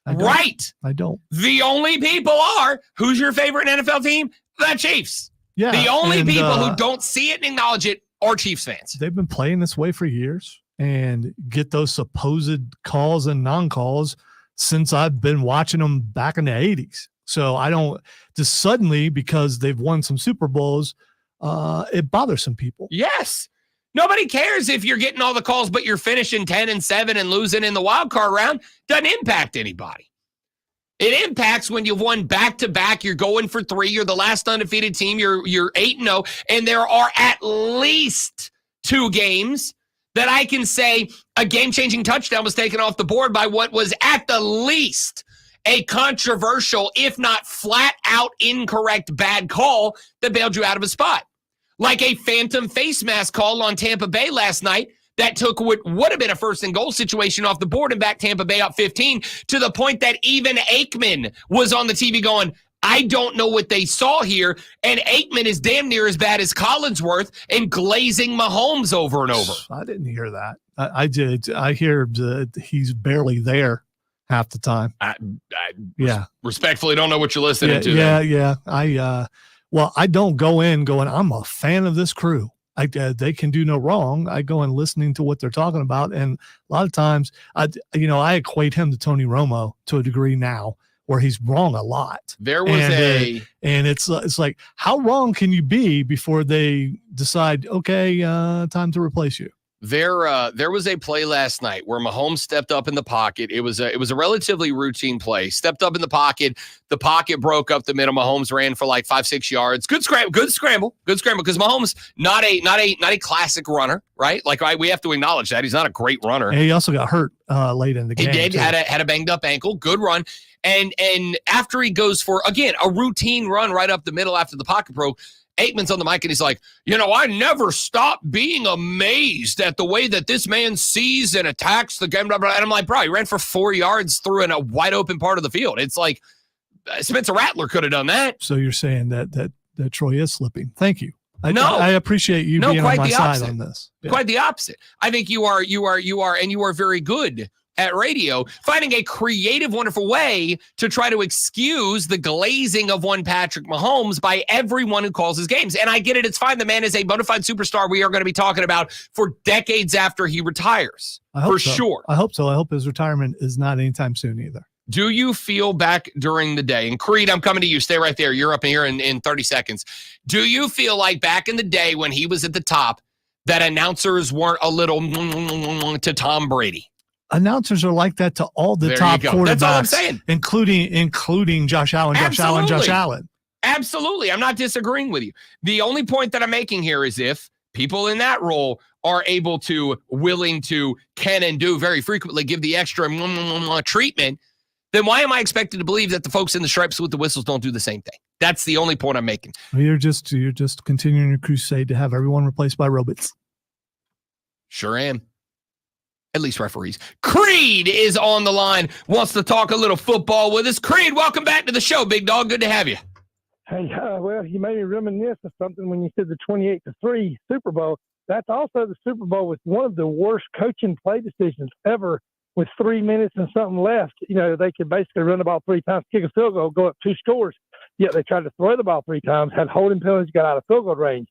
Right. I don't. The only people are, who's your favorite NFL team? The Chiefs. Yeah. The only people who don't see it and acknowledge it are Chiefs fans. They've been playing this way for years and get those supposed calls and non-calls since I've been watching them back in the 80s. So I don't just suddenly, because they've won some Super Bowls, it bothers some people. Yes. Nobody cares if you're getting all the calls, but you're finishing 10-7 and losing in the wild card round. Doesn't impact anybody. It impacts when you've won back-to-back. You're going for 3. You're the last undefeated team. You're 8-0, and there are at least 2 games that I can say a game-changing touchdown was taken off the board by what was at the least a controversial, if not flat-out incorrect bad call that bailed you out of a spot. Like a phantom face mask call on Tampa Bay last night that took what would have been a 1st and goal situation off the board and backed Tampa Bay up 15 to the point that even Aikman was on the TV going, I don't know what they saw here. And Aikman is damn near as bad as Collinsworth and glazing Mahomes over and over. I didn't hear that. I did. I hear he's barely there. half the time. Yeah. Respectfully, don't know what you're listening to. Yeah. I don't go in going, I'm a fan of this crew. They can do no wrong. I go in listening to what they're talking about. And a lot of times I equate him to Tony Romo to a degree now, where he's wrong a lot. There was and it's like, how wrong can you be before they decide, okay, time to replace you? There was a play last night where Mahomes stepped up in the pocket. It was a relatively routine play. Stepped up in the pocket broke up the middle. Mahomes ran for like 5-6 yards. Good scramble because Mahomes not a classic runner, right? Like we have to acknowledge that he's not a great runner. And he also got hurt late in the game. He did, too. had a banged up ankle. Good run. And after he goes for, again, a routine run right up the middle after the pocket broke, Aikman's on the mic and he's like, I never stop being amazed at the way that this man sees and attacks the game. Blah, blah. And I'm like, bro, he ran for 4 yards through in a wide open part of the field. It's like Spencer Rattler could have done that. So you're saying that Troy is slipping. Thank you. No, I appreciate you being on my side on this. Yeah. Quite the opposite. I think you are, and you are very good at radio, finding a creative, wonderful way to try to excuse the glazing of one Patrick Mahomes by everyone who calls his games. And I get it. It's fine. The man is a bona fide superstar we are going to be talking about for decades after he retires. Sure. I hope so. I hope his retirement is not anytime soon either. Do you feel back during the day, and Creed, I'm coming to you. Stay right there. You're up here in 30 seconds. Do you feel like back in the day when he was at the top, that announcers weren't a little to Tom Brady? Announcers are like that to all the top quarterbacks. That's all I'm saying. Including Josh Allen, Josh Allen. Absolutely. I'm not disagreeing with you. The only point that I'm making here is if people in that role are able to, willing to, can and do very frequently give the extra treatment, then why am I expected to believe that the folks in the stripes with the whistles don't do the same thing? That's the only point I'm making. You're just continuing your crusade to have everyone replaced by robots. Sure am. At least referees. Creed is on the line, wants to talk a little football with us. Creed, welcome back to the show, big dog. Good to have you. Hey, well, you made me reminisce of something when you said the 28-3 Super Bowl. That's also the Super Bowl with one of the worst coaching play decisions ever. With 3 minutes and something left, they could basically run the ball 3 times, kick a field goal, go up 2 scores. Yet they tried to throw the ball 3 times, had holding penalties, got out of field goal range.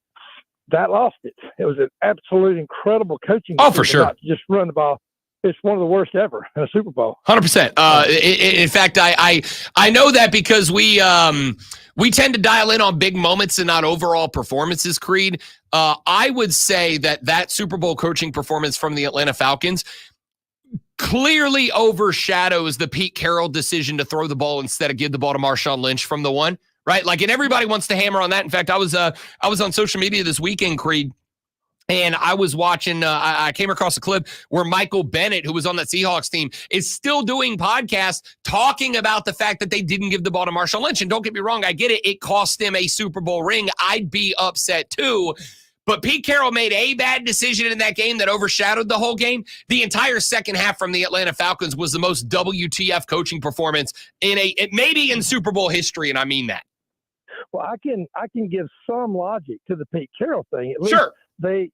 That lost it. It was an absolute incredible coaching. Oh, for sure. Just run the ball. It's one of the worst ever in a Super Bowl. 100%. In fact, I know that because we tend to dial in on big moments and not overall performances, Creed. I would say that Super Bowl coaching performance from the Atlanta Falcons clearly overshadows the Pete Carroll decision to throw the ball instead of give the ball to Marshawn Lynch from the one. Right? Like, and everybody wants to hammer on that. In fact, I was on social media this weekend, Creed, and I was watching, I came across a clip where Michael Bennett, who was on that Seahawks team, is still doing podcasts talking about the fact that they didn't give the ball to Marshawn Lynch. And don't get me wrong, I get it. It cost them a Super Bowl ring. I'd be upset too. But Pete Carroll made a bad decision in that game that overshadowed the whole game. The entire second half from the Atlanta Falcons was the most WTF coaching performance maybe in Super Bowl history, and I mean that. Well, I can give some logic to the Pete Carroll thing. At least sure. The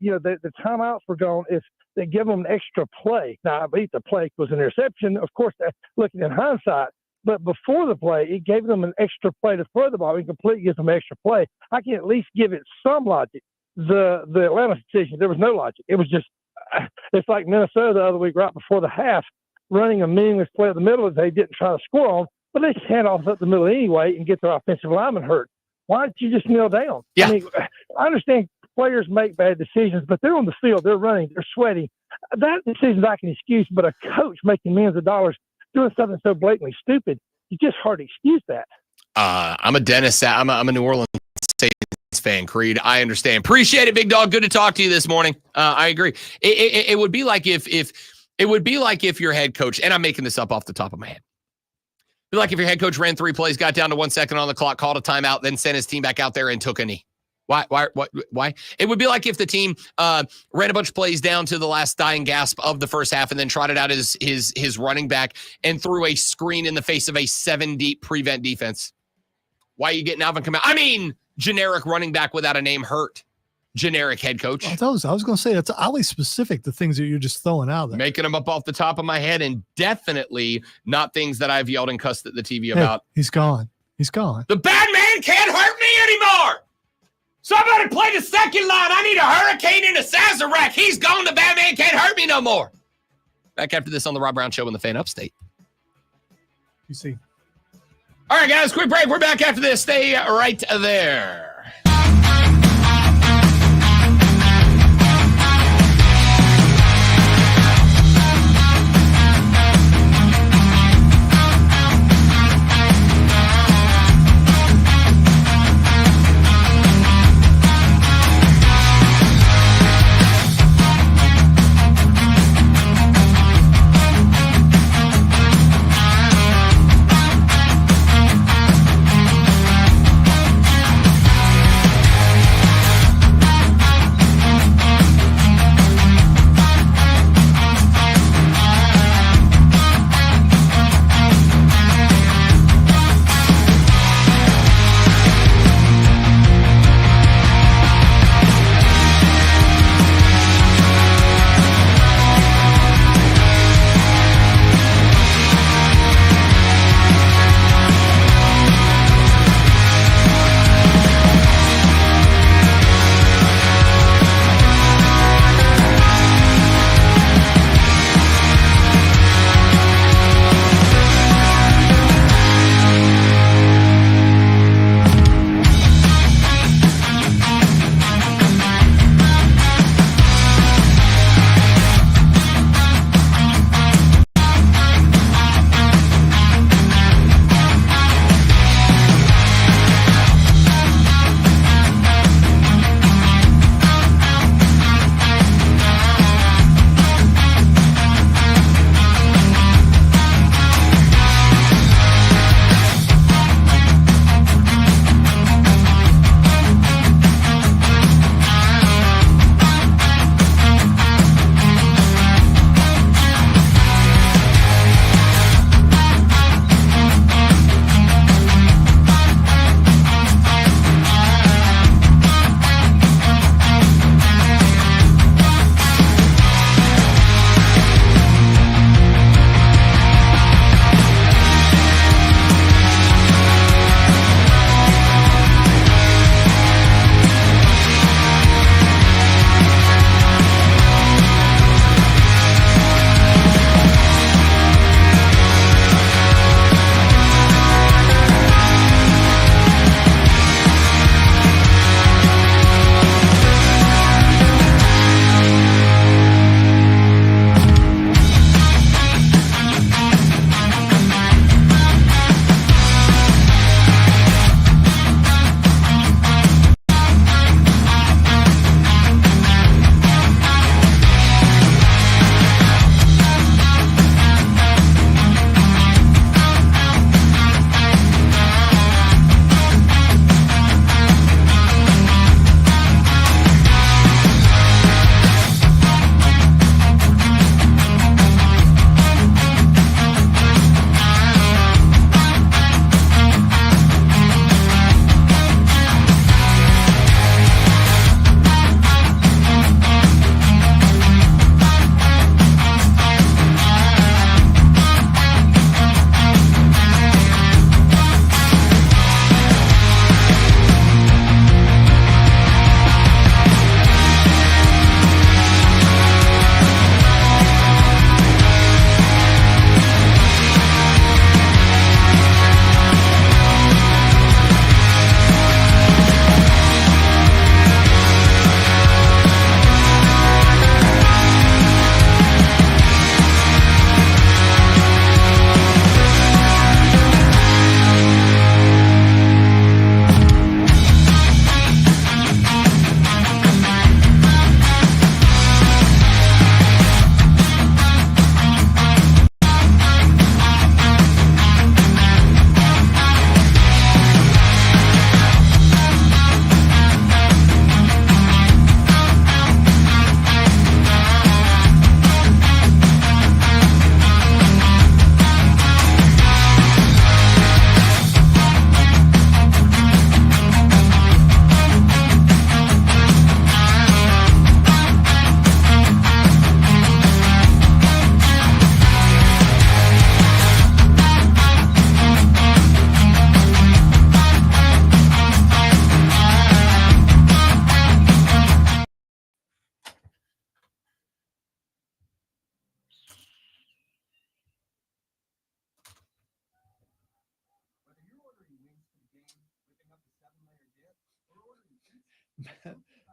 timeouts were gone. If they give them an extra play, now I believe the play was an interception. Of course, looking in hindsight, but before the play, it gave them an extra play to throw the ball. Incomplete gives them extra play. I can at least give it some logic. The Atlanta decision, there was no logic. It was just, it's like Minnesota the other week, right before the half, running a meaningless play in the middle that they didn't try to score on, but they just hand off up the middle anyway and get their offensive lineman hurt. Why didn't you just kneel down? Yeah. I mean, I understand players make bad decisions, but they're on the field, they're running, they're sweating. That decision I can excuse, but a coach making millions of dollars doing something so blatantly stupid, you just hard to excuse that. I'm a Dennis. I'm a New Orleans Saints fan, Creed. I understand. Appreciate it, big dog. Good to talk to you this morning. I agree. It would be like if your head coach, and I'm making this up off the top of my head. It'd be like if your head coach ran 3 plays, got down to 1 second on the clock, called a timeout, then sent his team back out there and took a knee. Why? It would be like if the team ran a bunch of plays down to the last dying gasp of the first half and then trotted out his running back and threw a screen in the face of a 7-deep prevent defense. Why are you getting Alvin Kamara? I mean, generic running back without a name hurt. generic head coach. I was going to say that's oddly specific, the things that you're just throwing out there. Making them up off the top of my head, and definitely not things that I've yelled and cussed at the TV Hey, about. he's gone. He's gone. The bad man can't hurt me anymore. Somebody play the second line. I need a hurricane and a Sazerac. He's gone. The bad man can't hurt me no more. Back after this on the Rob Brown Show in the Fan Upstate. You see. All right, guys, quick break. We're back after this. Stay right there.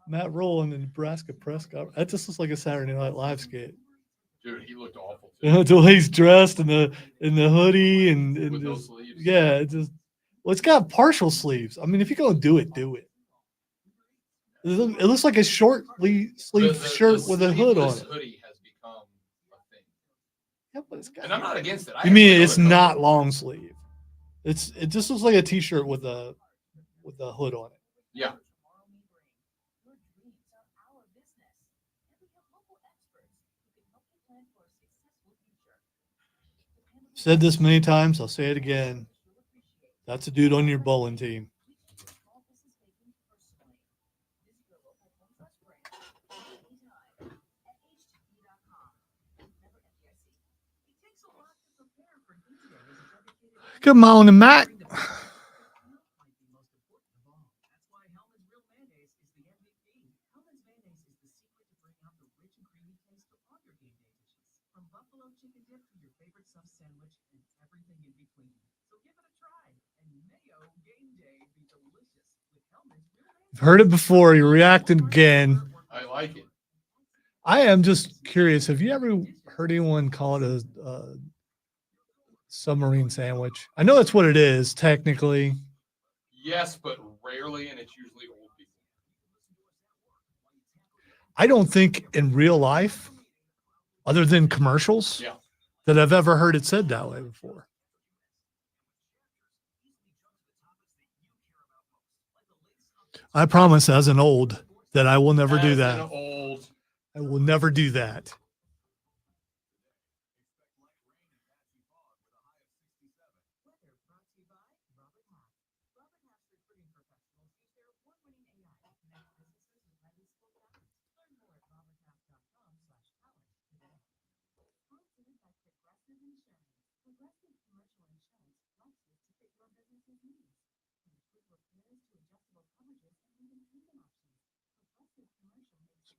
Matt Rule in the Nebraska press conference. That just looks like a Saturday Night Live skit. Dude, he looked awful. You know, the way he's dressed in the hoodie and With no just, sleeves. yeah, it's got partial sleeves. I mean, if you're gonna do it, do it. It looks like a short sleeve shirt with a hood on sleeveless it. Hoodie has become a thing. Yeah, but it's got, And I'm not against it. I you mean actually it's love it. not long sleeve? It just looks like a t-shirt with a hood on it. Yeah. Said this many times. I'll say it again. That's a dude on your bowling team. Good morning, Mac. I've heard it before. You're reacting again. I like it. I am just curious. Have you ever heard anyone call it a submarine sandwich? I know that's what it is technically. Yes, but rarely, and it's usually old people. I don't think in real life, other than commercials, Yeah. that I've ever heard it said that way before. I promise, as an old, that I will never do As that. an old. I will never do that.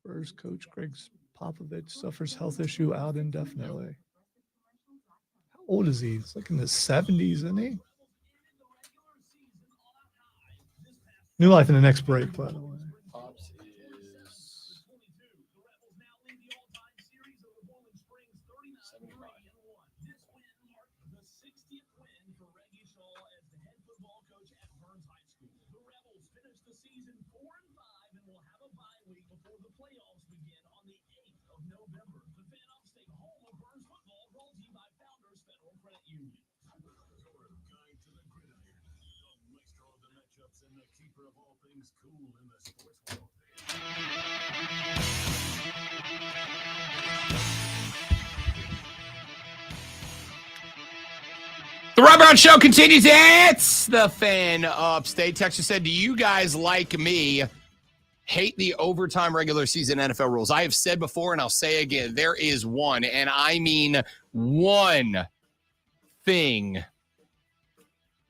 Spurs coach Greg Popovich suffers health issue out indefinitely. How old is he? He's like in his 70s, isn't he? New life in the next break, by the way. Pops is and the keeper of all things cool in the sports world. The Rob Brown Show continues. It's the Fan Upstate. Texas said, do you guys like me hate the overtime regular season NFL rules? I have said before, and I'll say again, there is one, and I mean one thing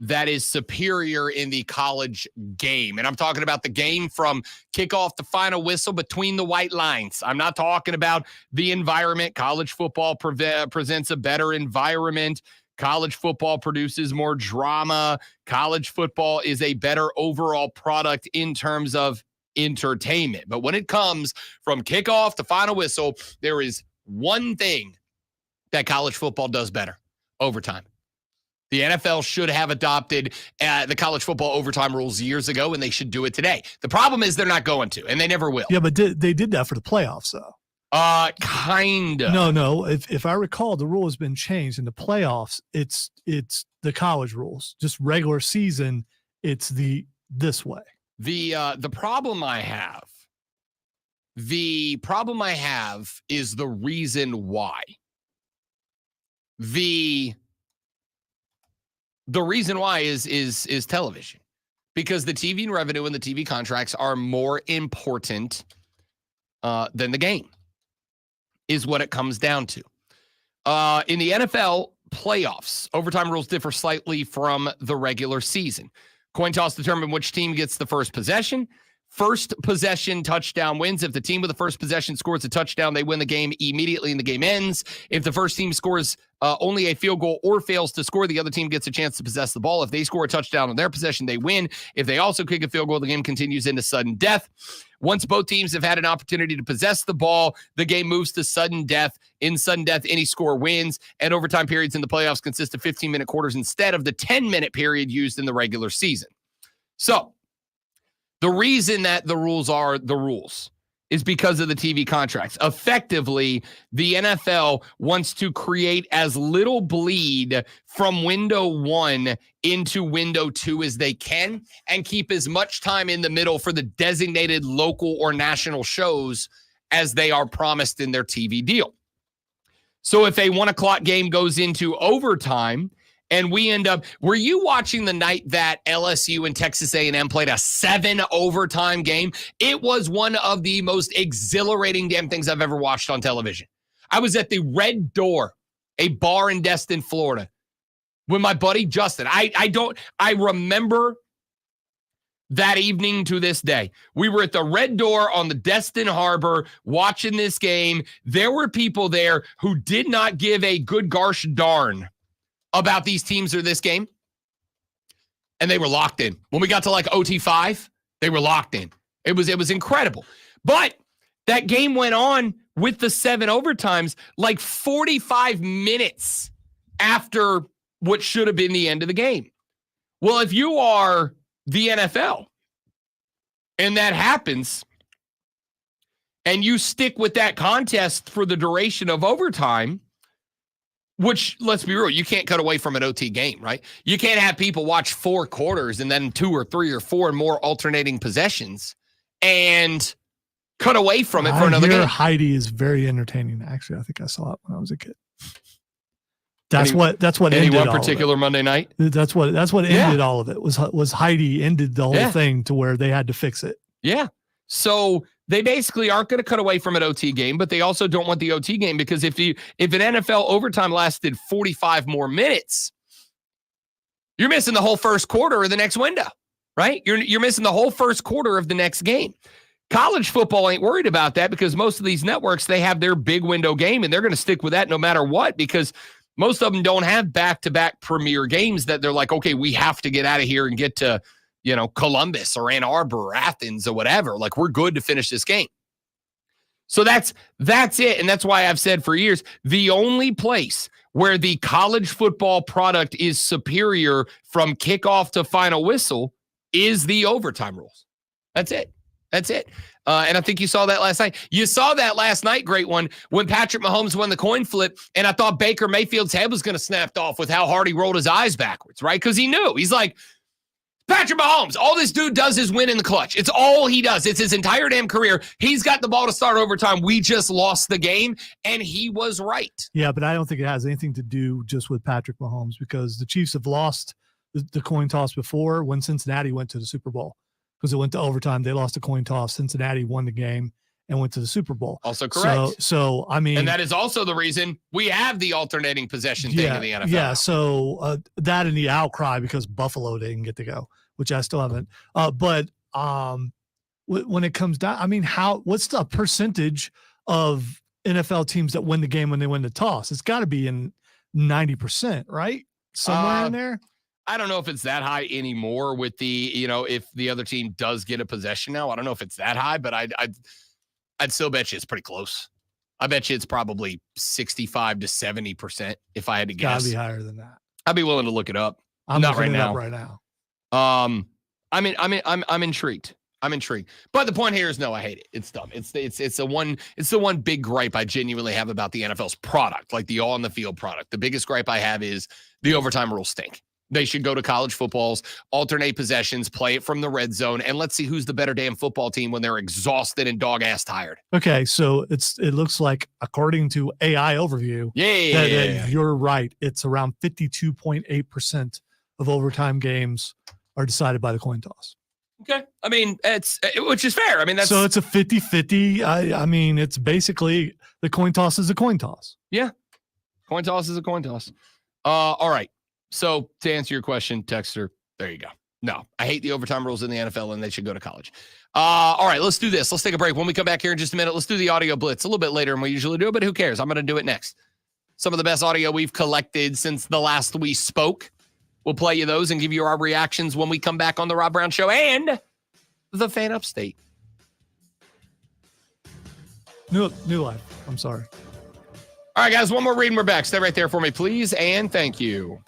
that is superior in the college game. And I'm talking about the game from kickoff to final whistle between the white lines. I'm not talking about the environment. College football presents a better environment. College football produces more drama. College football is a better overall product in terms of entertainment. But when it comes from kickoff to final whistle, there is one thing that college football does better: overtime. The NFL should have adopted the college football overtime rules years ago, and they should do it today. The problem is they're not going to, and they never will. Yeah, but they did that for the playoffs, though. Kind of. No. If I recall, the rule has been changed in the playoffs. It's the college rules. Just regular season, it's this way. The problem I have is the reason why. The reason why is television, because the TV revenue and the TV contracts are more important than the game, is what it comes down to. In the NFL playoffs, overtime rules differ slightly from the regular season. Coin toss determine which team gets the first possession. First possession touchdown wins. If the team with the first possession scores a touchdown, they win the game immediately and the game ends. If the first team scores only a field goal or fails to score, the other team gets a chance to possess the ball. If they score a touchdown on their possession, they win. If they also kick a field goal, the game continues into sudden death. Once both teams have had an opportunity to possess the ball, the game moves to sudden death. In sudden death, any score wins, and overtime periods in the playoffs consist of 15-minute quarters instead of the 10-minute period used in the regular season. So, the reason that the rules are the rules is because of the TV contracts. Effectively, the NFL wants to create as little bleed from window 1 into window 2 as they can and keep as much time in the middle for the designated local or national shows as they are promised in their TV deal. So if a 1 o'clock game goes into overtime and we end up, were you watching the night that LSU and Texas A&M played a 7 overtime game? It was one of the most exhilarating damn things I've ever watched on television. I was at the Red Door, a bar in Destin, Florida, with my buddy Justin. I remember that evening to this day. We were at the Red Door on the Destin Harbor watching this game. There were people there who did not give a good gosh darn about these teams or this game. And they were locked in. When we got to like OT5, they were locked in. It was incredible. But that game went on with the 7 overtimes like 45 minutes after what should have been the end of the game. Well, if you are the NFL and that happens and you stick with that contest for the duration of overtime, which, let's be real, you can't cut away from an OT game, right? You can't have people watch 4 quarters and then 2 or 3 or 4 more alternating possessions and cut away from it for another game. Heidi is very entertaining. Actually, I think I saw it when I was a kid. That's what any ended one all particular of it. Monday night. That's what ended all of it. Was Heidi ended the whole thing to where they had to fix it. Yeah. So they basically aren't going to cut away from an OT game, but they also don't want the OT game because if an NFL overtime lasted 45 more minutes, you're missing the whole first quarter of the next window, right? You're missing the whole first quarter of the next game. College football ain't worried about that because most of these networks, they have their big window game and they're going to stick with that no matter what because most of them don't have back-to-back premier games that they're like, okay, we have to get out of here and get to, Columbus or Ann Arbor or Athens or whatever. Like, we're good to finish this game. So that's it. And that's why I've said for years, the only place where the college football product is superior from kickoff to final whistle is the overtime rules. That's it. And I think you saw that last night. You saw that last night, great one, when Patrick Mahomes won the coin flip, and I thought Baker Mayfield's head was going to snap off with how hard he rolled his eyes backwards, right? Because he knew. He's like, Patrick Mahomes, all this dude does is win in the clutch. It's all he does. It's his entire damn career. He's got the ball to start overtime. We just lost the game, and he was right. Yeah, but I don't think it has anything to do just with Patrick Mahomes because the Chiefs have lost the coin toss before when Cincinnati went to the Super Bowl. Because it went to overtime. They lost a coin toss. Cincinnati won the game and went to the Super Bowl. Also correct. So I mean. And that is also the reason we have the alternating possession thing in the NFL. Yeah, so that and the outcry because Buffalo didn't get to go, which I still haven't. But when it comes down, I mean, what's the percentage of NFL teams that win the game when they win the toss? It's got to be in 90%, right? Somewhere in there. I don't know if it's that high anymore with the, if the other team does get a possession now. I don't know if it's that high, but I'd still bet you it's pretty close. I bet you it's probably 65 to 70% if I had to guess. Gotta be higher than that. I'd be willing to look it up. I'm not looking right it now. up right now. I'm intrigued. But the point here is no, I hate it. It's dumb. It's the one big gripe I genuinely have about the NFL's product, like the on the field product. The biggest gripe I have is the overtime rules stink. They should go to college footballs, alternate possessions, play it from the red zone, and let's see who's the better damn football team when they're exhausted and dog-ass tired. Okay, so it looks like, according to AI Overview, that you're right. It's around 52.8% of overtime games are decided by the coin toss. Okay. I mean, which is fair. I mean, so it's a 50-50. I mean, it's basically the coin toss is a coin toss. Yeah. Coin toss is a coin toss. All right. So to answer your question, Texter, there you go. No, I hate the overtime rules in the NFL, and they should go to college. All right, let's do this. Let's take a break. When we come back here in just a minute, let's do the audio blitz a little bit later than we usually do, but who cares? I'm going to do it next. Some of the best audio we've collected since the last we spoke. We'll play you those and give you our reactions when we come back on the Rob Brown Show and the Fan Upstate. New life. I'm sorry. All right, guys, one more reading. We're back. Stay right there for me, please, and thank you.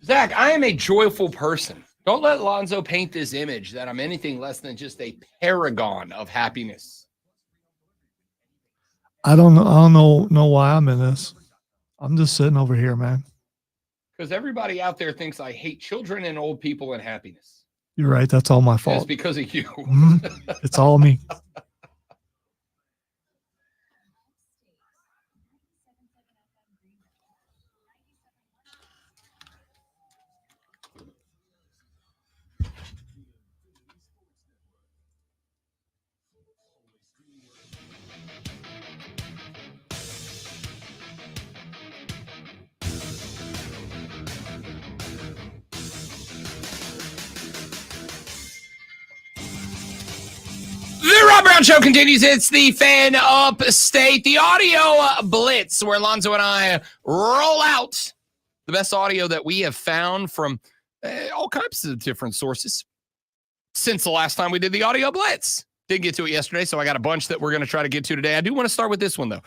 Zach, I am a joyful person. Don't let Lonzo paint this image that I'm anything less than just a paragon of happiness. I don't know why I'm in this. I'm just sitting over here, man. Because everybody out there thinks I hate children and old people and happiness. You're right. That's all my It's fault. because of you. It's all me. The Rob Brown Show continues. It's the Fan Upstate, the audio blitz, where Lonzo and I roll out the best audio that we have found from all kinds of different sources since the last time we did the audio blitz. Didn't get to it yesterday, so I got a bunch that we're going to try to get to today. I do want to start with this one, though.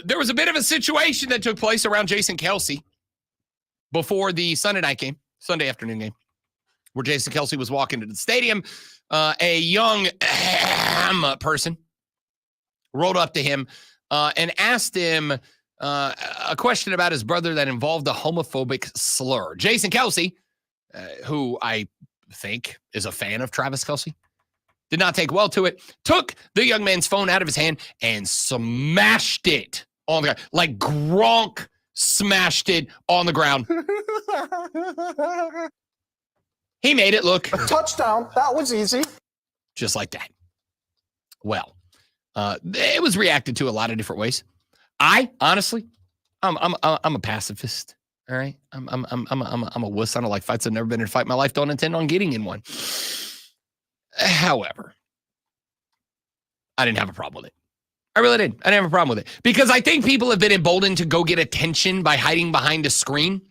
There was a bit of a situation that took place around Jason Kelce before the Sunday afternoon game, where Jason Kelce was walking to the stadium. A young person rolled up to him and asked him a question about his brother that involved a homophobic slur. Jason Kelce, who I think is a fan of Travis Kelce, did not take well to it, took the young man's phone out of his hand and smashed it on the ground, like Gronk smashed it on the ground. He made it look a touchdown. That was easy. Just like that. Well, it was reacted to a lot of different ways. I honestly, I'm a pacifist. All right, I'm a wuss. I don't like fights. I've never been in a fight in my life. Don't intend on getting in one. However, I didn't have a problem with it. I really did. I didn't have a problem with it because I think people have been emboldened to go get attention by hiding behind a screen.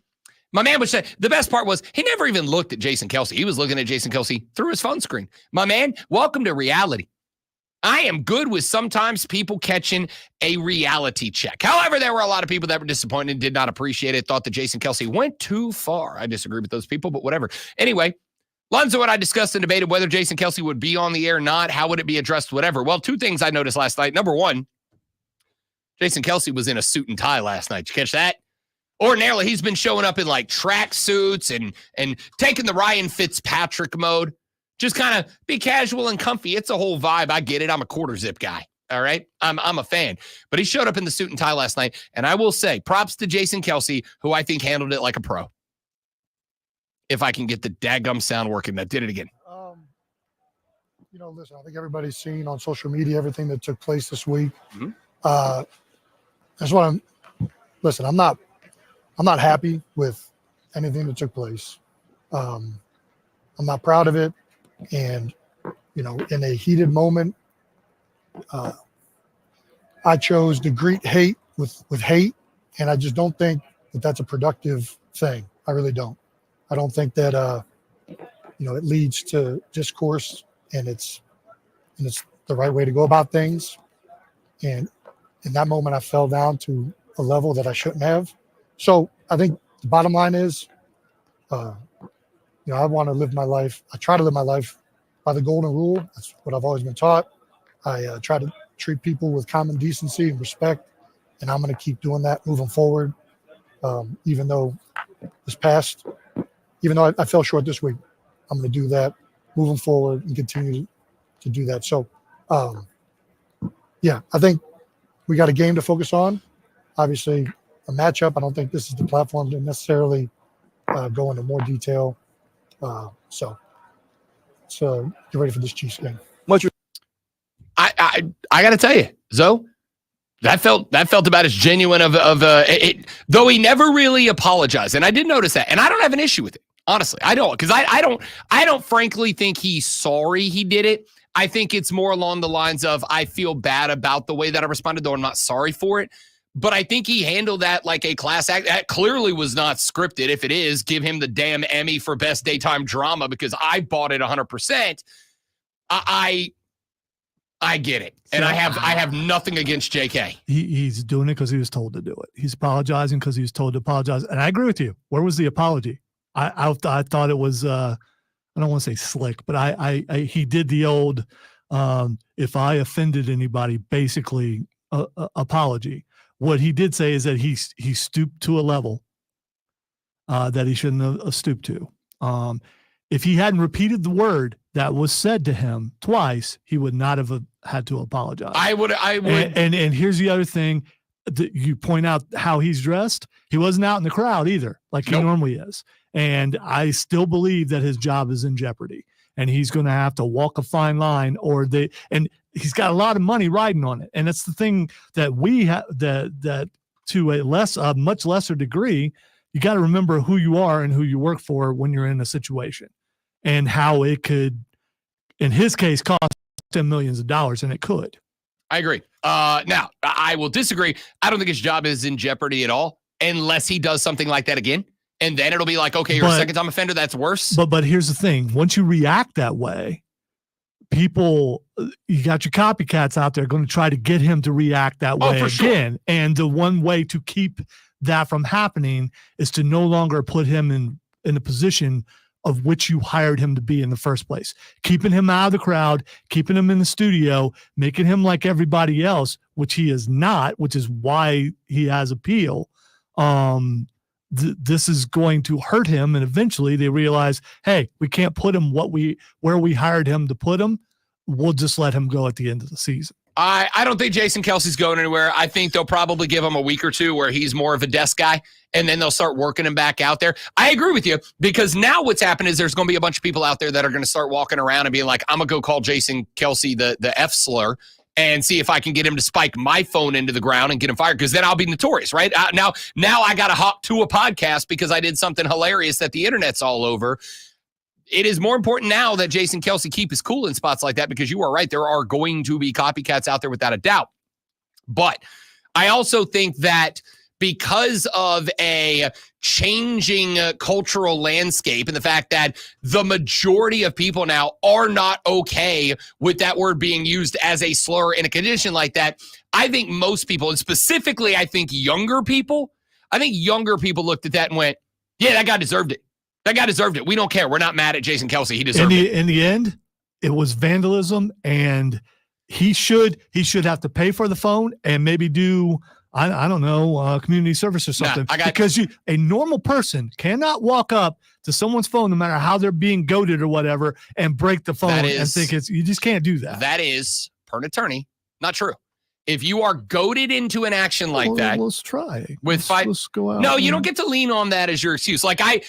My man would say the best part was he never even looked at Jason Kelce. He was looking at Jason Kelce through his phone screen. My man, welcome to reality. I am good with sometimes people catching a reality check. However, there were a lot of people that were disappointed, did not appreciate it, thought that Jason Kelce went too far. I disagree with those people, but whatever. Anyway, Lonzo and I discussed and debated whether Jason Kelce would be on the air or not. How would it be addressed? Whatever. Well, two things I noticed last night. Number one, Jason Kelce was in a suit and tie last night. Did you catch that? Ordinarily, he's been showing up in like track suits and taking the Ryan Fitzpatrick mode. Just kind of be casual and comfy. It's a whole vibe. I get it. I'm a quarter zip guy. All right. I'm a fan. But he showed up in the suit and tie last night. And I will say props to Jason Kelce, who I think handled it like a pro. If I can get the daggum sound working, that did it again. Listen, I think everybody's seen on social media everything that took place this week. Mm-hmm. That's what I'm not happy with anything that took place. I'm not proud of it. And, in a heated moment, I chose to greet hate with hate. And I just don't think that that's a productive thing. I really don't. I don't think that, it leads to discourse and it's the right way to go about things. And in that moment, I fell down to a level that I shouldn't have. So I think the bottom line is, I want to live my life. I try to live my life by the golden rule. That's what I've always been taught. I try to treat people with common decency and respect, and I'm going to keep doing that moving forward. Even though I fell short this week, I'm going to do that moving forward and continue to do that. So, I think we got a game to focus on. Obviously, a matchup. I don't think this is the platform to necessarily go into more detail. So get ready for this Chiefs game. I got to tell you, Zoe, that felt about as genuine of it, though he never really apologized. And I did notice that. And I don't have an issue with it. Honestly, I don't, because I don't frankly think he's sorry he did it. I think it's more along the lines of, I feel bad about the way that I responded, though I'm not sorry for it. But I think he handled that like a class act. That clearly was not scripted. If it is, give him the damn Emmy for best daytime drama, because I bought it 100%. I get it. And I have nothing against JK. He's doing it because he was told to do it. He's apologizing because he was told to apologize. And I agree with you. Where was the apology? I thought it was I don't want to say slick, but he did the old if I offended anybody, basically apology. What he did say is that he stooped to a level that he shouldn't have stooped to. If he hadn't repeated the word that was said to him twice, he would not have had to apologize. I would. And here's the other thing that you point out how he's dressed. He wasn't out in the crowd either, like he normally is. And I still believe that his job is in jeopardy, and he's going to have to walk a fine line, and he's got a lot of money riding on it. And that's the thing that we have that to a much lesser degree, you got to remember who you are and who you work for when you're in a situation, and how it could, in his case, cost him millions of dollars, and it could. I agree. Now, I will disagree. I don't think his job is in jeopardy at all, unless he does something like that again. And then it'll be like, okay, you're a second-time offender. That's worse. But here's the thing. Once you react that way, people, you got your copycats out there going to try to get him to react that way again. Sure. And the one way to keep that from happening is to no longer put him in a position of which you hired him to be in the first place. Keeping him out of the crowd, keeping him in the studio, making him like everybody else, which he is not, which is why he has appeal. This is going to hurt him, and eventually they realize, hey, we can't put him where we hired him to put him. We'll just let him go at the end of the season. I don't think Jason Kelce's going anywhere. I think they'll probably give him a week or two where he's more of a desk guy, and then they'll start working him back out there. I agree with you, because now what's happened is there's going to be a bunch of people out there that are going to start walking around and being like, I'm going to go call Jason Kelce the F slur and see if I can get him to spike my phone into the ground and get him fired, because then I'll be notorious, right? Now I got to hop to a podcast because I did something hilarious that the internet's all over. It is more important now that Jason Kelce keep his cool in spots like that, because you are right. There are going to be copycats out there without a doubt. But I also think that because of a changing cultural landscape and the fact that the majority of people now are not okay with that word being used as a slur in a condition like that, I think most people, and specifically I think younger people looked at that and went, yeah, that guy deserved it. That guy deserved it. We don't care. We're not mad at Jason Kelce. He deserved it. In the end, it was vandalism, and he should have to pay for the phone and maybe do, I don't know, community service or something. Because a normal person cannot walk up to someone's phone, no matter how they're being goaded or whatever, and break the phone and think you just can't do that. That is, per an attorney, not true. If you are goaded into an action like that, let's try. Let's go out. No, you don't get to lean on that as your excuse. Like I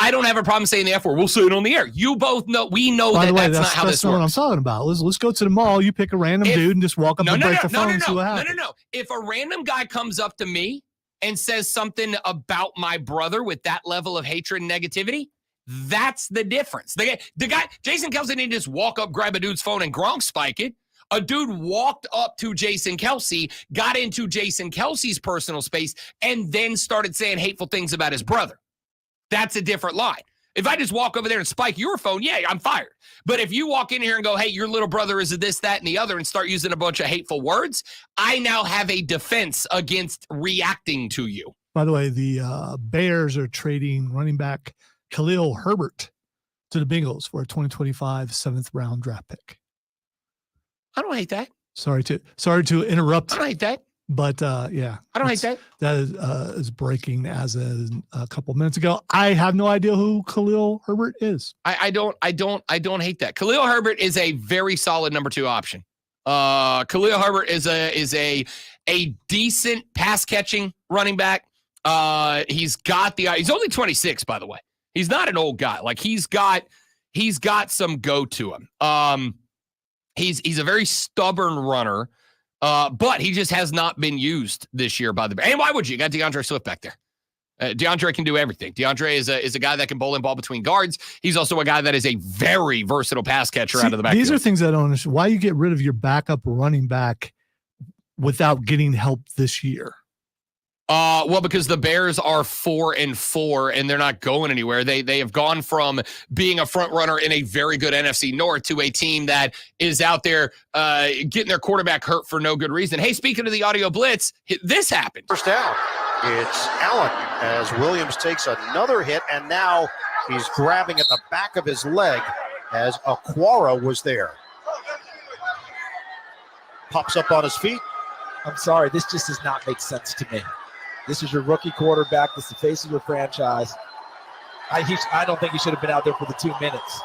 don't have a problem saying the F word. We'll say it on the air. You both know. We know By that the way, that's not how this that's not what I'm talking about. Let's go to the mall. You pick a random dude and just walk up and break the phone and see what happens. No. If a random guy comes up to me and says something about my brother with that level of hatred and negativity, that's the difference. The guy, Jason Kelce, didn't just walk up, grab a dude's phone, and Gronk spike it. A dude walked up to Jason Kelce, got into Jason Kelce's personal space, and then started saying hateful things about his brother. That's a different line. If I just walk over there and spike your phone, yeah, I'm fired. But if you walk in here and go, hey, your little brother is this, that, and the other, and start using a bunch of hateful words, I now have a defense against reacting to you. By the way, the Bears are trading running back Khalil Herbert to the Bengals for a 2025 7th-round draft pick. I don't hate that. Sorry to interrupt. I don't hate that. But yeah, I don't hate that. That is breaking as a couple minutes ago. I have no idea who Khalil Herbert is. I don't hate that. Khalil Herbert is a very solid number 2 option. Khalil Herbert is a decent pass catching running back. He's only 26, by the way. He's not an old guy. Like he's got some go to him. He's a very stubborn runner, but he just has not been used this year by the Bears. And why would you? You got DeAndre Swift back there. DeAndre can do everything. DeAndre is a guy that can bowl in ball between guards. He's also a guy that is a very versatile pass catcher out of the backfield. These are things I don't understand. Why you get rid of your backup running back without getting help this year? Well, because the Bears are 4-4 and they're not going anywhere. They have gone from being a front runner in a very good NFC North to a team that is out there getting their quarterback hurt for no good reason. Hey, speaking of the audio blitz, this happened. First down. It's Allen as Williams takes another hit, and now he's grabbing at the back of his leg as Aquara was there. Pops up on his feet. I'm sorry, this just does not make sense to me. This is your rookie quarterback. This is the face of your franchise. I don't think he should have been out there for the 2 minutes.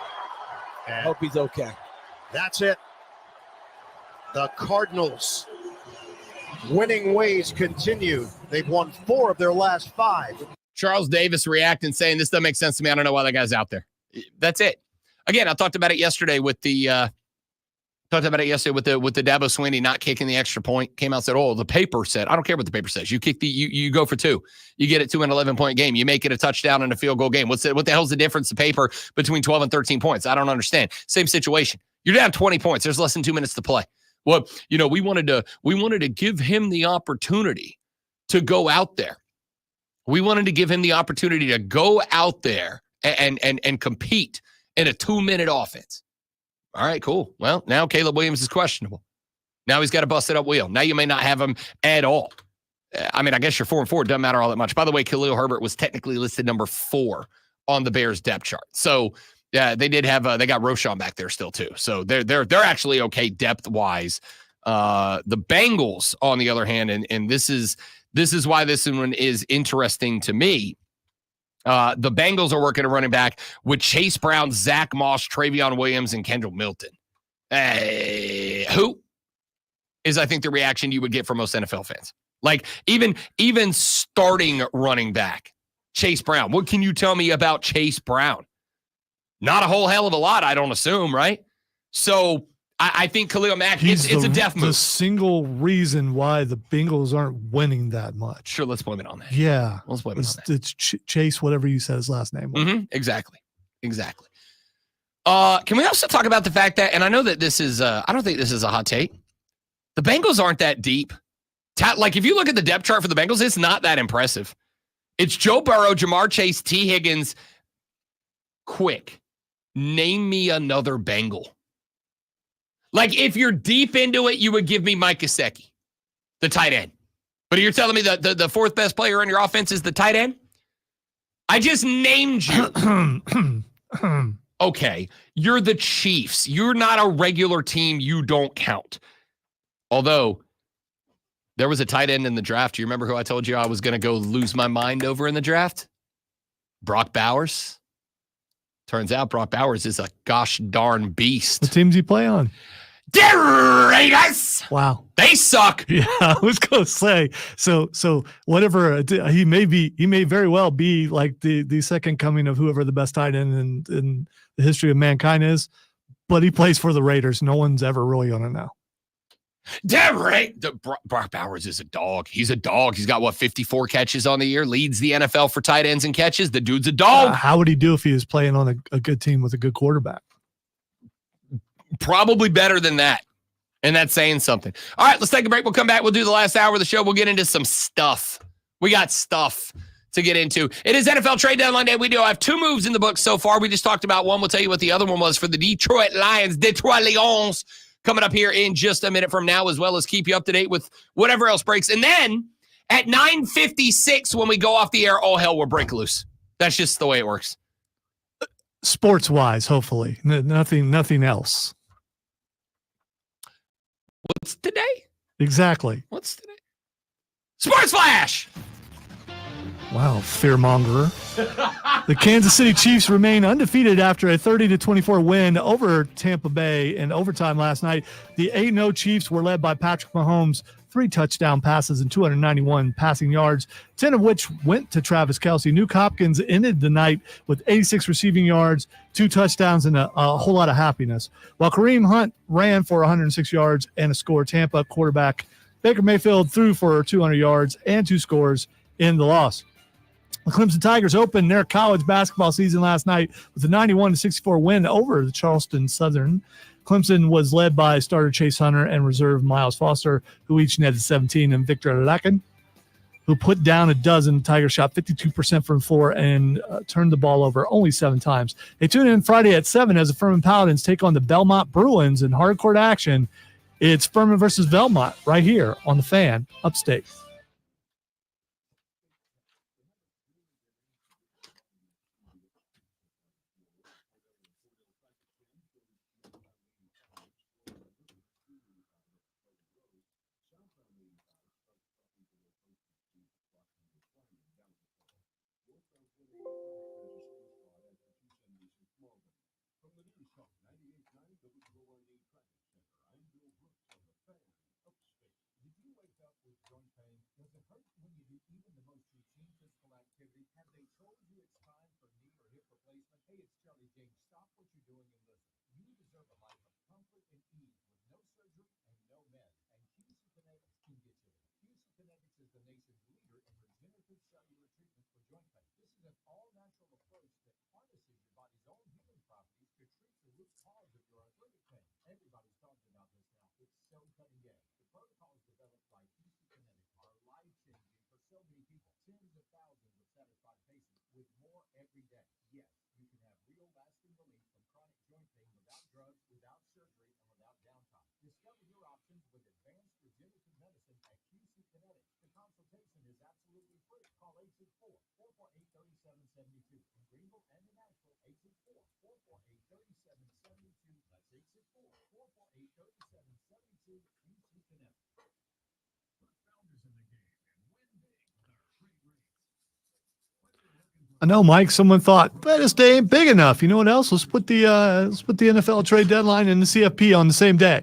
I hope he's okay. That's it. The Cardinals' winning ways continue. They've won 4 of their last 5. Charles Davis reacting, saying this doesn't make sense to me. I don't know why that guy's out there. That's it. Again, I talked about it yesterday with the Dabo Swinney not kicking the extra point. Came out and said, "Oh, the paper said." I don't care what the paper says. You kick you go for 2. You get it to an 11-point game. You make it a touchdown and a field goal game. What the hell's the difference? The paper between 12 and 13 points. I don't understand. Same situation. You're down 20 points. There's less than 2 minutes to play. Well, we wanted to give him the opportunity to go out there. We wanted to give him the opportunity to go out there and compete in a 2-minute offense. All right, cool. Well, now Caleb Williams is questionable. Now he's got a busted up wheel. Now you may not have him at all. I mean, I guess you're 4-4. It doesn't matter all that much. By the way, Khalil Herbert was technically listed number 4 on the Bears depth chart. So yeah, they did have they got Roschon back there still too. So they're actually okay depth wise. The Bengals, on the other hand, and this is why this one is interesting to me. The Bengals are working a running back with Chase Brown, Zach Moss, Travion Williams, and Kendall Milton. Who is, I think, the reaction you would get from most NFL fans? Like, even starting running back, Chase Brown. What can you tell me about Chase Brown? Not a whole hell of a lot, I don't assume, right? So I think Khalil Mack, it's a death move. The single reason why the Bengals aren't winning that much. Sure, let's blame it on that. Yeah. Let's blame it on that. It's Chase, whatever you said his last name was. Mm-hmm. Exactly. Can we also talk about the fact that, and I know that this is, I don't think this is a hot take, the Bengals aren't that deep. Like, if you look at the depth chart for the Bengals, it's not that impressive. It's Joe Burrow, Jamar Chase, T. Higgins. Quick, name me another Bengal. Like, if you're deep into it, you would give me Mike Gesicki, the tight end. But you're telling me that the fourth best player on your offense is the tight end? I just named you. Okay, you're the Chiefs. You're not a regular team. You don't count. Although, there was a tight end in the draft. Do you remember who I told you I was going to go lose my mind over in the draft? Brock Bowers. Turns out Brock Bowers is a gosh darn beast. What teams he play on? The Raiders. Wow. They suck. Yeah, I was going to say. So whatever he may very well be like the second coming of whoever the best tight end in the history of mankind is, but he plays for the Raiders. No one's ever really going to know. Brock Bowers is a dog. He's a dog. He's got 54 catches on the year, leads the NFL for tight ends and catches. The dude's a dog. How would he do if he was playing on a good team with a good quarterback? Probably better than that. And that's saying something. All right, let's take a break. We'll come back. We'll do the last hour of the show. We'll get into some stuff. We got stuff to get into. It is NFL trade deadline day. We do have 2 moves in the book so far. We just talked about one. We'll tell you what the other one was for the Detroit Lions. Coming up here in just a minute from now, as well as keep you up to date with whatever else breaks. And then at 9:56, when we go off the air, all hell will break loose. That's just the way it works. Sports-wise, hopefully. Nothing else. What's today? Exactly. What's today? Sports Flash! Wow, fearmongerer. The Kansas City Chiefs remain undefeated after a 30-24 win over Tampa Bay in overtime last night. The 8-0 Chiefs were led by Patrick Mahomes, 3 touchdown passes and 291 passing yards, 10 of which went to Travis Kelce. Nuke Hopkins ended the night with 86 receiving yards, 2 touchdowns, and a whole lot of happiness. While Kareem Hunt ran for 106 yards and a score, Tampa quarterback Baker Mayfield threw for 200 yards and 2 scores in the loss. The Clemson Tigers opened their college basketball season last night with a 91-64 win over the Charleston Southern. Clemson was led by starter Chase Hunter and reserve Miles Foster, who each netted 17, and Victor Lakin who put down a dozen. Tiger shot 52% from 4 and turned the ball over only 7 times. Hey, tune in Friday at 7 as the Furman Paladins take on the Belmont Bruins in hardcourt action. It's Furman versus Belmont right here on the Fan, upstate. I know, Mike. Someone thought, but this day ain't big enough. You know what else? Let's put the NFL trade deadline and the CFP on the same day.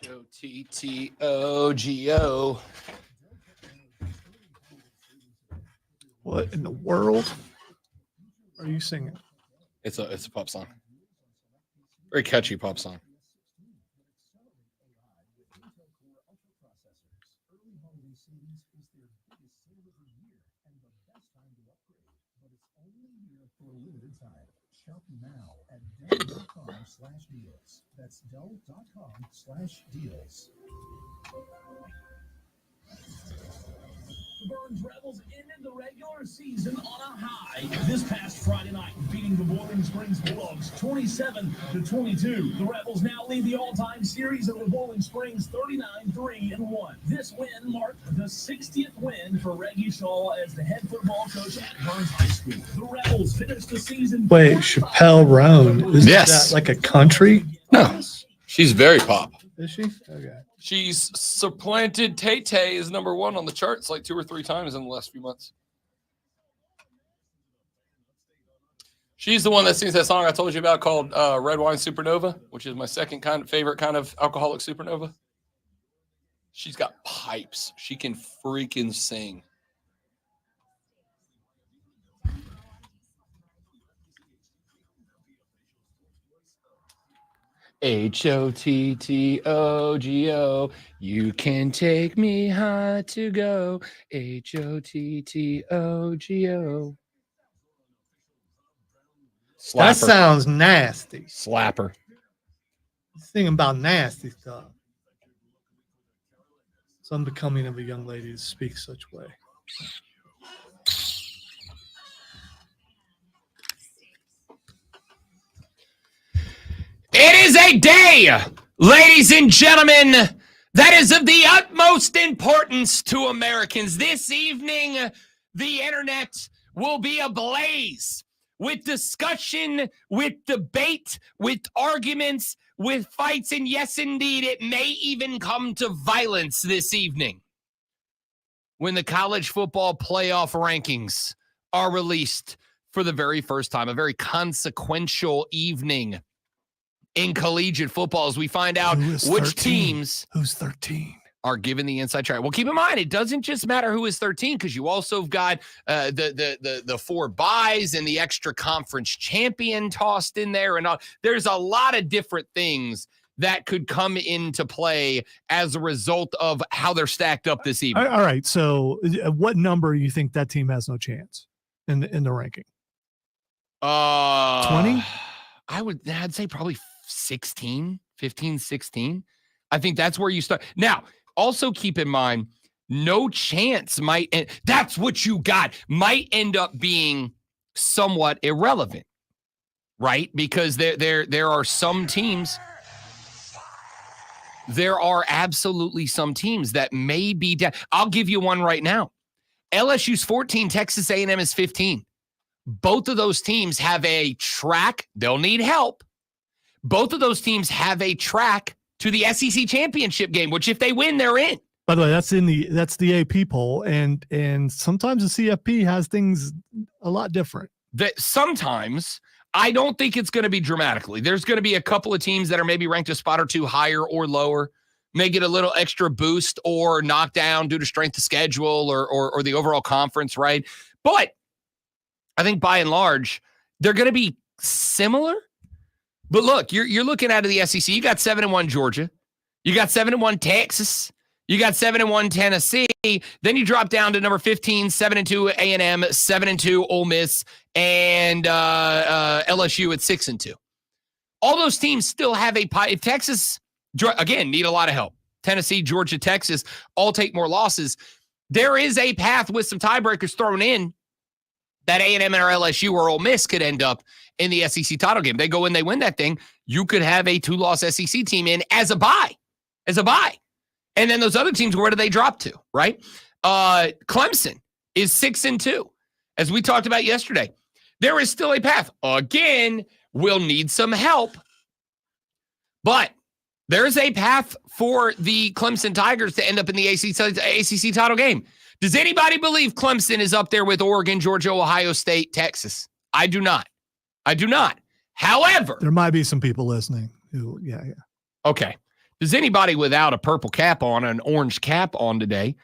HOTTOGO. What in the world are you singing? It's a pop song. Very catchy pop song. Shop now at Dell.com/deals. That's Dell.com/deals. The Burns Rebels ended the regular season on a high this past Friday night, beating the Boiling Springs Bulldogs 27-22. The Rebels now lead the all-time series of the Boiling Springs 39-3-1. This win marked the 60th win for Reggie Shaw as the head football coach at Burns High School. The Rebels finished the season. Wait, Chappelle Roan. Is that like a country? No, she's very pop. Is she? Okay. She's supplanted Tay-Tay as number 1 on the charts like 2 or 3 times in the last few months. She's the one that sings that song I told you about called Red Wine Supernova, which is my second favorite kind of alcoholic supernova. She's got pipes. She can freaking sing. HOTTOGO. You can take me high to go. HOTTOGO. That sounds nasty. Slapper. Singing about nasty stuff. It's unbecoming of a young lady to speak such way. great day, ladies and gentlemen. That is of the utmost importance to Americans. This evening, the internet will be ablaze with discussion, with debate, with arguments, with fights, and yes, indeed, it may even come to violence this evening when the college football playoff rankings are released for the very first time. A very consequential evening in collegiate football as we find out which teams who's 13 are given the inside track. Well, keep in mind, it doesn't just matter who is 13 because you also have got the 4 byes and the extra conference champion tossed in there. And all. There's a lot of different things that could come into play as a result of how they're stacked up this evening. All right. So what number you think that team has no chance in the ranking? 20? I'd say probably 16, 15, 16. I think that's where you start. Now, also keep in mind, no chance that's what you got, might end up being somewhat irrelevant, right? Because there are some teams, there are absolutely some teams that may be down. I'll give you one right now. LSU's 14, Texas A&M is 15. Both of those teams have a track. They'll need help. Both of those teams have a track to the SEC championship game, which if they win, they're in. By the way, that's the AP poll, and sometimes the CFP has things a lot different. That sometimes I don't think it's going to be dramatically. There's going to be a couple of teams that are maybe ranked a spot or two higher or lower, may get a little extra boost or knockdown due to strength of schedule or the overall conference, right? But I think by and large, they're going to be similar. But look, you're looking out of the SEC. You got 7-1 Georgia. You got 7-1 Texas. You got 7-1 Tennessee. Then you drop down to number 15, 7-2 A&M, 7-2 Ole Miss, and LSU at 6-2. All those teams still have a pie. If Texas, again, need a lot of help. Tennessee, Georgia, Texas all take more losses. There is a path with some tiebreakers thrown in that A&M or LSU or Ole Miss could end up in the SEC title game. They go in, they win that thing. You could have a 2-loss SEC team in as a bye. And then those other teams, where do they drop to, right? Clemson is 6-2. As we talked about yesterday, there is still a path. Again, we'll need some help. But there's a path for the Clemson Tigers to end up in the ACC title game. Does anybody believe Clemson is up there with Oregon, Georgia, Ohio State, Texas? I do not. However, there might be some people listening who, yeah. Okay. Does anybody without a purple cap on, an orange cap on today,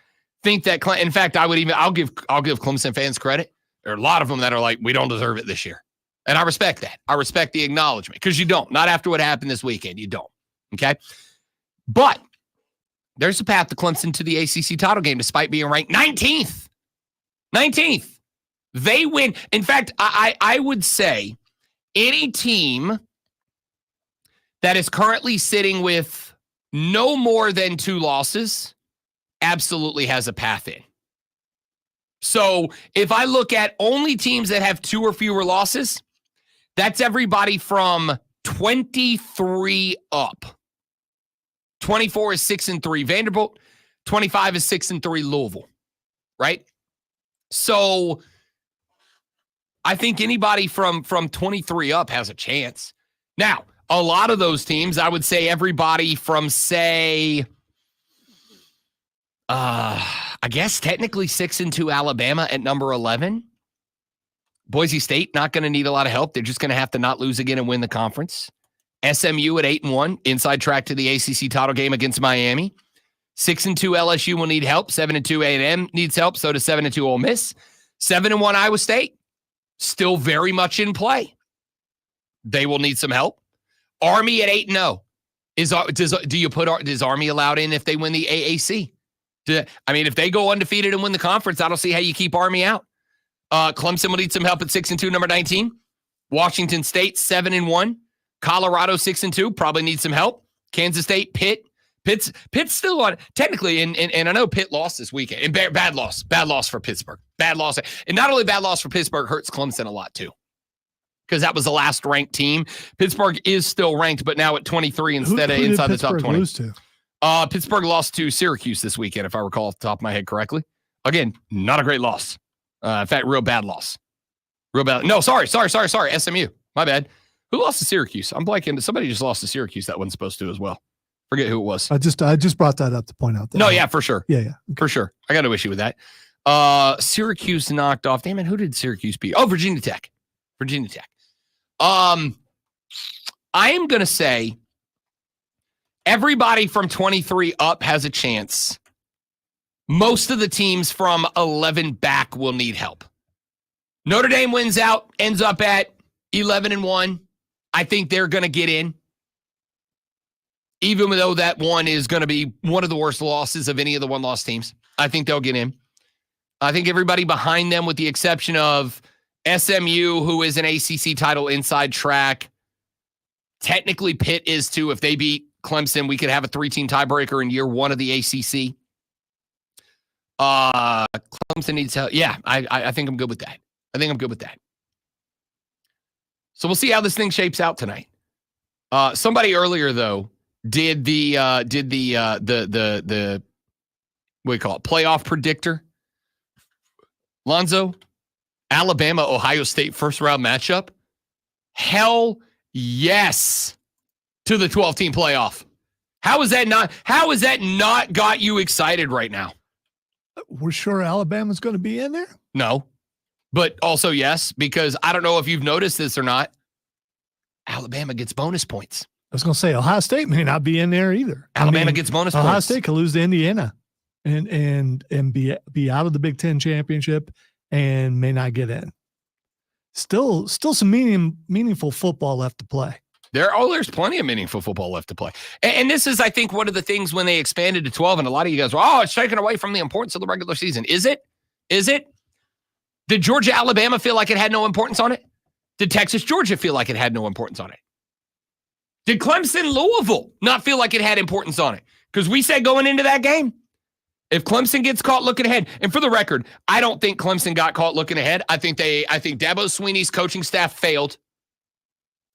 think that? In fact, I'll give Clemson fans credit. There are a lot of them that are like, we don't deserve it this year, and I respect that. I respect the acknowledgement because you don't. Not after what happened this weekend, you don't. Okay, but there's a path to Clemson to the ACC title game, despite being ranked 19th. 19th. They win. In fact, I would say any team that is currently sitting with no more than 2 losses absolutely has a path in. So if I look at only teams that have 2 or fewer losses, that's everybody from 23 up. 24 is 6-3 Vanderbilt. 25 is 6-3 Louisville, right? So I think anybody from 23 up has a chance. Now, a lot of those teams, I would say everybody from, say, I guess technically 6-2 Alabama at number 11. Boise State, not going to need a lot of help. They're just going to have to not lose again and win the conference. SMU at 8-1, inside track to the ACC title game against Miami. 6-2 LSU will need help. 7-2 A&M needs help. So does 7-2 Ole Miss. 7-1 Iowa State, still very much in play. They will need some help. Army at 8-0. Is Army allowed in if they win the AAC? If they go undefeated and win the conference, I don't see how you keep Army out. Clemson will need some help at 6-2, number 19. Washington State 7-1. Colorado 6-2, probably needs some help. Kansas State, Pitt's still on technically, and I know Pitt lost this weekend. And bad loss for Pittsburgh. Bad loss, and not only bad loss for Pittsburgh hurts Clemson a lot too. because that was the last ranked team. Pittsburgh is still ranked, but now at 23 instead of inside the top 20. Lose to? Pittsburgh lost to Syracuse this weekend, if I recall off the top of my head correctly. Again, not a great loss. In fact, real bad loss. Real bad. No, sorry. SMU. My bad. Who lost to Syracuse? I'm blanking. Somebody just lost to Syracuse that wasn't supposed to as well. Forget who it was. I just brought that up to point out that. No, yeah, for sure. Yeah. For sure. I got no issue with that. Syracuse knocked off. Damn it, who did Syracuse beat? Oh, Virginia Tech. I am going to say everybody from 23 up has a chance. Most of the teams from 11 back will need help. Notre Dame wins out, ends up at 11-1. I think they're going to get in. Even though that one is going to be one of the worst losses of any of the one-loss teams. I think they'll get in. I think everybody behind them, with the exception of SMU, who is an ACC title inside track. Technically, Pitt is too. If they beat Clemson, we could have a 3-team tiebreaker in year one of the ACC. Clemson needs help. Yeah, I think I'm good with that. So we'll see how this thing shapes out tonight. Somebody earlier, though, did the what do you call it? Playoff predictor. Lonzo, Alabama, Ohio State first round matchup. Hell yes to the 12-team playoff. How is that not got you excited right now? We're sure Alabama's going to be in there? No. But also yes, because I don't know if you've noticed this or not. Alabama gets bonus points. I was going to say Ohio State may not be in there either. Alabama gets bonus points. Ohio State could lose to Indiana and be out of the Big Ten championship and may not get in. Still some meaningful football left to play. There's plenty of meaningful football left to play. And this is, I think, one of the things when they expanded to 12, and a lot of you guys were, it's taken away from the importance of the regular season. Is it? Did Georgia, Alabama feel like it had no importance on it? Did Texas, Georgia feel like it had no importance on it? Did Clemson, Louisville not feel like it had importance on it? Because we said going into that game, if Clemson gets caught looking ahead, and for the record, I don't think Clemson got caught looking ahead. I think Dabo Swinney's coaching staff failed.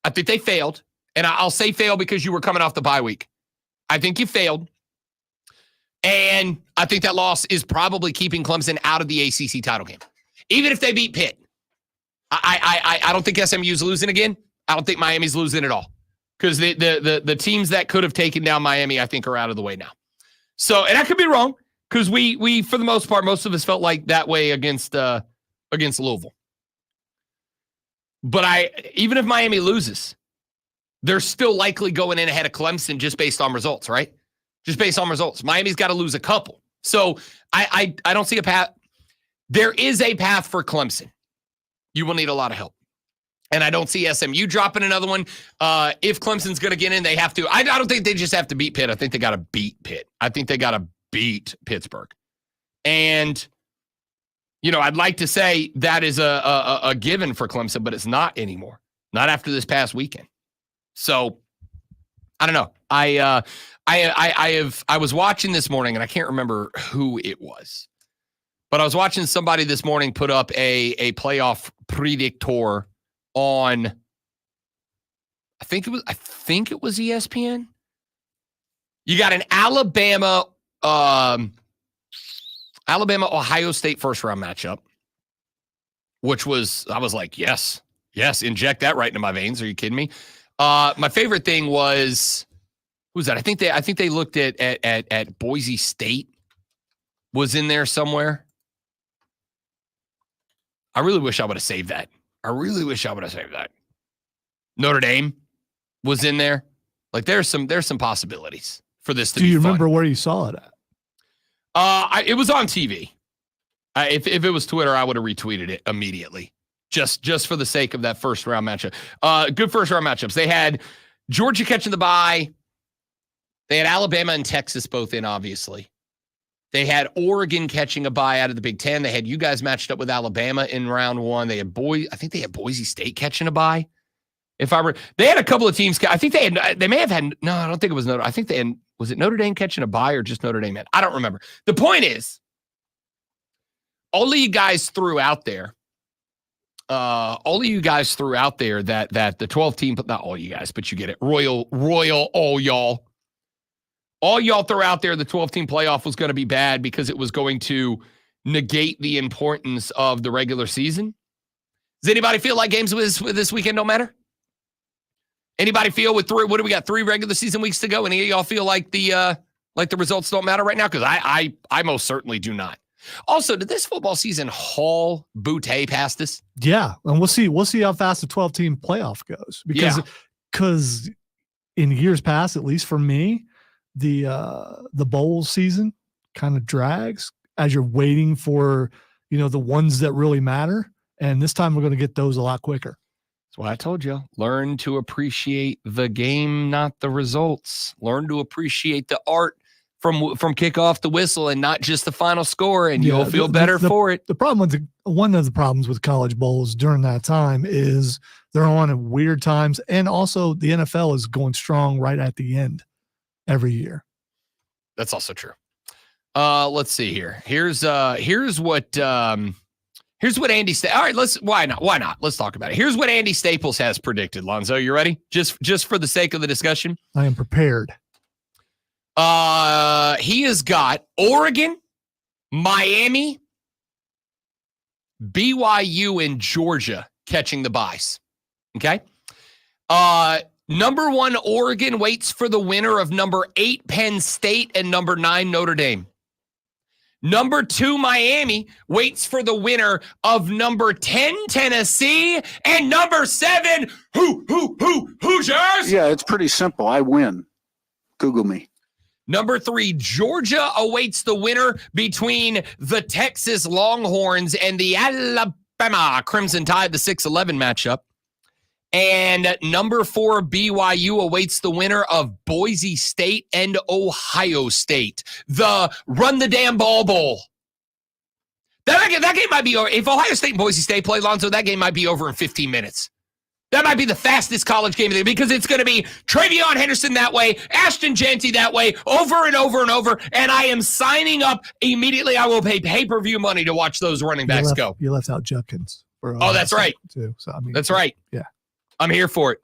I think they failed. And I'll say fail because you were coming off the bye week. I think you failed. And I think that loss is probably keeping Clemson out of the ACC title game. Even if they beat Pitt. I don't think SMU's losing again. I don't think Miami's losing at all. Because the teams that could have taken down Miami, I think, are out of the way now. So, and I could be wrong, because we for the most part, most of us felt like that way against Louisville. But even if Miami loses, they're still likely going in ahead of Clemson just based on results, right? Just based on results. Miami's got to lose a couple. So I don't see a path. There is a path for Clemson. You will need a lot of help. And I don't see SMU dropping another one. If Clemson's going to get in, they have to. I don't think they just have to beat Pitt. I think they got to beat Pitt. I think they got to beat Pittsburgh. And, I'd like to say that is a given for Clemson, but it's not anymore. Not after this past weekend. So, I don't know. I was watching this morning, and I can't remember who it was. But I was watching somebody this morning put up a playoff predictor on, I think it was ESPN. You got an Alabama Ohio State first round matchup, which I was like, yes, inject that right into my veins. Are you kidding me? My favorite thing was, who's that? I think they looked at Boise State was in there somewhere. I really wish I would have saved that. Notre Dame was in there. Like there's some possibilities for this to be fun. Do you remember where you saw it at? It was on TV. If it was Twitter, I would have retweeted it immediately. Just for the sake of that first round matchup. Good first round matchups. They had Georgia catching the bye. They had Alabama and Texas both in, obviously. They had Oregon catching a bye out of the Big Ten. They had you guys matched up with Alabama in round one. I think they had Boise State catching a bye. They had a couple of teams. I think they may have had, no, I don't think it was Notre. I think was it Notre Dame catching a bye or just Notre Dame? I don't remember. The point is, all of you guys threw out there all of you guys threw out there that the 12 team, but not all you guys, but you get it. Royal, all y'all threw out there the 12 team playoff was going to be bad because it was going to negate the importance of the regular season. Does anybody feel like games with this weekend don't matter? Anybody feel with what do we got? 3 regular season weeks to go? Any of y'all feel like the results don't matter right now? Because I most certainly do not. Also, did this football season haul Butte past us? Yeah, and we'll see how fast the 12-team playoff goes. Because in years past, at least for me, the bowl season kind of drags as you're waiting for the ones that really matter. And this time we're going to get those a lot quicker. That's why I told you. Learn to appreciate the game, not the results. Learn to appreciate the art from kickoff to whistle and not just the final score, and you'll feel better for it. The problem with one of the problems with college bowls during that time is they're on at weird times, and also the NFL is going strong right at the end every year. That's also true. Let's see here. Here's what Andy All right, why not? Let's talk about it. Here's what Andy Staples has predicted. Lonzo, you ready? Just for the sake of the discussion. I am prepared. He has got Oregon, Miami, BYU, and Georgia catching the byes. Okay. Number 1, Oregon waits for the winner of number 8, Penn State, and number 9, Notre Dame. Number 2, Miami waits for the winner of number 10, Tennessee, and number 7, Hoosiers. Yeah, it's pretty simple. I win. Google me. Number 3, Georgia awaits the winner between the Texas Longhorns and the Alabama Crimson Tide, the 6-11 matchup. And number 4, BYU awaits the winner of Boise State and Ohio State. The Run the Damn Ball Bowl. That game might be over. If Ohio State and Boise State play, Lonzo, that game might be over in 15 minutes. That might be the fastest college game of the day because it's going to be Travion Henderson that way, Ashton Jeanty that way, over and over and over. And I am signing up immediately. I will pay pay-per-view money to watch those running backs go. You left out Judkins. That's right. Too. So, that's right. Yeah. I'm here for it.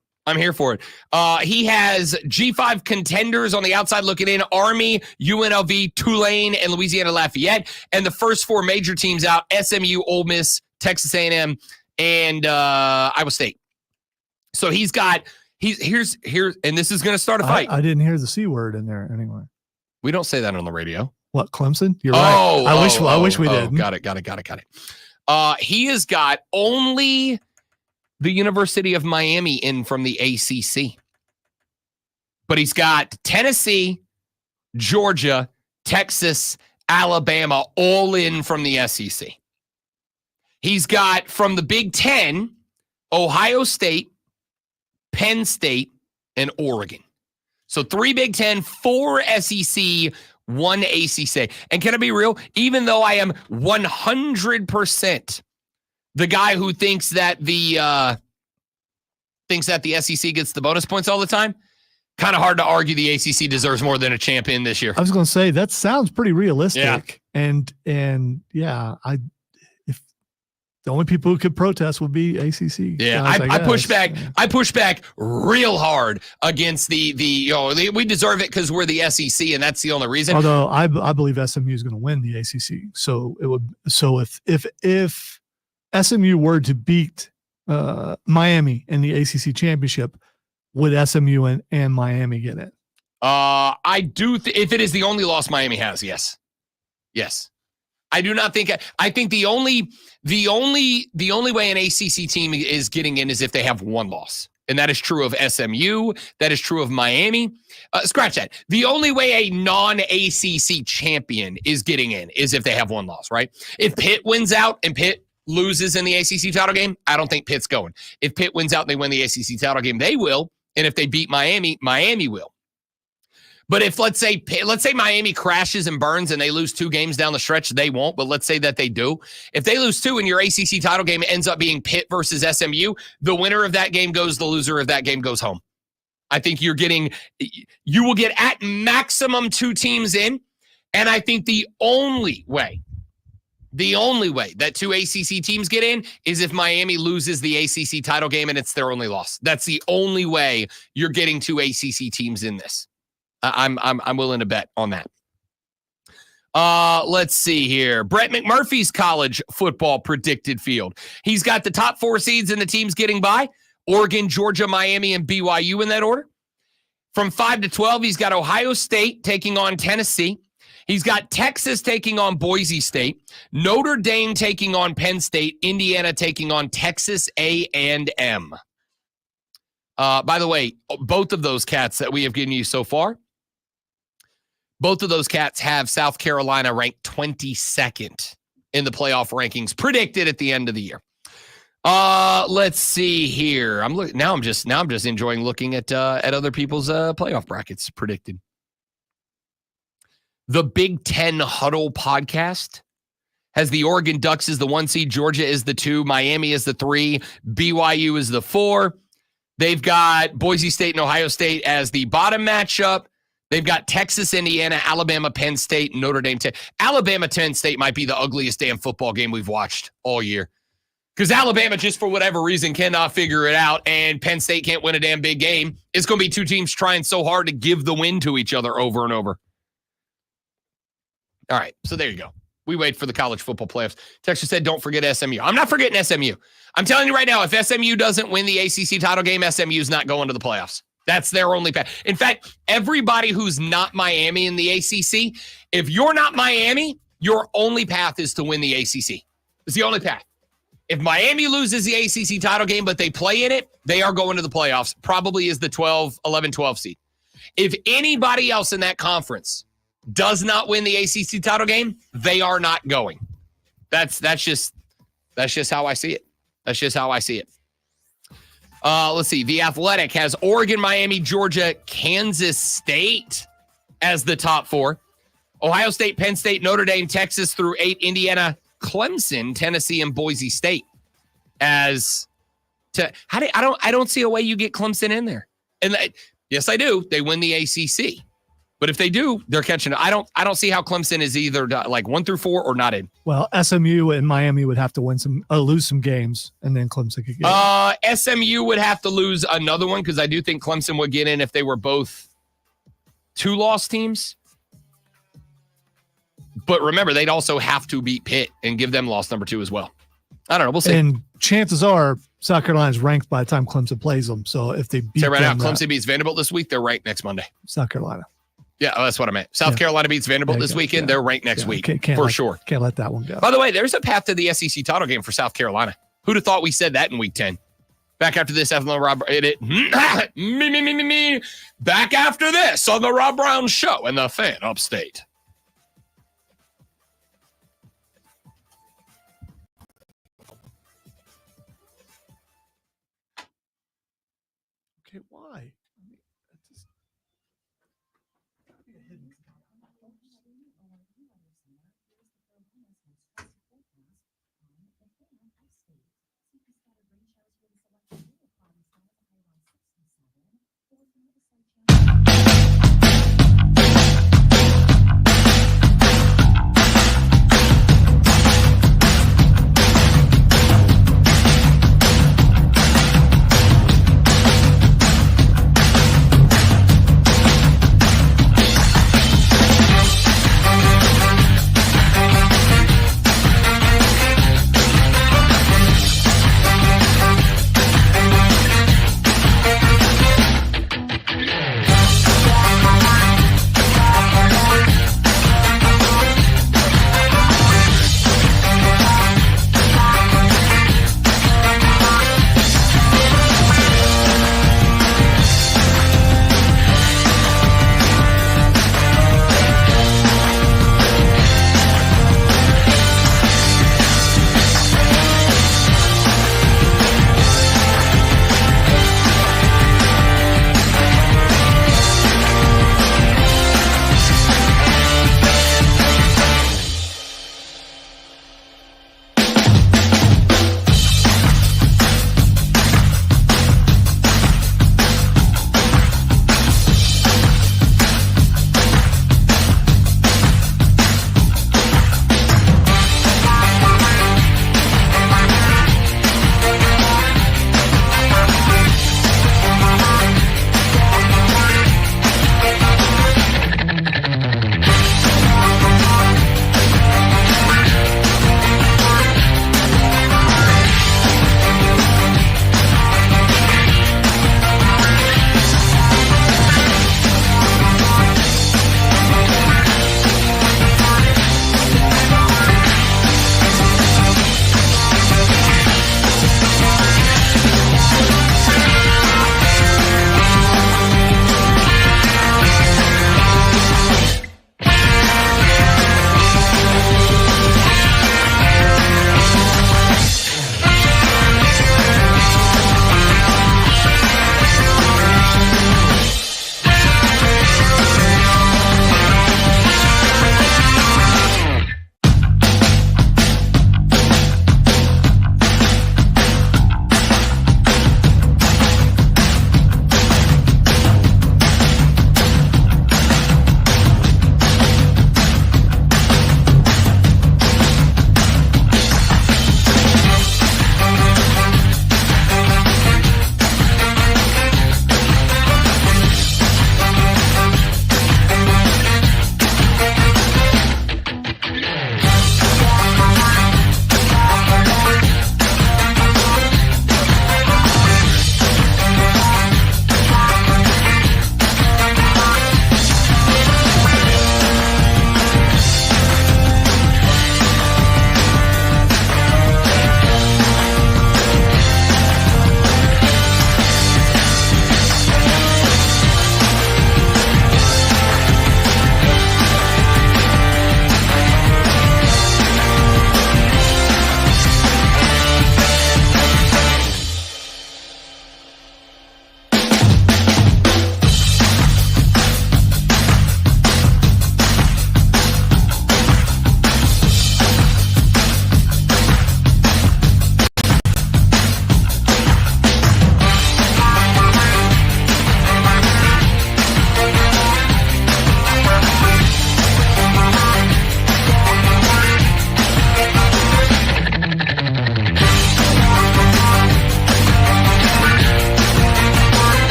He has G5 contenders on the outside looking in: Army, UNLV, Tulane, and Louisiana Lafayette. And the first 4 major teams out: SMU, Ole Miss, Texas A&M, and Iowa State. So here's, and this is going to start a fight. I didn't hear the C word in there anyway. We don't say that on the radio. What, Clemson? You're right. I wish we did. Got it. He has got only the University of Miami in from the ACC. But he's got Tennessee, Georgia, Texas, Alabama, all in from the SEC. He's got from the Big Ten, Ohio State, Penn State, and Oregon. So 3 Big Ten, 4 SEC, 1 ACC. And can I be real? Even though I am 100% the guy who thinks that the SEC gets the bonus points all the time, kind of hard to argue the ACC deserves more than a champion this year. I was going to say that sounds pretty realistic. Yeah. And yeah, if the only people who could protest would be ACC. Yeah, I push back. Yeah. I push back real hard against the we deserve it because we're the SEC and that's the only reason. Although I believe SMU is going to win the ACC, so it would. So if SMU were to beat Miami in the ACC championship, would SMU and Miami get it? I do. If it is the only loss Miami has, yes. I do not think. I think the only way an ACC team is getting in is if they have 1 loss, and that is true of SMU. That is true of Miami. Scratch that. The only way a non-ACC champion is getting in is if they have 1 loss, right? If Pitt wins out and Pitt loses in the ACC title game, I don't think Pitt's going. If Pitt wins out and they win the ACC title game, they will. And if they beat Miami, Miami will. But if let's say Miami crashes and burns and they lose 2 games down the stretch, they won't. But let's say that they do. If they lose 2 and your ACC title game ends up being Pitt versus SMU, the winner of that game goes, the loser of that game goes home. I think you will get at maximum 2 teams in. And I think the only way The only way that 2 ACC teams get in is if Miami loses the ACC title game and it's their only loss. That's the only way you're getting 2 ACC teams in this. I'm willing to bet on that. Let's see here. Brett McMurphy's college football predicted field. He's got the top 4 seeds and the teams getting by. Oregon, Georgia, Miami, and BYU in that order. From 5 to 12, he's got Ohio State taking on Tennessee. He's got Texas taking on Boise State, Notre Dame taking on Penn State, Indiana taking on Texas A&M. By the way, both of those cats that we have given you so far, both of those cats have South Carolina ranked 22nd in the playoff rankings predicted at the end of the year. Let's see here. I'm just enjoying looking at other people's playoff brackets predicted. The Big Ten Huddle podcast has the Oregon Ducks as the 1 seed, Georgia is the 2, Miami is the 3, BYU is the 4. They've got Boise State and Ohio State as the bottom matchup. They've got Texas, Indiana, Alabama, Penn State, Notre Dame. Alabama, Penn State might be the ugliest damn football game we've watched all year. Because Alabama, just for whatever reason, cannot figure it out, and Penn State can't win a damn big game. It's going to be 2 teams trying so hard to give the win to each other over and over. All right, so there you go. We wait for the college football playoffs. Texas said, don't forget SMU. I'm not forgetting SMU. I'm telling you right now, if SMU doesn't win the ACC title game, SMU is not going to the playoffs. That's their only path. In fact, everybody who's not Miami in the ACC, if you're not Miami, your only path is to win the ACC. It's the only path. If Miami loses the ACC title game, but they play in it, they are going to the playoffs, probably is the 11-12 seed. If anybody else in that conference does not win the ACC title game, they are not going. That's just how I see it. That's just how I see it. Let's see. The Athletic has Oregon, Miami, Georgia, Kansas State as the top 4. Ohio State, Penn State, Notre Dame, Texas through 8, Indiana, Clemson, Tennessee, and Boise State as to I don't see a way you get Clemson in there. And yes, I do. They win the ACC. But if they do, they're catching it. I don't see how Clemson is either like 1 through 4 or not in. Well, SMU and Miami would have to lose some games, and then Clemson could get in. SMU would have to lose another one because I do think Clemson would get in if they were both 2-loss teams. But remember, they'd also have to beat Pitt and give them loss number 2 as well. I don't know. We'll see. And chances are South Carolina's ranked by the time Clemson plays them. So if they beat say right them, now, Clemson beats Vanderbilt this week, they're ranked next Monday. South Carolina. Yeah, that's what I meant. South Carolina beats Vanderbilt this weekend. They're ranked next week for sure. Can't let that one go. By the way, there's a path to the SEC title game for South Carolina. Who'd have thought we said that in week 10? Back after this, Rob, back after this on the Rob Brown Show and the Fan Upstate. Okay, why?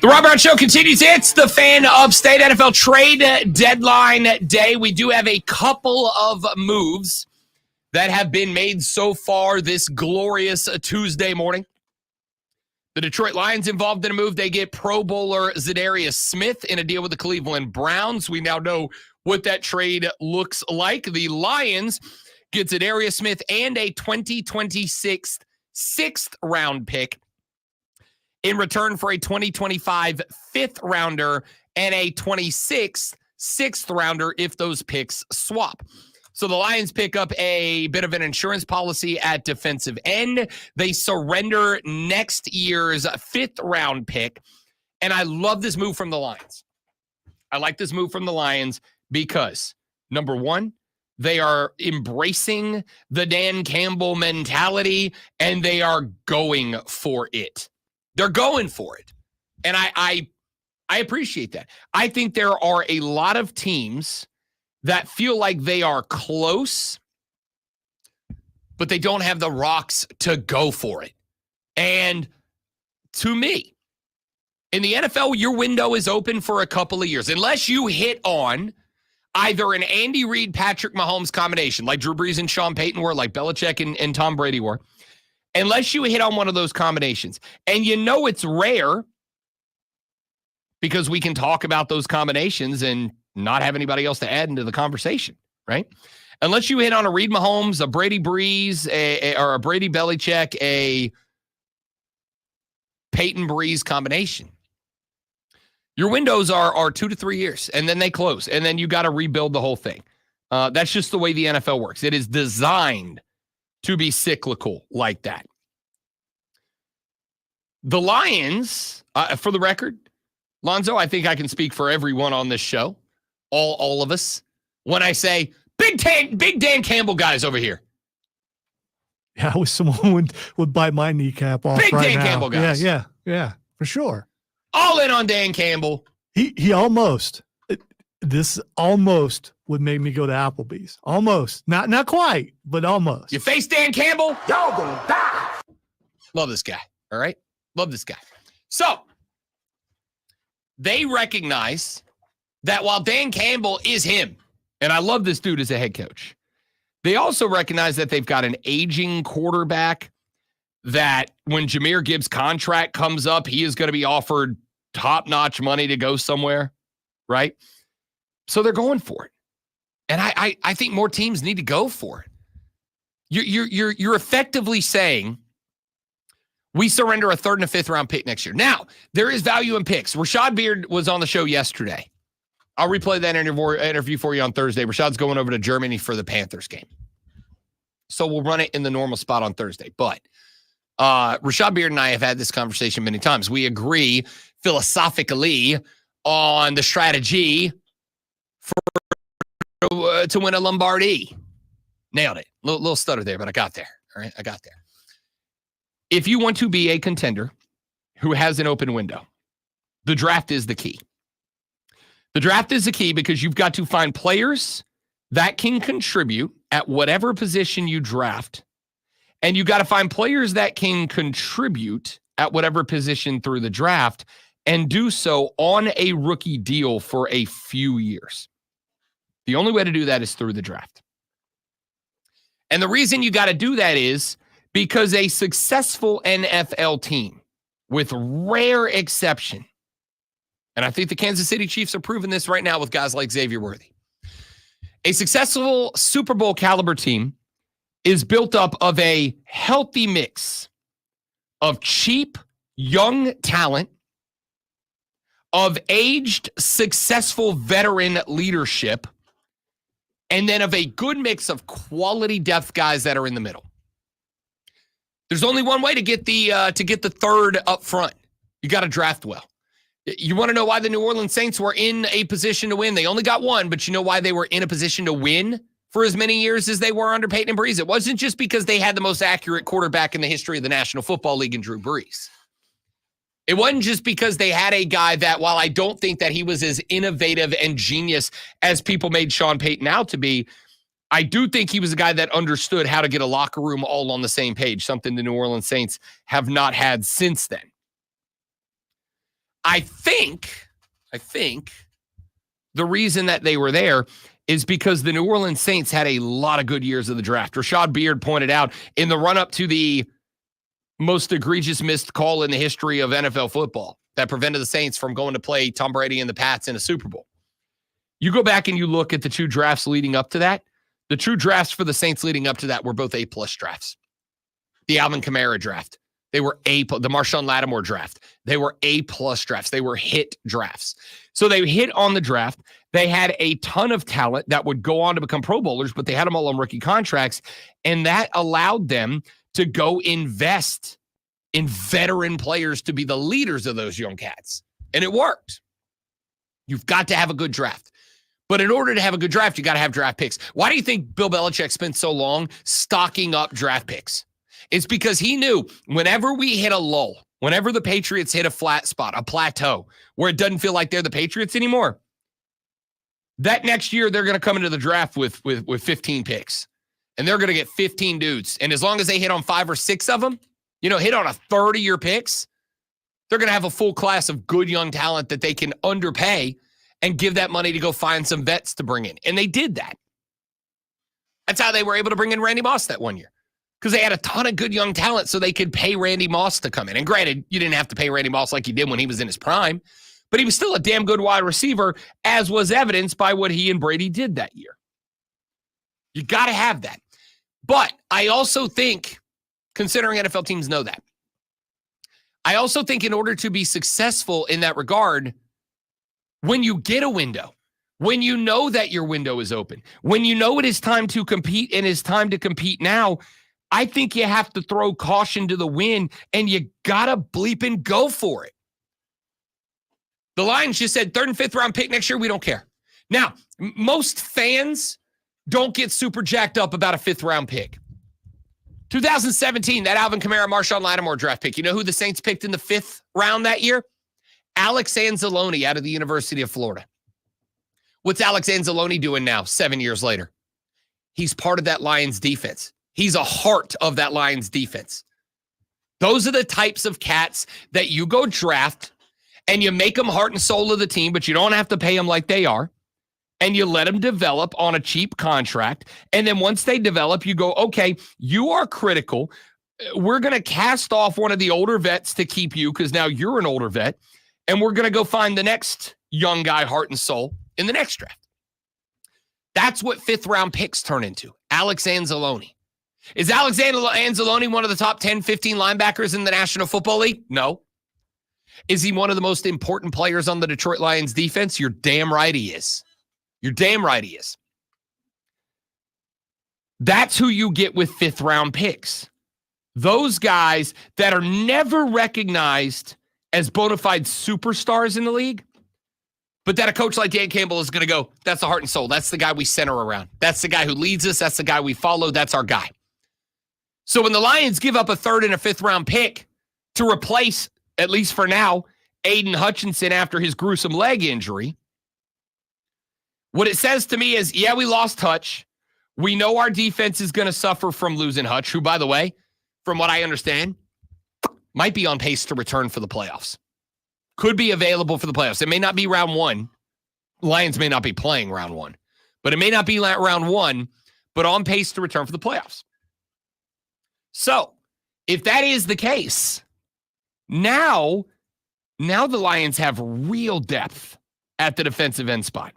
The Rob Brown Show continues. It's the Fan Upstate NFL trade deadline day. We do have a couple of moves that have been made so far this glorious Tuesday morning. The Detroit Lions involved in a move. They get Pro Bowler Zadarius Smith in a deal with the Cleveland Browns. We now know what that trade looks like. The Lions get Zadarius Smith and a 2026 sixth-round pick in return for a 2025 fifth-rounder and a 26 sixth-rounder if those picks swap. So the Lions pick up a bit of an insurance policy at defensive end. They surrender next year's fifth-round pick, and I love this move from the Lions. I like this move from the Lions because, number one, they are embracing the Dan Campbell mentality, and they are going for it. They're going for it. And I appreciate that. I think there are a lot of teams that feel like they are close, but they don't have the rocks to go for it. And to me, in the NFL, your window is open for a couple of years. Unless you hit on either an Andy Reid, Patrick Mahomes combination, like Drew Brees and Sean Payton were, like Belichick and Tom Brady were, unless you hit on one of those combinations. And you know it's rare because we can talk about those combinations and not have anybody else to add into the conversation, right? Unless you hit on a Reid Mahomes, a Brady Brees, or a Brady Belichick, a Peyton Brees combination. Your windows are 2 to 3 years, and then they close, and then you got to rebuild the whole thing. That's just the way the NFL works. It is designed to be cyclical like that. The Lions, for the record, Lonzo, I think I can speak for everyone on this show, all of us, when I say, Big Dan Campbell guys over here. Yeah, I wish someone would bite my kneecap off Big right Dan now. Campbell guys. Yeah, for sure. All in on Dan Campbell. He almost, this almost would make me go to Applebee's. Almost. Not quite, but almost. You face Dan Campbell, y'all gonna die. Love this guy, all right? Love this guy. So, they recognize that while Dan Campbell is him, and I love this dude as a head coach, they also recognize that they've got an aging quarterback that when Jahmyr Gibbs' contract comes up, he is going to be offered top-notch money to go somewhere, right? So they're going for it. And I think more teams need to go for it. You're effectively saying we surrender a third and a fifth round pick next year. Now, there is value in picks. Rashad Beard was on the show yesterday. I'll replay that interview for you on Thursday. Rashad's going over to Germany for the Panthers game. So we'll run it in the normal spot on Thursday. But Rashad Beard and I have had this conversation many times. We agree philosophically on the strategy to win a Lombardi. Nailed it. Little stutter there, but I got there. All right, I got there. If you want to be a contender who has an open window, the draft is the key. The draft is the key because you've got to find players that can contribute at whatever position you draft, and you got to find players that can contribute at whatever position through the draft and do so on a rookie deal for a few years. The only way to do that is through the draft. And the reason you got to do that is because a successful NFL team, with rare exception, and I think the Kansas City Chiefs are proving this right now with guys like Xavier Worthy, a successful Super Bowl caliber team is built up of a healthy mix of cheap, young talent, of aged, successful veteran leadership, and then of a good mix of quality depth guys that are in the middle. There's only one way to get the third up front. You got to draft well. You want to know why the New Orleans Saints were in a position to win? They only got one, but you know why they were in a position to win for as many years as they were under Peyton and Brees? It wasn't just because they had the most accurate quarterback in the history of the National Football League in Drew Brees. It wasn't just because they had a guy that, while I don't think that he was as innovative and genius as people made Sean Payton out to be, I do think he was a guy that understood how to get a locker room all on the same page, something the New Orleans Saints have not had since then. I think the reason that they were there is because the New Orleans Saints had a lot of good years of the draft. Rashad Beard pointed out in the run-up to the most egregious missed call in the history of NFL football that prevented the Saints from going to play Tom Brady and the Pats in a Super Bowl. You go back and you look at the two drafts leading up to that. The two drafts for the Saints leading up to that were both A-plus drafts. The Alvin Kamara draft. They were the Marshawn Lattimore draft. They were A-plus drafts. They were hit drafts. So they hit on the draft. They had a ton of talent that would go on to become Pro Bowlers, but they had them all on rookie contracts, and that allowed them to go invest in veteran players to be the leaders of those young cats. And it worked. You've got to have a good draft. But in order to have a good draft, you got to have draft picks. Why do you think Bill Belichick spent so long stocking up draft picks? It's because he knew whenever we hit a lull, whenever the Patriots hit a flat spot, a plateau, where it doesn't feel like they're the Patriots anymore, that next year they're going to come into the draft with 15 picks. And they're going to get 15 dudes. And as long as they hit on 5 or 6 of them, hit on a third of your picks, they're going to have a full class of good young talent that they can underpay and give that money to go find some vets to bring in. And they did that. That's how they were able to bring in Randy Moss that one year. Because they had a ton of good young talent so they could pay Randy Moss to come in. And granted, you didn't have to pay Randy Moss like you did when he was in his prime, but he was still a damn good wide receiver, as was evidenced by what he and Brady did that year. You got to have that. But I also think, considering NFL teams know that, I also think in order to be successful in that regard, when you get a window, when you know that your window is open, when you know it is time to compete and it's time to compete now, I think you have to throw caution to the wind and you got to bleep and go for it. The Lions just said 3rd and 5th round pick next year. We don't care. Now, most fans don't get super jacked up about a 5th round pick. 2017, that Alvin Kamara, Marshawn Lattimore draft pick. You know who the Saints picked in the 5th round that year? Alex Anzalone out of the University of Florida. What's Alex Anzalone doing now, 7 years later? He's part of that Lions defense. He's a heart of that Lions defense. Those are the types of cats that you go draft and you make them heart and soul of the team, but you don't have to pay them like they are. And you let them develop on a cheap contract. And then once they develop, you go, okay, you are critical. We're going to cast off one of the older vets to keep you because now you're an older vet. And we're going to go find the next young guy, heart and soul, in the next draft. That's what 5th round picks turn into. Alex Anzalone. Is Alex Anzalone one of the top 10, 15 linebackers in the National Football League? No. Is he one of the most important players on the Detroit Lions defense? You're damn right he is. You're damn right he is. That's who you get with 5th round picks. Those guys that are never recognized as bona fide superstars in the league, but that a coach like Dan Campbell is going to go, that's the heart and soul. That's the guy we center around. That's the guy who leads us. That's the guy we follow. That's our guy. So when the Lions give up a 3rd and a 5th round pick to replace, at least for now, Aiden Hutchinson after his gruesome leg injury, what it says to me is, yeah, we lost Hutch. We know our defense is going to suffer from losing Hutch, who, by the way, from what I understand, might be on pace to return for the playoffs. Could be available for the playoffs. It may not be round 1. Lions may not be playing round 1. But it may not be round 1, but on pace to return for the playoffs. So, if that is the case, now the Lions have real depth at the defensive end spot.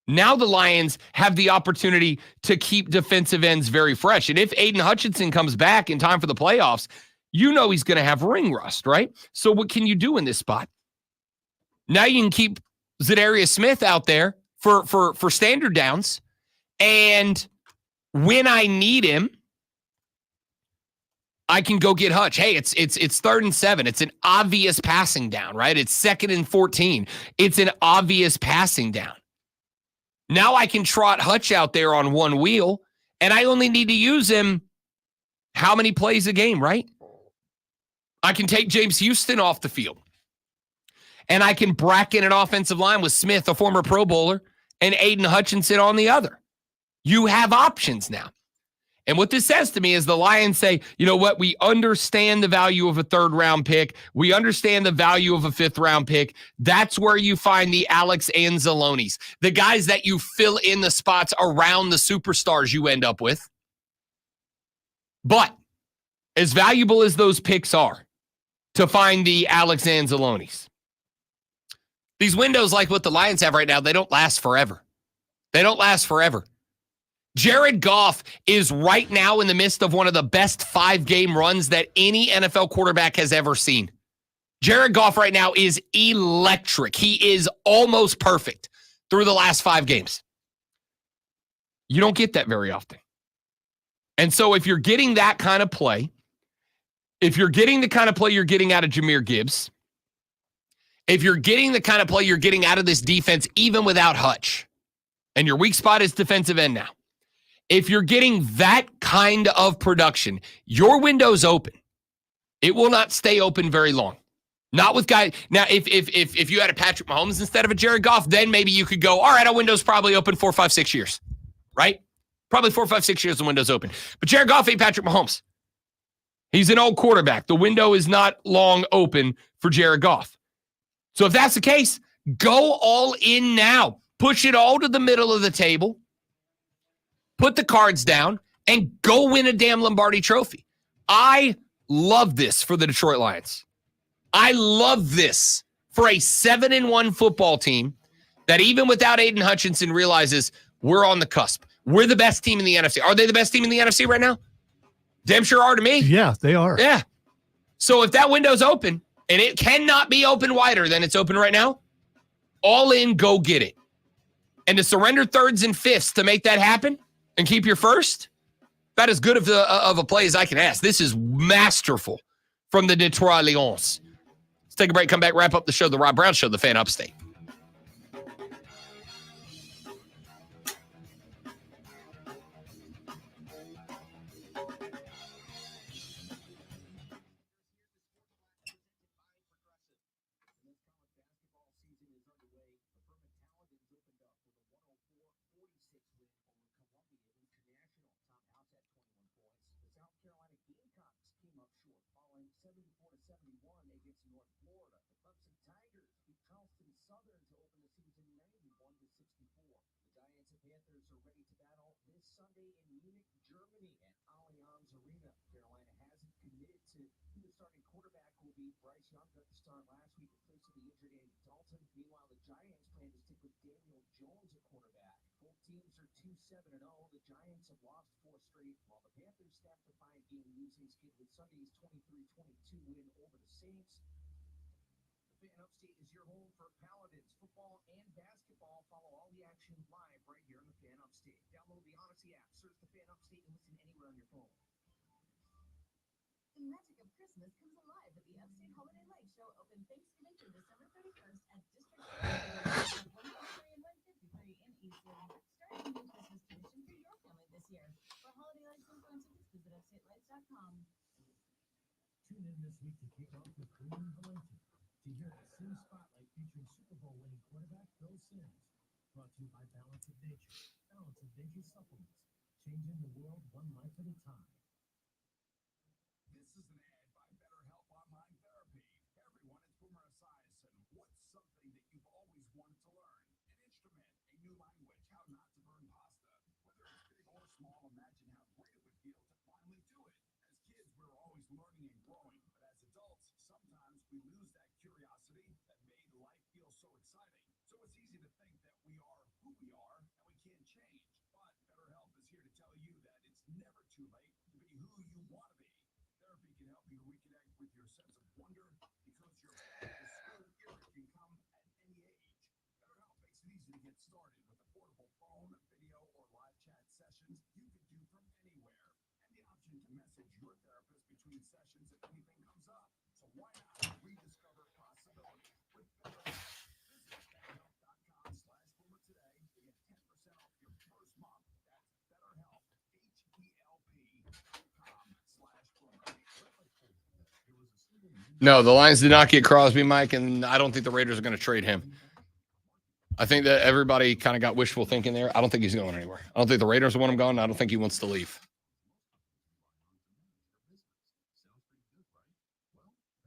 Now the Lions have the opportunity to keep defensive ends very fresh. And if Aiden Hutchinson comes back in time for the playoffs, you know he's going to have ring rust, right? So what can you do in this spot? Now you can keep Zadarius Smith out there for standard downs. And when I need him, I can go get Hutch. Hey, it's 3rd and 7. It's an obvious passing down, right? It's 2nd and 14. It's an obvious passing down. Now I can trot Hutch out there on one wheel, and I only need to use him how many plays a game, right? I can take James Houston off the field, and I can bracket an offensive line with Smith, a former Pro Bowler, and Aiden Hutchinson on the other. You have options now. And what this says to me is the Lions say, you know what? We understand the value of a 3rd round pick. We understand the value of a 5th round pick. That's where you find the Alex Anzalonis, the guys that you fill in the spots around the superstars you end up with. But as valuable as those picks are to find the Alex Anzalonis, these windows like what the Lions have right now, they don't last forever. They don't last forever. Jared Goff is right now in the midst of one of the best 5-game runs that any NFL quarterback has ever seen. Jared Goff right now is electric. He is almost perfect through the last 5 games. You don't get that very often. And so if you're getting that kind of play, if you're getting the kind of play you're getting out of Jahmyr Gibbs, if you're getting the kind of play you're getting out of this defense, even without Hutch, and your weak spot is defensive end now, if you're getting that kind of production, your window's open. It will not stay open very long. Not with guys. Now, if you had a Patrick Mahomes instead of a Jared Goff, then maybe you could go, all right, our window's probably open 4, 5, 6 years, right? Probably 4, 5, 6 years the window's open. But Jared Goff ain't Patrick Mahomes. He's an old quarterback. The window is not long open for Jared Goff. So if that's the case, go all in now. Push it all to the middle of the table. Put the cards down and go win a damn Lombardi trophy. I love this for the Detroit Lions. I love this for a 7-1 football team that even without Aiden Hutchinson realizes we're on the cusp. We're the best team in the NFC. Are they the best team in the NFC right now? Damn sure are to me. Yeah, they are. Yeah. So if that window's open, and it cannot be open wider than it's open right now, all in, go get it. And to surrender 3rds and 5ths to make that happen and keep your 1st, about as good of a play as I can ask. This is masterful from the Detroit Lions. Let's take a break, come back, wrap up the show. The Rob Brown Show, the Fan Upstate. The magic of Christmas comes alive at the Upstate Holiday Light Show, open Thanksgiving through December 31st at District 143 and 153 in Eastland. Start a new Christmas tradition for your family this year. For holiday lights and fun tickets, visit upstatelights.com. Tune in this week to kick off with Green Valenti to hear the Sims Spotlight featuring Super Bowl winning quarterback Bill Sims. Brought to you by Balance of Nature. Balance of Nature supplements, changing the world one life at a time. This is an ad by BetterHelp Online Therapy. Everyone, it's Boomer Esiason. What's something that you've always wanted to learn? An instrument, a new language, how not to burn pasta. Whether it's big or small, imagine how great it would feel to finally do it. As kids, we're always learning and growing, but as adults, sometimes we lose that curiosity that made life feel so exciting. So it's easy to think that we are who we are and we can't change. But BetterHelp is here to tell you that it's never too late to be who you want to be. Therapy can help you reconnect with your sense of wonder because your school era can come at any age. BetterHelp makes it easy to get started with a portable phone, video, or live chat sessions you can do from anywhere. And the option to message your therapist between sessions if anything comes up. So why not rediscover possibility with BetterHelp? Visit BetterHelp.com/Boomer today to get 10% off your first month. That's BetterHelp, HELP.com/Boomer. No, the Lions did not get Crosby, Mike, and I don't think the Raiders are going to trade him. I think that everybody kind of got wishful thinking there. I don't think he's going anywhere. I don't think the Raiders want him gone. I don't think he wants to leave.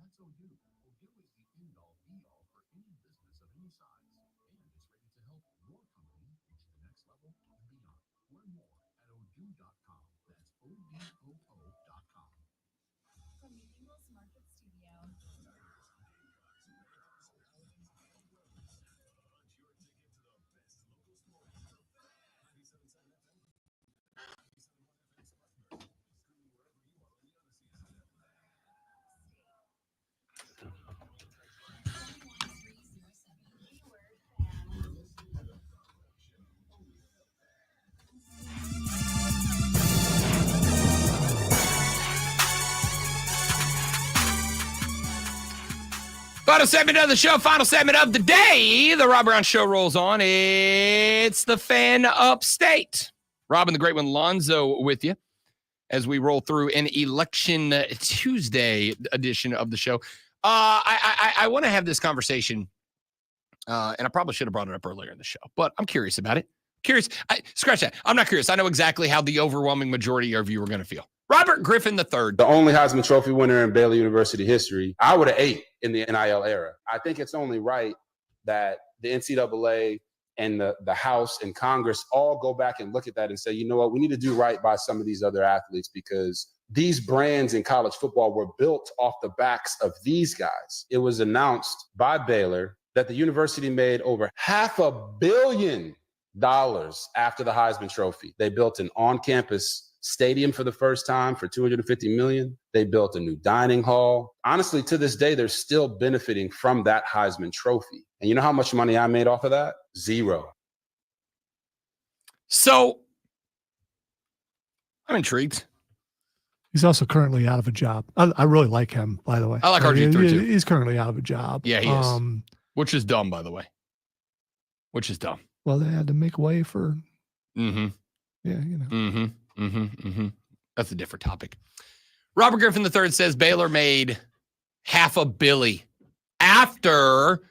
That's Odoo. Odoo is the end-all, be-all for any business of any size, and it's ready to help your company reach the next level and beyond. Learn more at odoo.com. That's odoo.com. From the Ingles Market Studio. Final segment of the show, final segment of the day. The Rob Brown Show rolls on. It's the Fan Upstate. Rob and the Great One Lonzo with you as we roll through an Election Tuesday edition of the show. I want to have this conversation, and I probably should have brought it up earlier in the show, but I'm curious about it. Scratch that. I'm not curious. I know exactly how the overwhelming majority of you are going to feel. Robert Griffin III. The only Heisman Trophy winner in Baylor University history. I would have ate in the NIL era. I think it's only right that the NCAA and the House and Congress all go back and look at that and say, you know what, we need to do right by some of these other athletes because these brands in college football were built off the backs of these guys. It was announced by Baylor that the university made over $500 million after the Heisman Trophy. They built an on-campus stadium for the first time for $250 million. They built a new dining hall. Honestly, to this day, they're still benefiting from that Heisman Trophy. And you know how much money I made off of that? Zero. So I'm intrigued. He's also currently out of a job. I really like him, by the way. I like RG3 too. He's currently out of a job. Yeah, he is. Which is dumb, by the way. Which is dumb. Well, they had to make way for. Mm-hmm. Yeah, you know. Mm-hmm. That's a different topic. Robert Griffin III says Baylor made $500 million after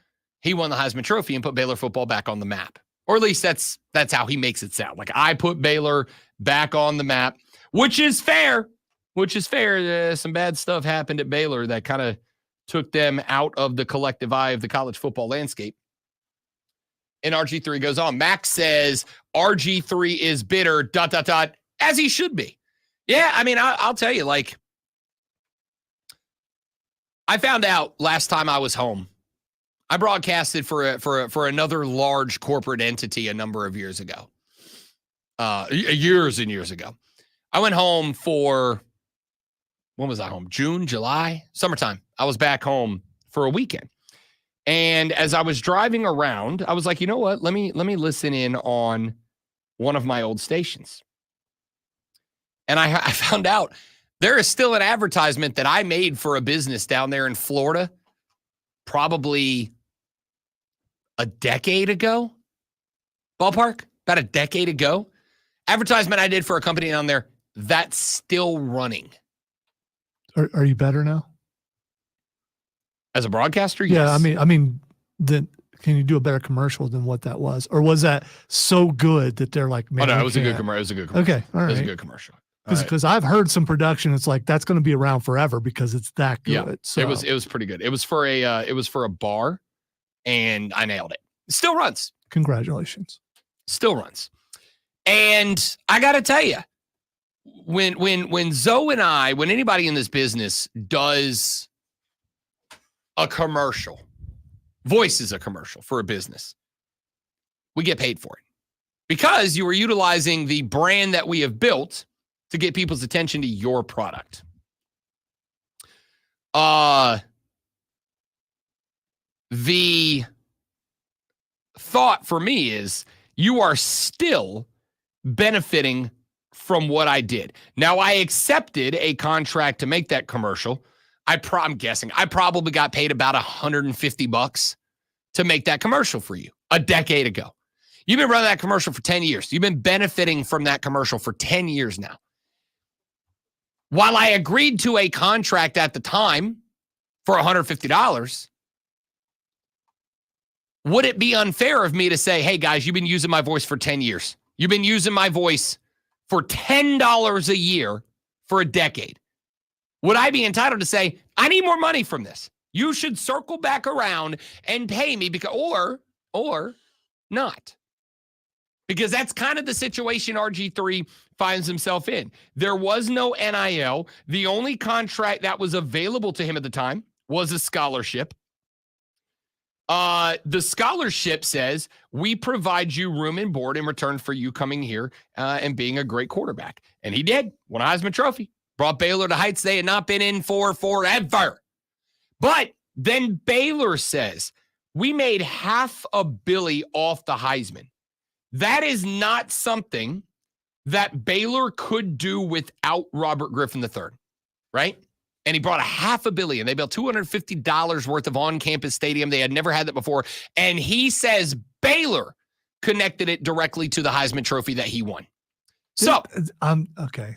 he won the Heisman Trophy and put Baylor football back on the map. Or at least that's how he makes it sound. Like, I put Baylor back on the map, which is fair. Some bad stuff happened at Baylor that kind of took them out of the collective eye of the college football landscape. And RG3 goes on. Max says RG3 is bitter, ... as he should be. Yeah, I mean, I'll tell you, like, I found out last time I was home. I broadcasted for another large corporate entity a number of years ago. Years and years ago. I went home for, when was I home? June, July, summertime. I was back home for a weekend. And as I was driving around, I was like, you know what? Let me listen in on one of my old stations. And I found out there is still an advertisement that I made for a business down there in Florida, probably a decade ago, ballpark, about a decade ago. Advertisement I did for a company down there that's still running. Are you better now? As a broadcaster? Yeah, Yes. I mean, then can you do a better commercial than what that was? Or was that so good that they're like, man, Oh, no, we it was a good can't. commercial. It was a good commercial. Okay, all It was a right. good commercial. All right. Because I've heard some production, it's like that's going to be around forever because it's that good. Yeah, So it was pretty good. It was for a bar, and I nailed it. Still runs. Congratulations. Still runs. And I got to tell you, when Zoe and I, when anybody in this business does a commercial, voices a commercial for a business, we get paid for it because you are utilizing the brand that we have built to get people's attention to your product. The thought for me is you are still benefiting from what I did. Now, I accepted a contract to make that commercial. I'm guessing I probably got paid about $150 to make that commercial for you a decade ago. You've been running that commercial for 10 years. You've been benefiting from that commercial for 10 years now. While I agreed to a contract at the time for $150, would it be unfair of me to say, hey, guys, you've been using my voice for 10 years. You've been using my voice for $10 a year for a decade. would I be entitled to say, I need more money from this? You should circle back around and pay me because, or not. Because that's kind of the situation RG3 finds himself in. There was no NIL. The only contract that was available to him at the time was a scholarship. The scholarship says, we provide you room and board in return for you coming here and being a great quarterback. And he did. Won a Heisman Trophy. Brought Baylor to heights they had not been in for forever. But then Baylor says, we made $500 million off the Heisman. That is not something that Baylor could do without Robert Griffin III, right? And he brought $500 million. They built $250 worth of on-campus stadium. They had never had that before. And he says Baylor connected it directly to the Heisman Trophy that he won. So okay.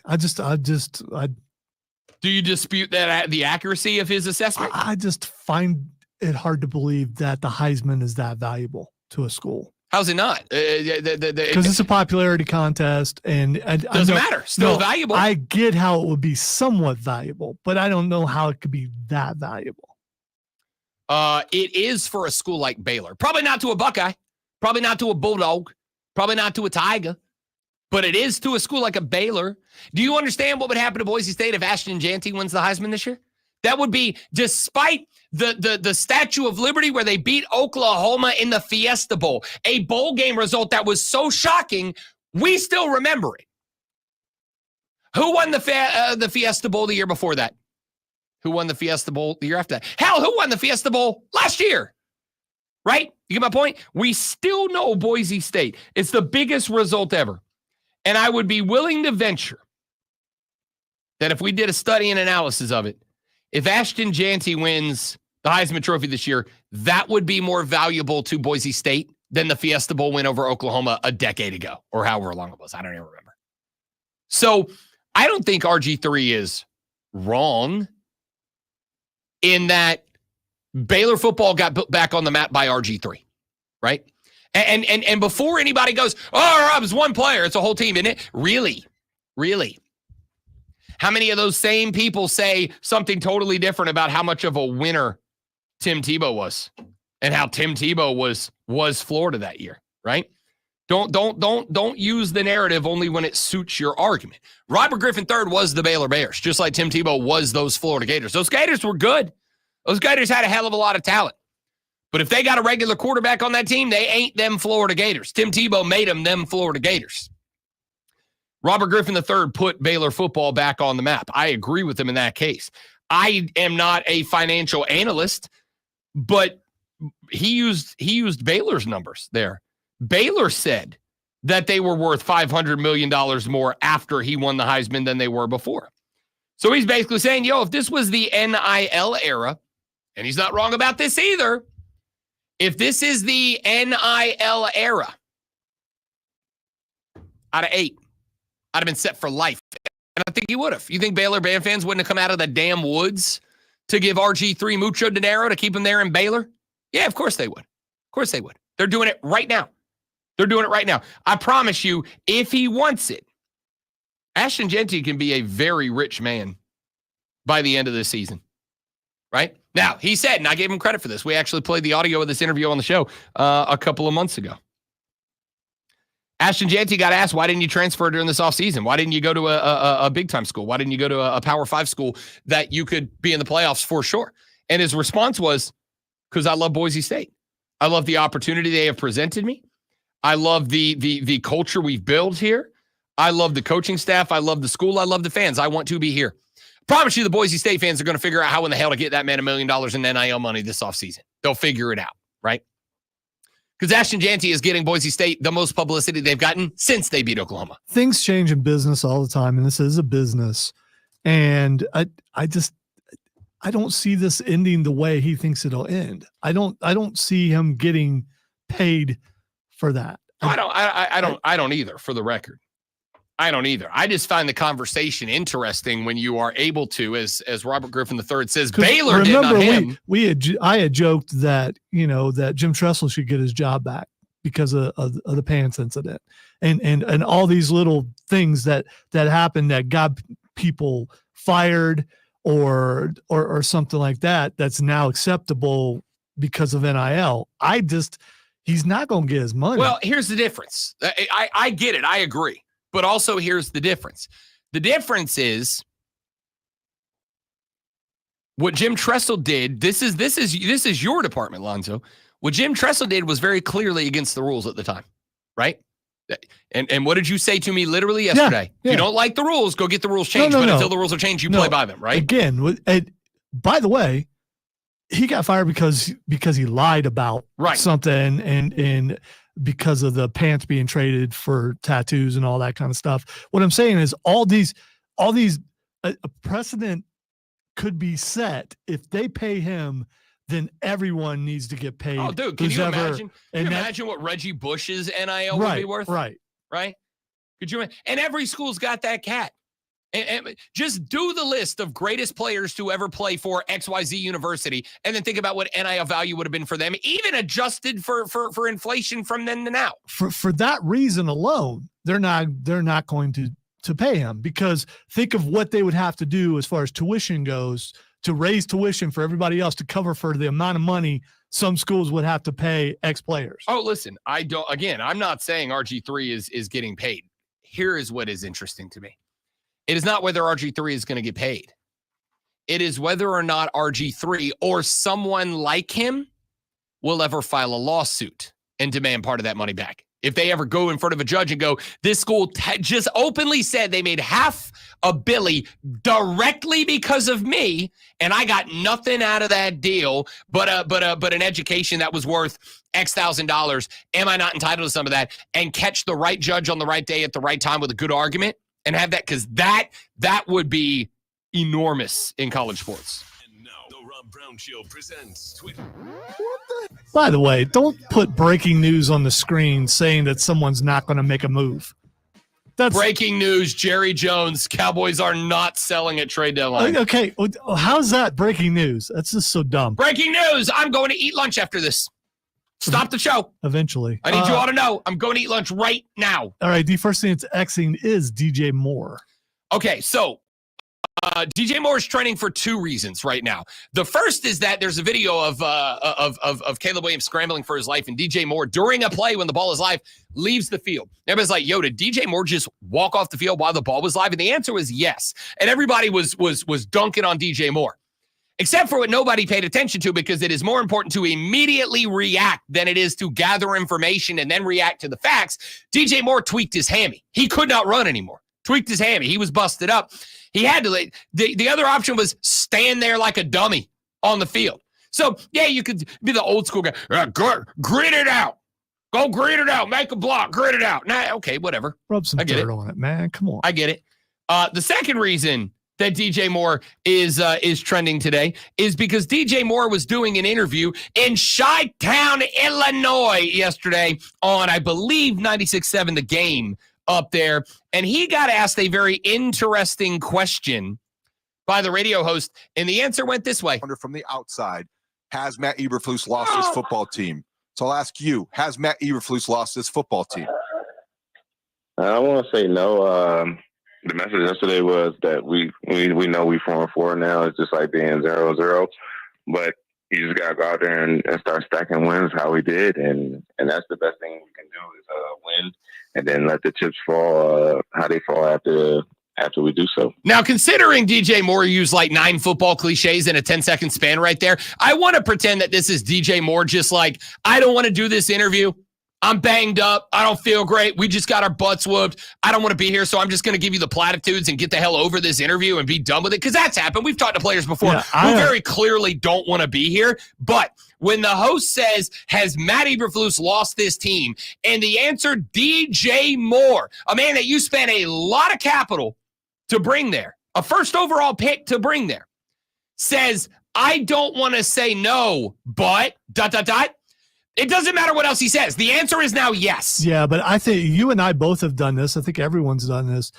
Do you dispute that the accuracy of his assessment? I just find it hard to believe that the Heisman is that valuable to a school. How's it not? Because it's a popularity contest, and doesn't matter. Still valuable. I get how it would be somewhat valuable, but I don't know how it could be that valuable. It is for a school like Baylor. Probably not to a Buckeye. Probably not to a Bulldog. Probably not to a Tiger. But it is to a school like a Baylor. Do you understand what would happen to Boise State if Ashton Jeanty wins the Heisman this year? That would be, despite the Statue of Liberty where they beat Oklahoma in the Fiesta Bowl, a bowl game result that was so shocking, we still remember it. Who won the Fiesta Bowl the year before that? Who won the Fiesta Bowl the year after that? Hell, who won the Fiesta Bowl last year? Right? You get my point? We still know Boise State. It's the biggest result ever. And I would be willing to venture that if we did a study and analysis of it, if Ashton Jeanty wins the Heisman Trophy this year, that would be more valuable to Boise State than the Fiesta Bowl win over Oklahoma a decade ago, or however long it was. I don't even remember. So I don't think RG3 is wrong in that Baylor football got put back on the map by RG3, right? And before anybody goes, oh, it's one player, it's a whole team, isn't it? Really? Really? How many of those same people say something totally different about how much of a winner Tim Tebow was and how Tim Tebow was Florida that year, right? Don't use the narrative only when it suits your argument. Robert Griffin III was the Baylor Bears, just like Tim Tebow was those Florida Gators. Those Gators were good. Those Gators had a hell of a lot of talent. But if they got a regular quarterback on that team, they ain't them Florida Gators. Tim Tebow made them Florida Gators. Robert Griffin III put Baylor football back on the map. I agree with him in that case. I am not a financial analyst, but he used Baylor's numbers there. Baylor said that they were worth $500 million more after he won the Heisman than they were before. So he's basically saying, if this was the NIL era, and he's not wrong about this either, if this is the NIL era, out of 8, I'd have been set for life. And I think he would have. You think Baylor band fans wouldn't have come out of the damn woods to give RG3 mucho dinero to keep him there in Baylor? Yeah, of course they would. Of course they would. They're doing it right now. They're doing it right now. I promise you, if he wants it, Ashton Jeanty can be a very rich man by the end of this season. Right? Now, he said, and I gave him credit for this, we actually played the audio of this interview on the show a couple of months ago. Ashton Jeanty got asked, why didn't you transfer during this offseason? Why didn't you go to a big-time school? Why didn't you go to a Power 5 school that you could be in the playoffs for sure? And his response was, because I love Boise State. I love the opportunity they have presented me. I love the culture we've built here. I love the coaching staff. I love the school. I love the fans. I want to be here. Promise you the Boise State fans are going to figure out how in the hell to get that man $1 million in NIL money this offseason. They'll figure it out, right? Because Ashton Jeanty is getting Boise State the most publicity they've gotten since they beat Oklahoma. Things change in business all the time, and this is a business. And I don't see this ending the way he thinks it'll end. I don't see him getting paid for that. I don't either, for the record. I don't either. I just find the conversation interesting when you are able to, as Robert Griffin III says, Baylor did not him. I had joked that, that Jim Tressel should get his job back because of the pants incident and all these little things that happened that got people fired or something like that that's now acceptable because of NIL. He's not going to get his money. Well, here's the difference. I get it. I agree. But also here's the difference. The difference is what Jim Tressel did. This is your department, Lonzo. What Jim Tressel did was very clearly against the rules at the time, right? And what did you say to me literally yesterday? Yeah. If you don't like the rules, go get the rules changed. But until the rules are changed, you play by them, right? Again, by the way, he got fired because he lied about something and because of the pants being traded for tattoos and all that kind of stuff. What I'm saying is all these a precedent could be set if they pay him. Then everyone needs to get paid. Oh, dude, can you imagine? Can you imagine what Reggie Bush's NIL would be worth? Right. Could you? And every school's got that cat. And just do the list of greatest players to ever play for XYZ University, and then think about what NIL value would have been for them, even adjusted for inflation from then to now. For that reason alone, they're not going to pay him, because think of what they would have to do as far as tuition goes to raise tuition for everybody else to cover for the amount of money some schools would have to pay ex players. Oh, listen, I'm not saying RG3 is getting paid. Here is what is interesting to me. It is not whether RG3 is going to get paid. It is whether or not RG3 or someone like him will ever file a lawsuit and demand part of that money back. If they ever go in front of a judge and go, this school just openly said they made $500 million directly because of me, and I got nothing out of that deal but an education that was worth X $1,000. Am I not entitled to some of that? And catch the right judge on the right day at the right time with a good argument and have that, because that would be enormous in college sports. Brown Show presents Twitter. By the way, don't put breaking news on the screen saying that someone's not going to make a move. That's breaking news. Jerry Jones, Cowboys are not selling at trade deadline. Okay, how's that breaking news? That's just so dumb. Breaking news. I'm going to eat lunch after this. Stop the show. Eventually. I need you all to know I'm going to eat lunch right now. All right, the first thing that's Xing is DJ Moore. Okay, so DJ Moore is trending for two reasons right now. The first is that there's a video of Caleb Williams scrambling for his life, and DJ Moore, during a play when the ball is live, leaves the field. Everybody's like, yo, did DJ Moore just walk off the field while the ball was live? And the answer was yes. And everybody was dunking on DJ Moore, except for what nobody paid attention to, because it is more important to immediately react than it is to gather information and then react to the facts. DJ Moore tweaked his hammy. He could not run anymore. Tweaked his hammy. He was busted up. He had to. The other option was stand there like a dummy on the field. So, yeah, you could be the old school guy. Grit it out. Go grit it out. Make a block. Grit it out. Nah, okay, whatever. Rub some dirt on it, man. Come on. I get it. The second reason that DJ Moore is trending today is because DJ Moore was doing an interview in Chi-Town, Illinois yesterday on, I believe, 96.7 The Game up there, and he got asked a very interesting question by the radio host, and the answer went this way. From the outside, has Matt Eberflus lost his football team? So I'll ask you, has Matt Eberflus lost his football team? I want to say no. The message yesterday was that we know we 4-4 now. It's just like being 0-0, but you just got to go out there and start stacking wins how we did, and that's the best thing we can do is win, and then let the chips fall how they fall after we do so. Now, considering DJ Moore used like 9 football cliches in a 10-second span right there, I want to pretend that this is DJ Moore just like, I don't want to do this interview. I'm banged up. I don't feel great. We just got our butts whooped. I don't want to be here, so I'm just going to give you the platitudes and get the hell over this interview and be done with it, because that's happened. We've talked to players before who very clearly don't want to be here. But when the host says, has Matt Eberflus lost this team? And the answer, DJ Moore, a man that you spent a lot of capital to bring there, a first overall pick to bring there, says, I don't want to say no, but ... It doesn't matter what else he says. The answer is now yes. Yeah, but I think you and I both have done this. I think everyone's done this.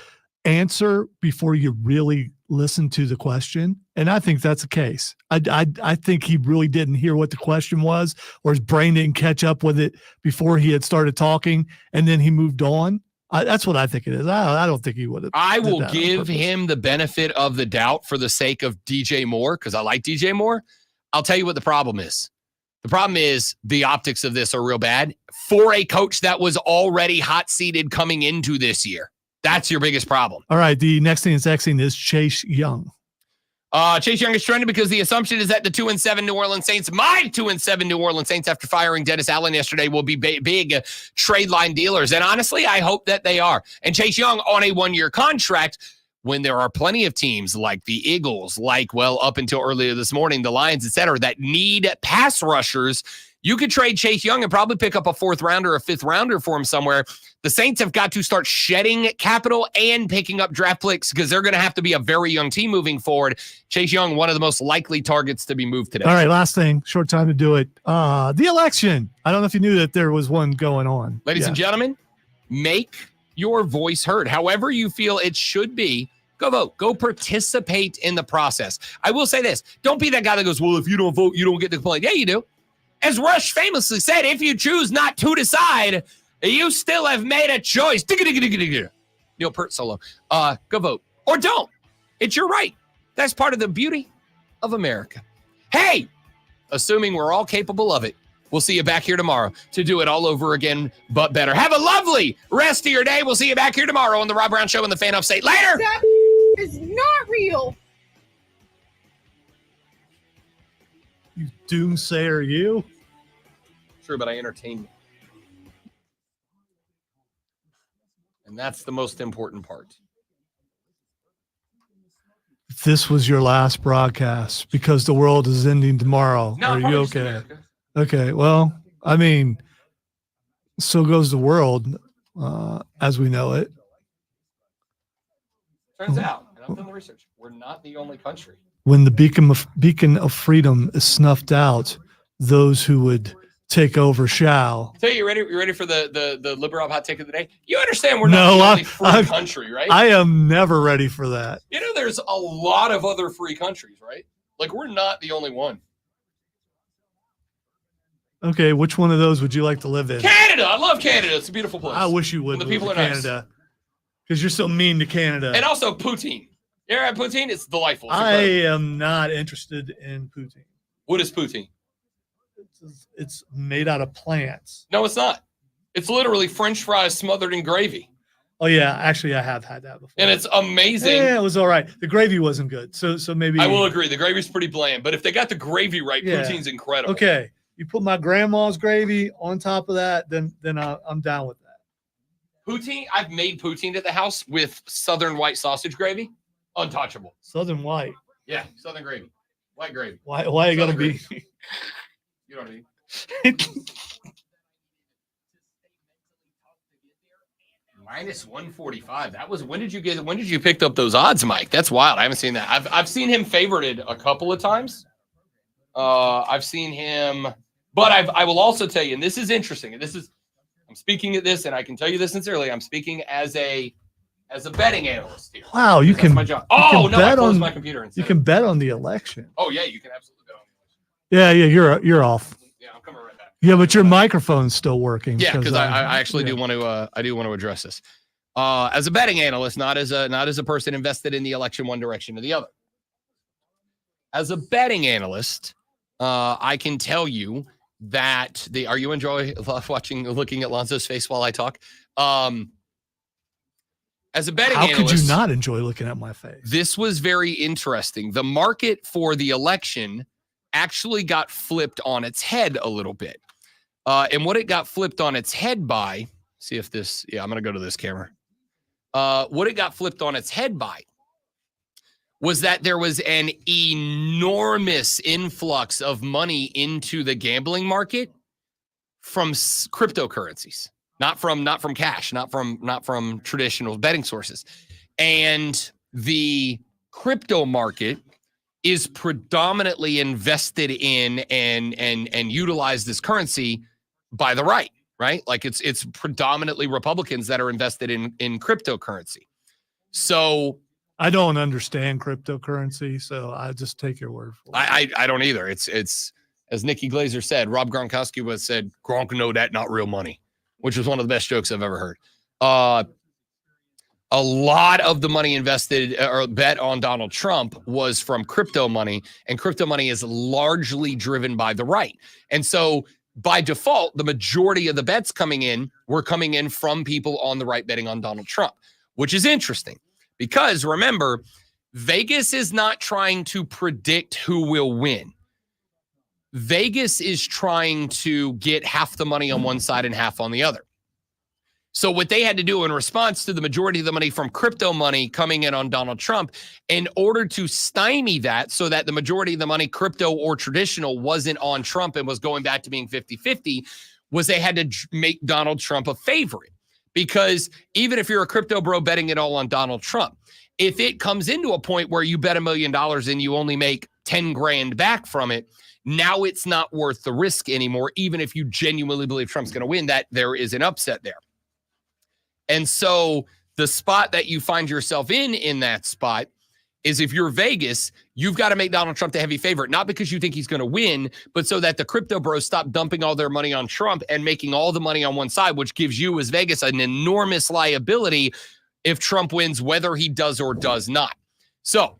Answer before you really listen to the question. And I think that's the case. I think he really didn't hear what the question was, or his brain didn't catch up with it before he had started talking, and then he moved on. That's what I think it is. I don't think he would have. I will give him the benefit of the doubt for the sake of DJ Moore, because I like DJ Moore. I'll tell you what the problem is. The problem is the optics of this are real bad for a coach that was already hot-seated coming into this year. That's your biggest problem. All right, the next thing that's Xing is Chase Young. Chase Young is trending because the assumption is that the 2-7 New Orleans Saints, my 2-7 New Orleans Saints, after firing Dennis Allen yesterday, will be big trade line dealers. And honestly, I hope that they are. And Chase Young on a 1-year contract, when there are plenty of teams like the Eagles, like, well, up until earlier this morning, the Lions, et cetera, that need pass rushers, you could trade Chase Young and probably pick up a 4th rounder or 5th rounder for him somewhere. The Saints have got to start shedding capital and picking up draft picks because they're going to have to be a very young team moving forward. Chase Young, one of the most likely targets to be moved today. All right, last thing, short time to do it. The election. I don't know if you knew that there was one going on. Ladies and gentlemen, make your voice heard. However you feel it should be, go vote. Go participate in the process. I will say this. Don't be that guy that goes, well, if you don't vote, you don't get to complain. Yeah, you do. As Rush famously said, if you choose not to decide, you still have made a choice. Neil Peart solo. Go vote. Or don't. It's your right. That's part of the beauty of America. Hey, assuming we're all capable of it, we'll see you back here tomorrow to do it all over again, but better. Have a lovely rest of your day. We'll see you back here tomorrow on the Rob Brown Show and the Fan Upstate. Later. That is not real. You doomsayer, you. True, but I entertain you. And that's the most important part. If this was your last broadcast because the world is ending tomorrow, No, are you probably just okay? America. Okay, well, I mean, so goes the world as we know it. Turns out, and I've done the research, we're not the only country. When the beacon of freedom is snuffed out, those who would take over shall. So you ready for the liberal hot take of the day? You understand we're not the only free country, right? I am never ready for that. You know, there's a lot of other free countries, right? Like, we're not the only one. Okay, which one of those would you like to live in? Canada! I love Canada. It's a beautiful place. I wish you would The move people to are nice. Canada because you're so mean to Canada. And also poutine. You ever had poutine? It's delightful. It's I incredible. am not interested in poutine. What is poutine? It's made out of plants. No, it's not. It's literally French fries smothered in gravy. Oh yeah, actually I have had that before. And it's amazing. Yeah, it was all right. The gravy wasn't good. So maybe I will agree. The gravy's pretty bland. But if they got the gravy right, Yeah. poutine's incredible. Okay, you put my grandma's gravy on top of that, then I'm down with that. Poutine, I've made poutine at the house with southern white sausage gravy. Untouchable. Southern white. Yeah, southern gravy. White gravy. Why you gotta Southern be? gravy. You know what I mean? Minus 145. That was when did you pick up those odds, Mike? That's wild. I haven't seen that. I've seen him favorited a couple of times. I've seen him, but I will also tell you, and this is interesting, and I'm speaking at this, and I can tell you this sincerely. I'm speaking as a betting analyst here. Wow, you That's can. my job. you Oh can no, I bet closed on- my computer and You said, can bet on the election. oh yeah, you can absolutely bet on Yeah, you're off. Yeah, I'm coming right back. Yeah, but your microphone's still working. Yeah, because I actually yeah. do want to address this as a betting analyst, not as a person invested in the election one direction or the other. As a betting analyst, I can tell you that are you looking at Lonzo's face while I talk? As a betting How analyst, could you not enjoy looking at my face? this was very interesting. The market for the election actually got flipped on its head a little bit. And what it got flipped on its head by, see if this, I'm going to go to this camera. What it got flipped on its head by was that there was an enormous influx of money into the gambling market from cryptocurrencies, not from cash, not from traditional betting sources. And the crypto market is predominantly invested in and utilized as currency by the right? Like it's predominantly Republicans that are invested in cryptocurrency. So I don't understand cryptocurrency, so I just take your word for it. I don't either. It's as Nikki Glazer said, Rob Gronkowski said, Gronk know that not real money, which was one of the best jokes I've ever heard. a lot of the money invested or bet on Donald Trump was from crypto money, and crypto money is largely driven by the right. And so by default, the majority of the bets were coming in from people on the right betting on Donald Trump, which is interesting because remember, Vegas is not trying to predict who will win. Vegas is trying to get half the money on one side and half on the other. So what they had to do in response to the majority of the money from crypto money coming in on Donald Trump, in order to stymie that so that the majority of the money, crypto or traditional, wasn't on Trump and was going back to being 50-50, was they had to make Donald Trump a favorite. Because even if you're a crypto bro betting it all on Donald Trump, if it comes into a point where you bet $1 million and you only make 10 grand back from it, now it's not worth the risk anymore, even if you genuinely believe Trump's going to win, that there is an upset there. And so the spot that you find yourself in that spot is if you're Vegas, you've got to make Donald Trump the heavy favorite, not because you think he's going to win, but so that the crypto bros stop dumping all their money on Trump and making all the money on one side, which gives you as Vegas an enormous liability if Trump wins, whether he does or does not. So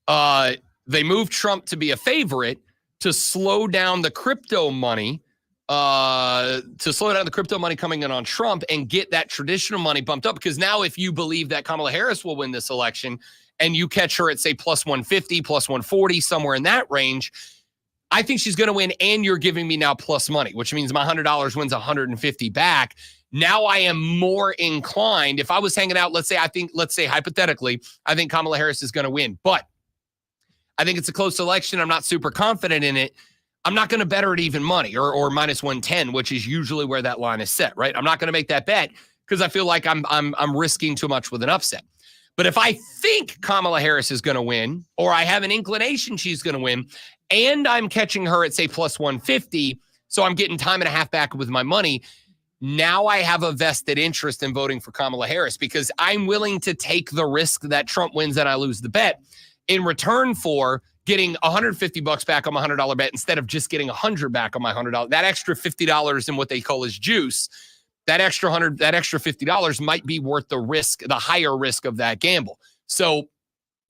they moved Trump to be a favorite to slow down the crypto money, coming in on Trump and get that traditional money bumped up. Because now if you believe that Kamala Harris will win this election and you catch her at, say, plus 150, plus 140, somewhere in that range, I think she's going to win, and you're giving me now plus money, which means my $100 wins 150 back. Now I am more inclined, if I was hanging out, let's say hypothetically, I think Kamala Harris is going to win, but I think it's a close election. I'm not super confident in it. I'm not going to bet her at even money or minus 110, which is usually where that line is set, right? I'm not going to make that bet because I feel like I'm risking too much with an upset. But if I think Kamala Harris is going to win, or I have an inclination she's going to win, and I'm catching her at, say, plus 150, so I'm getting time and a half back with my money, now I have a vested interest in voting for Kamala Harris because I'm willing to take the risk that Trump wins and I lose the bet in return for getting $150 back on my $100 bet instead of just getting $100 back on my $100. That extra $50 in what they call is juice. That extra $50 might be worth the risk, the higher risk of that gamble. So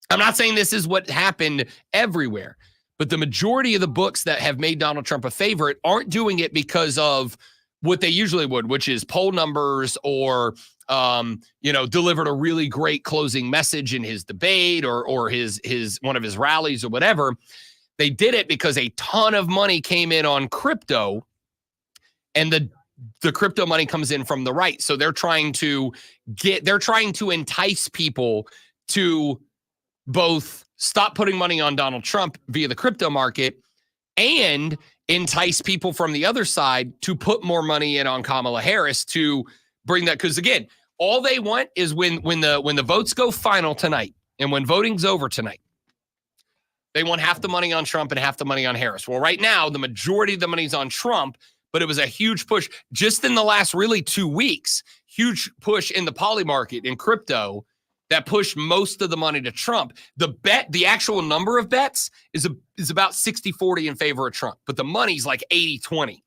I'm not saying this is what happened everywhere, but the majority of the books that have made Donald Trump a favorite aren't doing it because of what they usually would, which is poll numbers or delivered a really great closing message in his debate or his one of his rallies or whatever. They did it because a ton of money came in on crypto, and the crypto money comes in from the right. So they're trying to entice people to both stop putting money on Donald Trump via the crypto market and entice people from the other side to put more money in on Kamala Harris to bring that. Because again, all they want is when the votes go final tonight and when voting's over tonight, they want half the money on Trump and half the money on Harris. Well, right now, the majority of the money's on Trump, but it was a huge push just in the last really 2 weeks, huge push in the poly market in crypto that pushed most of the money to Trump. The actual number of bets is about 60-40 in favor of Trump, but the money's like 80-20.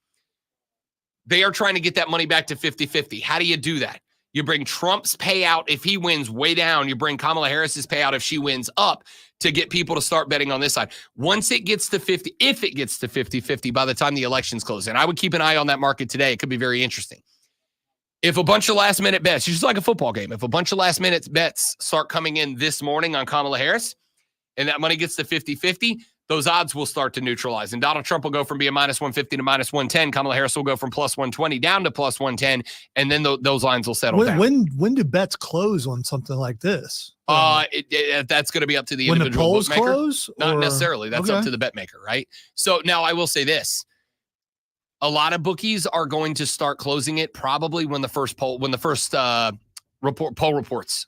They are trying to get that money back to 50-50. How do you do that? You bring Trump's payout if he wins way down. You bring Kamala Harris's payout if she wins up to get people to start betting on this side. Once it gets to 50, if it gets to 50-50 by the time the election's close, and I would keep an eye on that market today. It could be very interesting. If a bunch of last-minute bets, just like a football game, if a bunch of last-minute bets start coming in this morning on Kamala Harris and that money gets to 50-50, those odds will start to neutralize. And Donald Trump will go from being minus 150 to minus 110. Kamala Harris will go from plus 120 down to plus 110, and then those lines will settle down. When do bets close on something like this? That's going to be up to the individual polls bookmaker. Close, Not necessarily. That's up to the bet maker, right? So now I will say this. A lot of bookies are going to start closing it probably when the first poll reports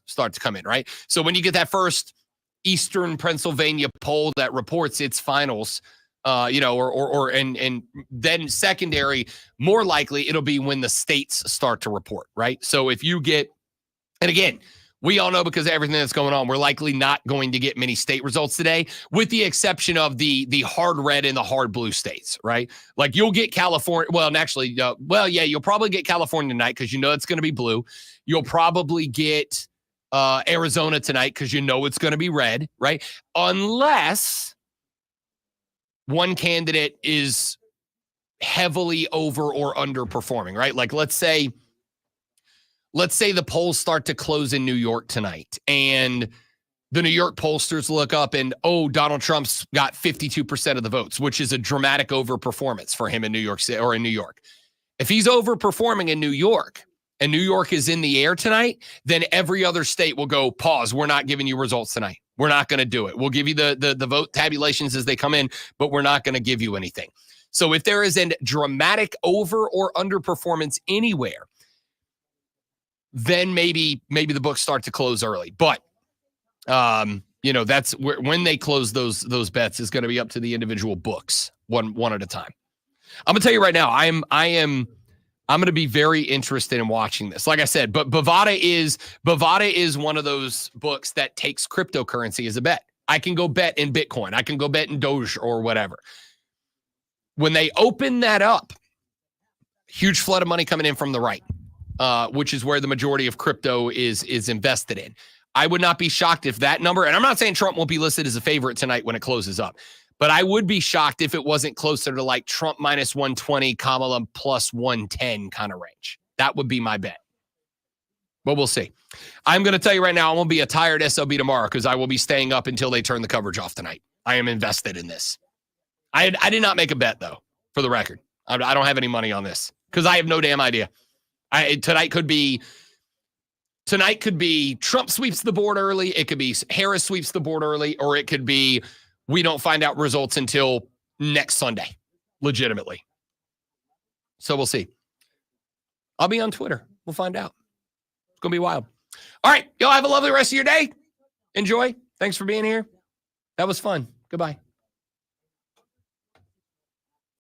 start to come in, right? So when you get that first Eastern Pennsylvania poll that reports its finals, and then secondary, more likely it'll be when the states start to report, right? So if you get, and again, we all know because of everything that's going on, we're likely not going to get many state results today, with the exception of the hard red and the hard blue states, right? Like you'll get California. Well, and actually, you'll probably get California tonight because you know it's going to be blue. You'll probably get Arizona tonight because you know it's going to be red, right? Unless one candidate is heavily over or underperforming, right? Like let's say the polls start to close in New York tonight and the New York pollsters look up and, Donald Trump's got 52% of the votes, which is a dramatic overperformance for him in New York City or in New York. If he's overperforming in New York and New York is in the air tonight, then every other state will go, pause. We're not giving you results tonight. We're not going to do it. We'll give you the vote tabulations as they come in, but we're not going to give you anything. So if there is a dramatic over or underperformance anywhere, then maybe the books start to close early. But that's when they close those bets is going to be up to the individual books one at a time. I'm gonna tell you right now, I'm going to be very interested in watching this. Like I said, but Bovada is one of those books that takes cryptocurrency as a bet. I can go bet in Bitcoin. I can go bet in Doge or whatever. When they open that up, huge flood of money coming in from the right, which is where the majority of crypto is invested in. I would not be shocked if that number, and I'm not saying Trump won't be listed as a favorite tonight when it closes up, but I would be shocked if it wasn't closer to like Trump minus 120, Kamala plus 110 kind of range. That would be my bet. But we'll see. I'm going to tell you right now, I'm going to be a tired SOB tomorrow because I will be staying up until they turn the coverage off tonight. I am invested in this. I did not make a bet, though, for the record. I don't have any money on this because I have no damn idea. Tonight could be Trump sweeps the board early. It could be Harris sweeps the board early, or it could be we don't find out results until next Sunday, legitimately. So we'll see. I'll be on Twitter. We'll find out. It's going to be wild. All right. Y'all have a lovely rest of your day. Enjoy. Thanks for being here. That was fun. Goodbye.